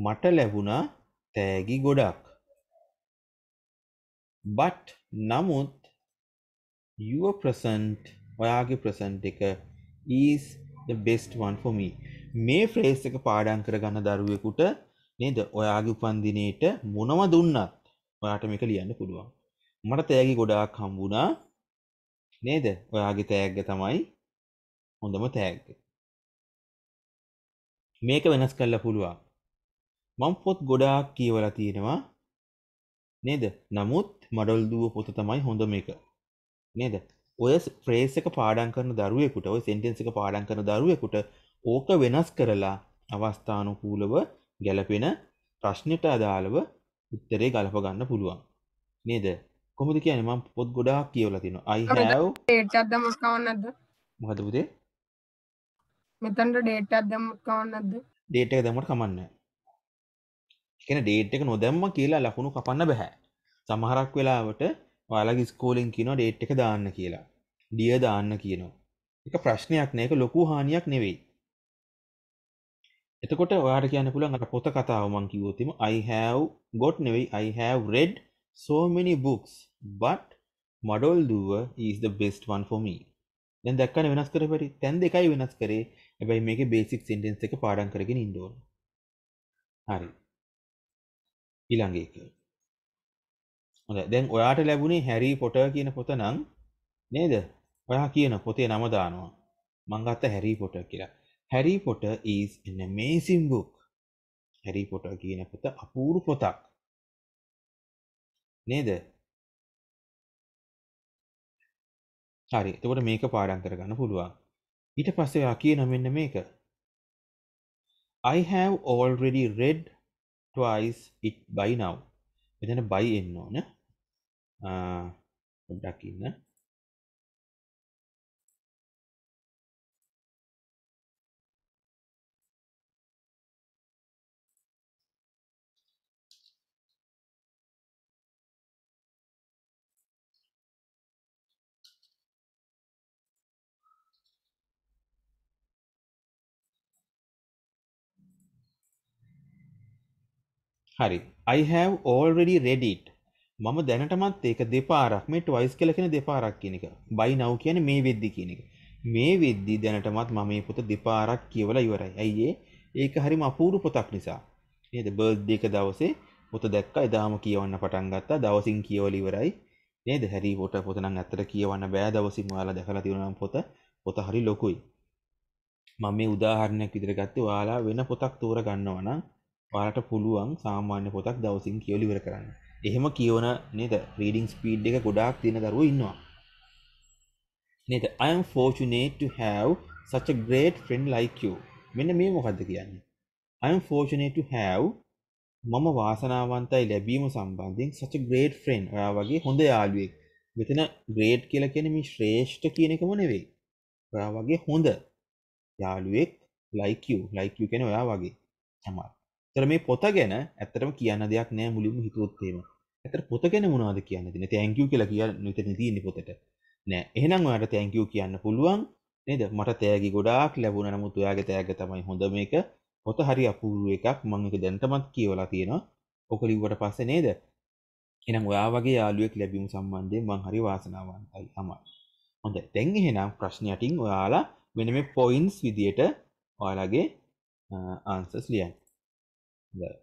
මට ලැබුණා තෑගි ගොඩක්. but නමුත් your present ඔයාගේ present එක is the best one for me. මේ phrase එක පාඩම් කරගන්න දරුවෙකුට නේද? ඔයාගේ උපන්දිනේට මොනව දුන්නත් ඔයාට මේක ලියන්න පුළුවන්. මට තෑගි ගොඩාක් හම්බුණා නේද? ඔයාගේ තෑග්ග තමයි හොඳම තෑග්ග. මේක වෙනස් කරලා පුළුවන්. මම පොත් ගොඩාක් කියවලා තියෙනවා නේද? නමුත් මඩොල් දුව පොත තමයි හොඳම එක. නේද? ඔය ෆ්‍රේස් එක පාඩම් කරන දරුවෙකුට, ඔය සෙන්ටෙන්ස් එක පාඩම් කරන දරුවෙකුට ඕක වෙනස් කරලා අවස්ථානුකූලව ගැලපෙන ප්‍රශ්නෙට අදාළව උත්තරේ ගලප ගන්න පුළුවන්. නේද? කොහොමද කියන්නේ? මම පොත් ගොඩාක් කියවලා තියෙනවා. I have ඩේට් එකක් දැම්මොත් කවන්නේ නැද්ද? මොකද පුතේ? මෙතනට ඩේට් එකක් දැම්මොත් කවන්නේ නැද්ද? ඩේට් එක දැම්මට කමන්නේ නැහැ. ඒ කියන්නේ ඩේට් එක නොදැම්ම කියලා ලකුණු කපන්න බෑ. සමහරක් වෙලාවට ඔයාලගේ ඉස්කෝලෙන් කියනවා ඩේට් එක දාන්න කියලා. ඩියර් දාන්න කියනවා. ඒක ප්‍රශ්නයක් නෑ. ඒක ලොකු හානියක් නෙවෙයි. එතකොට ඔයාට කියන්න පුළුවන් අර පොත කතාව මම කිව්වොත් එimhe I have got නෙවෙයි I have read so many books but මඩොල් දුව is the best one for me. දැන් දැක්කනේ වෙනස් කරේ බැරි. දැන් දෙකයි වෙනස් කරේ. හැබැයි මේකේ බේසික් සෙන්ටෙන්ස් එක පාඩම් කරගෙන ඉන්න ඕන. හරි. ඊළඟ එක. හොඳයි. දැන් ඔයාට ලැබුණේ හැරි පොටර් කියන පොත නම් නේද? ඔයා කියන පොතේ නම දානවා. මම ගත්ත හැරි පොටර් කියලා. Harry Potter is an amazing book. Harry Potter කියන පොත අපූර්ව පොතක්. නේද? හරි. එතකොට මේක පාඩම් කරගන්න පුළුවන්. ඊට පස්සේ ඔයා කියන මෙන්න මේක. I have already read twice it by now. මෙතන by එන්න ඕන. පොඩ්ඩක් ඉන්න. හරි. I have already read it මම දැනටමත් ඒක දෙපාරක් මේ twice කියලා කියන දෙපාරක් කියන එක. by now කියන්නේ මේ වෙද්දි කියන එක. මේ වෙද්දි දැනටමත් මම මේ පොත දෙපාරක් කියවලා ඉවරයි. ඇයි ඒක හරිම අපූර්ව පොතක් නිසා. නේද? බර්ත්ඩේ එක දවසේ පොත දැක්කා එදාම කියවන්න පටන් ගත්තා. දවසින් කියවලා ඉවරයි. නේද? හැරි පොට නම් ඇත්තට කියවන්න බෑ දවසින් ඔයාලා දැකලා තියෙනවා නම් පොත හරි ලොකුයි. මම මේ උදාහරණයක් විදිහට ගත්තේ ඔයාලා වෙන පොතක් තෝර ගන්නවා නම් ඔයාලට පුළුවන් සාමාන්‍ය පොතක් දවසින් කියවලා ඉවර කරන්න. එහෙම කියවන නේද? රීඩින් ස්පීඩ් එක ගොඩාක් තියෙන දරුවෝ ඉන්නවා. නේද? I am fortunate to have such a great friend like you. මෙන්න මේ මොකද්ද කියන්නේ? I am fortunate to have මම වාසනාවන්තයි ලැබීම සම්බන්ධයෙන් such a great friend. ඔයා වගේ හොඳ යාළුවෙක්. මෙතන great කියලා කියන්නේ මේ ශ්‍රේෂ්ඨ කියන එකම නෙවෙයි. ඔයා වගේ හොඳ යාළුවෙක් like you කියන්නේ ඔයා වගේ තමයි. ඒතර මේ පොත ගැන ඇත්තටම කියන්න දෙයක් නෑ මුලින්ම හිතුවොත් එහෙම. ඇත්තට පොත ගැන මොනවද කියන්න තියෙන්නේ? thank you කියලා කියන්න මෙතන තියෙන්නේ පොතට. නෑ. එහෙනම් ඔයාලට thank you කියන්න පුළුවන් නේද? මට තෑගි ගොඩාක් ලැබුණා. නමුත් ඔයාගේ තෑග්ග තමයි හොඳ මේක. පොත හරි අපූර්ව එකක්. මම ඒක දැනටමත් කියවලා තියෙනවා. ඔක ලිව්වට පස්සේ නේද? එහෙනම් ඔයා වගේ යාළුවෙක් ලැබීම සම්බන්ධයෙන් මම හරි වාසනාවන්තයි තමයි. හොඳයි. දැන් එහෙනම් ප්‍රශ්න යටින් ඔයාලා මෙන්න මේ පොයින්ට්ස් විදියට ඔයාලගේ ආන්සර්ස් ලියන්න. හොඳයි.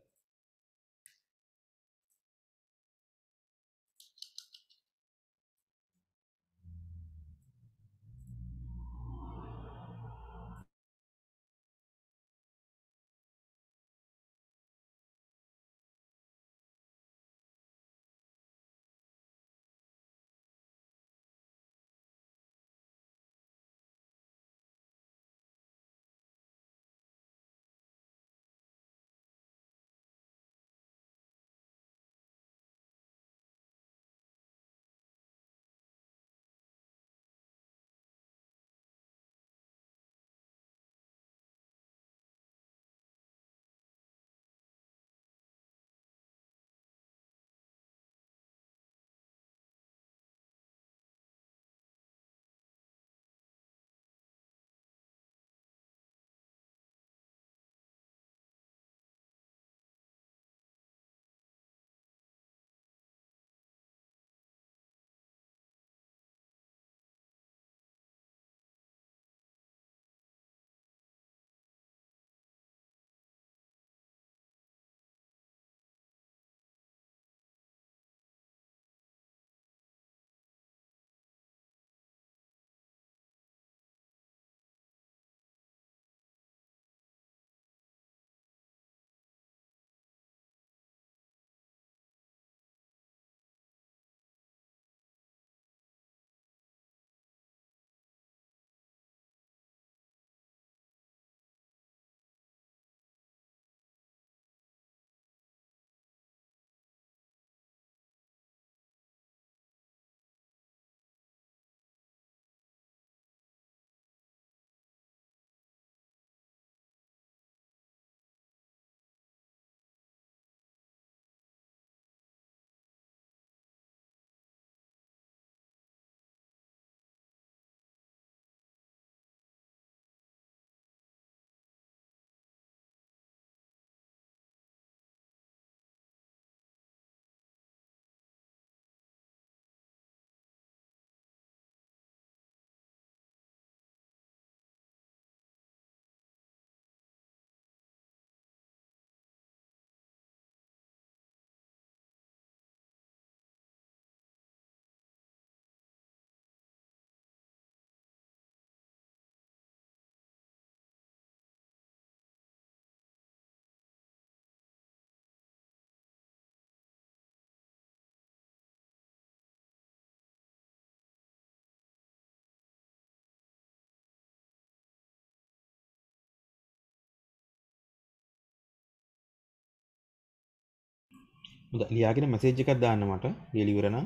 හොඳයි. ලියාගෙන මැසේජ් එකක් දාන්න මට. ලියලා ඉවර නම්.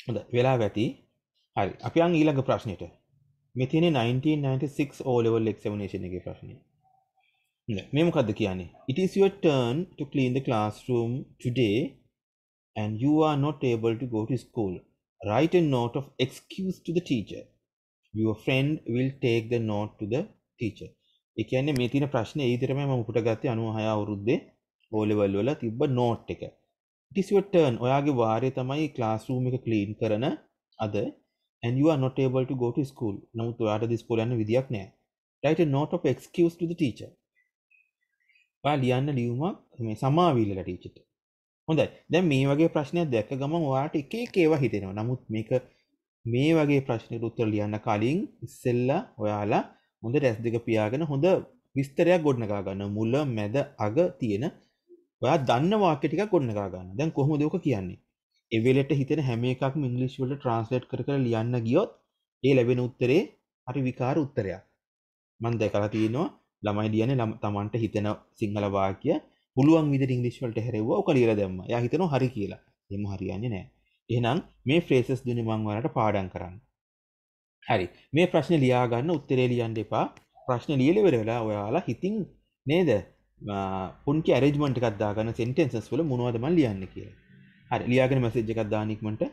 හොඳයි වෙලාව ඇති. හරි. අපි යන් ඊළඟ ප්‍රශ්නෙට. මේ තියෙන්නේ 1996 O level examination එකේ ප්‍රශ්නේ. හොඳයි. මේ මොකද්ද කියන්නේ? It is your turn to clean the classroom today and you are not able to go to school. Write a note of excuse to the teacher. Your friend will take the note to the teacher. ඒ කියන්නේ මේ තියෙන ප්‍රශ්නේ ඒ විතරමයි මම උපුට ගත්තේ 96 අවුරුද්දේ O level වල තිබ්බ note එක. It is your turn. ඔයාගේ වාරය තමයි classroom එක clean කරන අද and you are not able to go to school. නමුත් ඔයාට ඉස්කෝලේ යන්න විදියක් නැහැ. Write a note of excuse to the teacher. ඔයා ලියන්න ලියුමක් මේ සමාවිල්ලලා ටීචර්ට. හොඳයි. දැන් මේ වගේ ප්‍රශ්නයක් දැක්ක ගමන් ඔයාට එක එක ඒවා හිතෙනවා. නමුත් මේක මේ වගේ ප්‍රශ්නකට උත්තර ලියන්න කලින් ඉස්සෙල්ලා ඔයාලා හොඳ රැස් දෙක පියාගෙන හොඳ විස්තරයක් ගොඩනගා ගන්න. මුල මැද අග තියෙන ඔයා දන්න වාක්‍ය ටිකක් ගොඩනගා ගන්න. දැන් කොහොමද ඔක කියන්නේ? ඒ වෙලෙට හිතෙන හැම එකක්ම ඉංග්‍රීසි වලට ට්‍රාන්ස්ලේට් කර කර ලියන්න ගියොත් ඒ ලැබෙන උත්තරේ හරි විකාර උත්තරයක්. මම දැකලා තියෙනවා ළමයි ලියන්නේ තමන්ට හිතෙන සිංහල වාක්‍ය පුළුවන් විදිහට ඉංග්‍රීසි වලට හැරෙව්වා ඔක ලියලා දැම්මා. එයා හිතනවා හරි කියලා. එහෙම හරියන්නේ නැහැ. එහෙනම් මේ ෆ්‍රේසස් දුන්නේ මම ඔයාලට පාඩම් කරන්න. හරි. මේ ප්‍රශ්නේ ලියා ගන්න උත්තරේ ලියන්න එපා. ප්‍රශ්නේ ලියලා ඉවර වෙලා ඔයාලා හිතින් නේද? පුංචි ඇරේන්ජ්මන්ට් එකක් දාගන්න සෙන්ටෙන්සස් වල මොනවද මම ලියන්නේ කියලා. හරි. ලියාගෙන මැසේජ් එකක් දාන්න ඉක්මනට.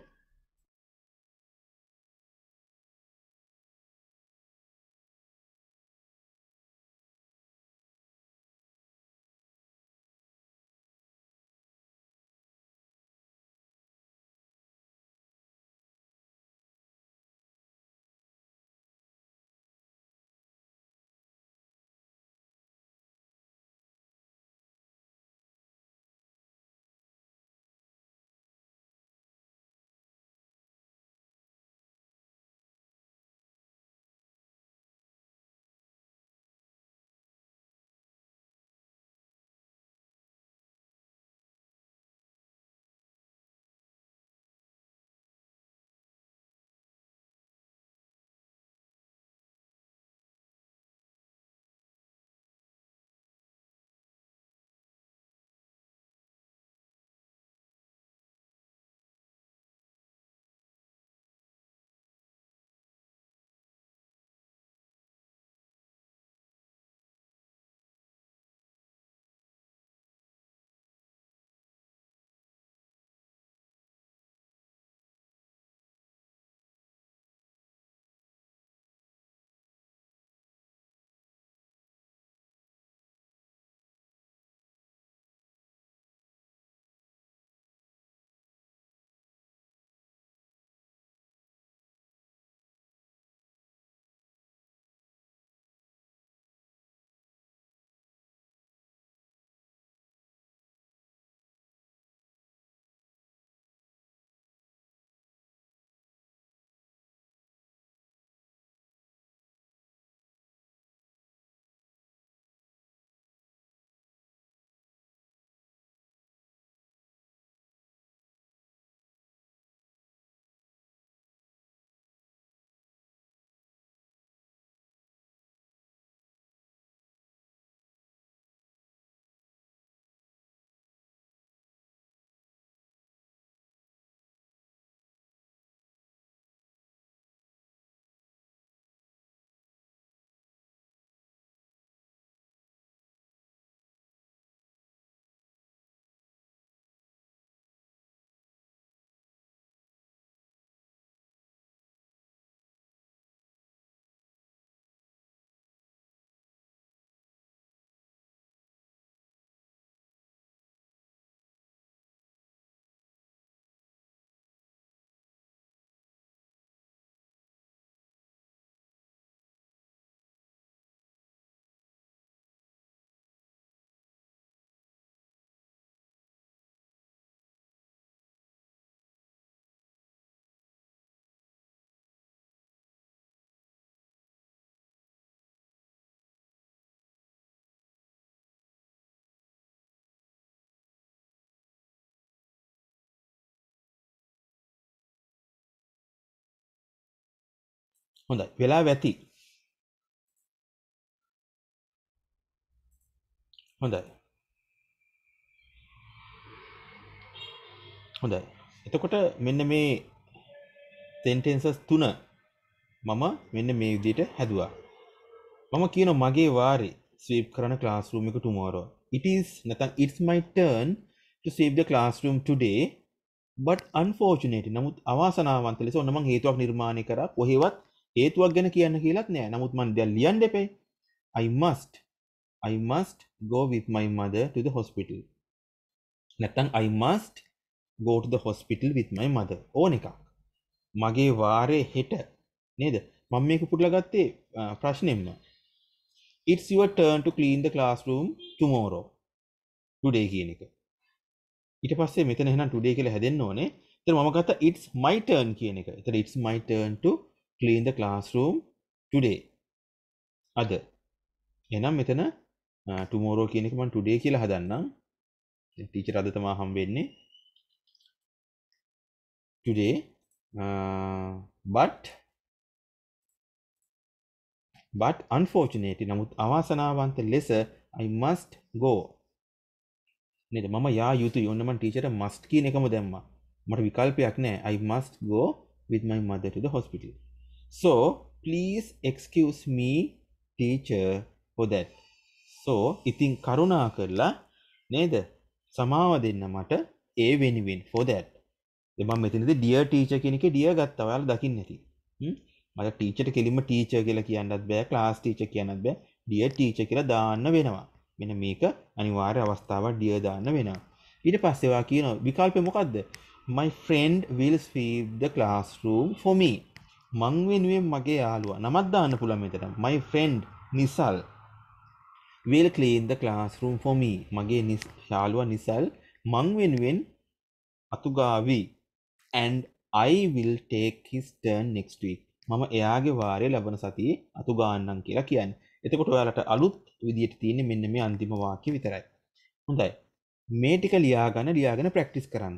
හොඳයි. වෙලාව ඇති. හොඳයි. හොඳයි. එතකොට මෙන්න මේ sentences 3 මම මෙන්න මේ විදිහට හැදුවා. මම කියනවා මගේ වාරේ sweep කරන classroom එක tomorrow. It is නැත්නම් it's my turn to sweep the classroom today. But unfortunately නමුත් අවාසනාවන්ත ලෙස ඔන්න මම හේතුවක් නිර්මාණය කරා. කොහෙවත් හේතුවක් ගැන කියන්න කියලාත් නෑ. නමුත් මම දැන් ලියන්න දෙපේ. I must go with my mother to the hospital. නැත්නම් I must go to the hospital with my mother. ඕන එකක්. මගේ වාරේ හෙට නේද? මම මේක පුරලා ගත්තේ ප්‍රශ්නෙම්ම. It's your turn to clean the classroom tomorrow. Today කියන එක. ඊට පස්සේ මෙතන එහෙනම් today කියලා හැදෙන්න ඕනේ. එතන මම ගත්තා it's my turn කියන එක. එතන it's my turn to clean the classroom today. අද. එහෙනම් මෙතන tomorrow කියන එක මම today කියලා හදන්නම්. ටීචර් අද තමයි හම්බෙන්නේ. Today but unfortunately නමුත් අවාසනාවන්ත ලෙස I must go නේද මම යා යුතුයි ඔන්න මම ටීචර්ට must කියන එකම දැම්මා මට විකල්පයක් නැහැ I must go with my mother to the hospital so please excuse me teacher for that so ඉතින් කරුණා කරලා නේද සමාව දෙන්න මට ඒ වෙනුවෙන් for that මම මෙතනදී dear teacher කියන එකේ dear ගත්තා ඔයාලා දකින්න ඇති මට ටීචර්ට කෙලින්ම ටීචර් කියලා කියන්නත් බෑ ක්ලාස් ටීචර් කියන්නත් බෑ dear teacher කියලා දාන්න වෙනවා මෙන්න මේක අනිවාර්ය අවස්ථාවක් dear දාන්න වෙනවා ඊට පස්සේ වා කියන විකල්පය මොකද්ද my friend will sweep the classroom for me මං වෙනුවෙන් මගේ යාළුවා නමක් දාන්න පුළුවන් මෙතන my friend Nisal will clean the classroom for me මගේ යාළුවා නිසල් මං වෙනුවෙන් අතුගාවි and I will take his turn next week මම එයාගේ වාරය ලබන සතියේ අතු ගාන්නම් කියලා කියන්නේ. එතකොට ඔයාලට අලුත් විදියට තියෙන්නේ මෙන්න මේ අන්තිම වාක්‍ය විතරයි. හොඳයි. මේ ටික ලියාගෙන ප්‍රැක්ටිස් කරන්න.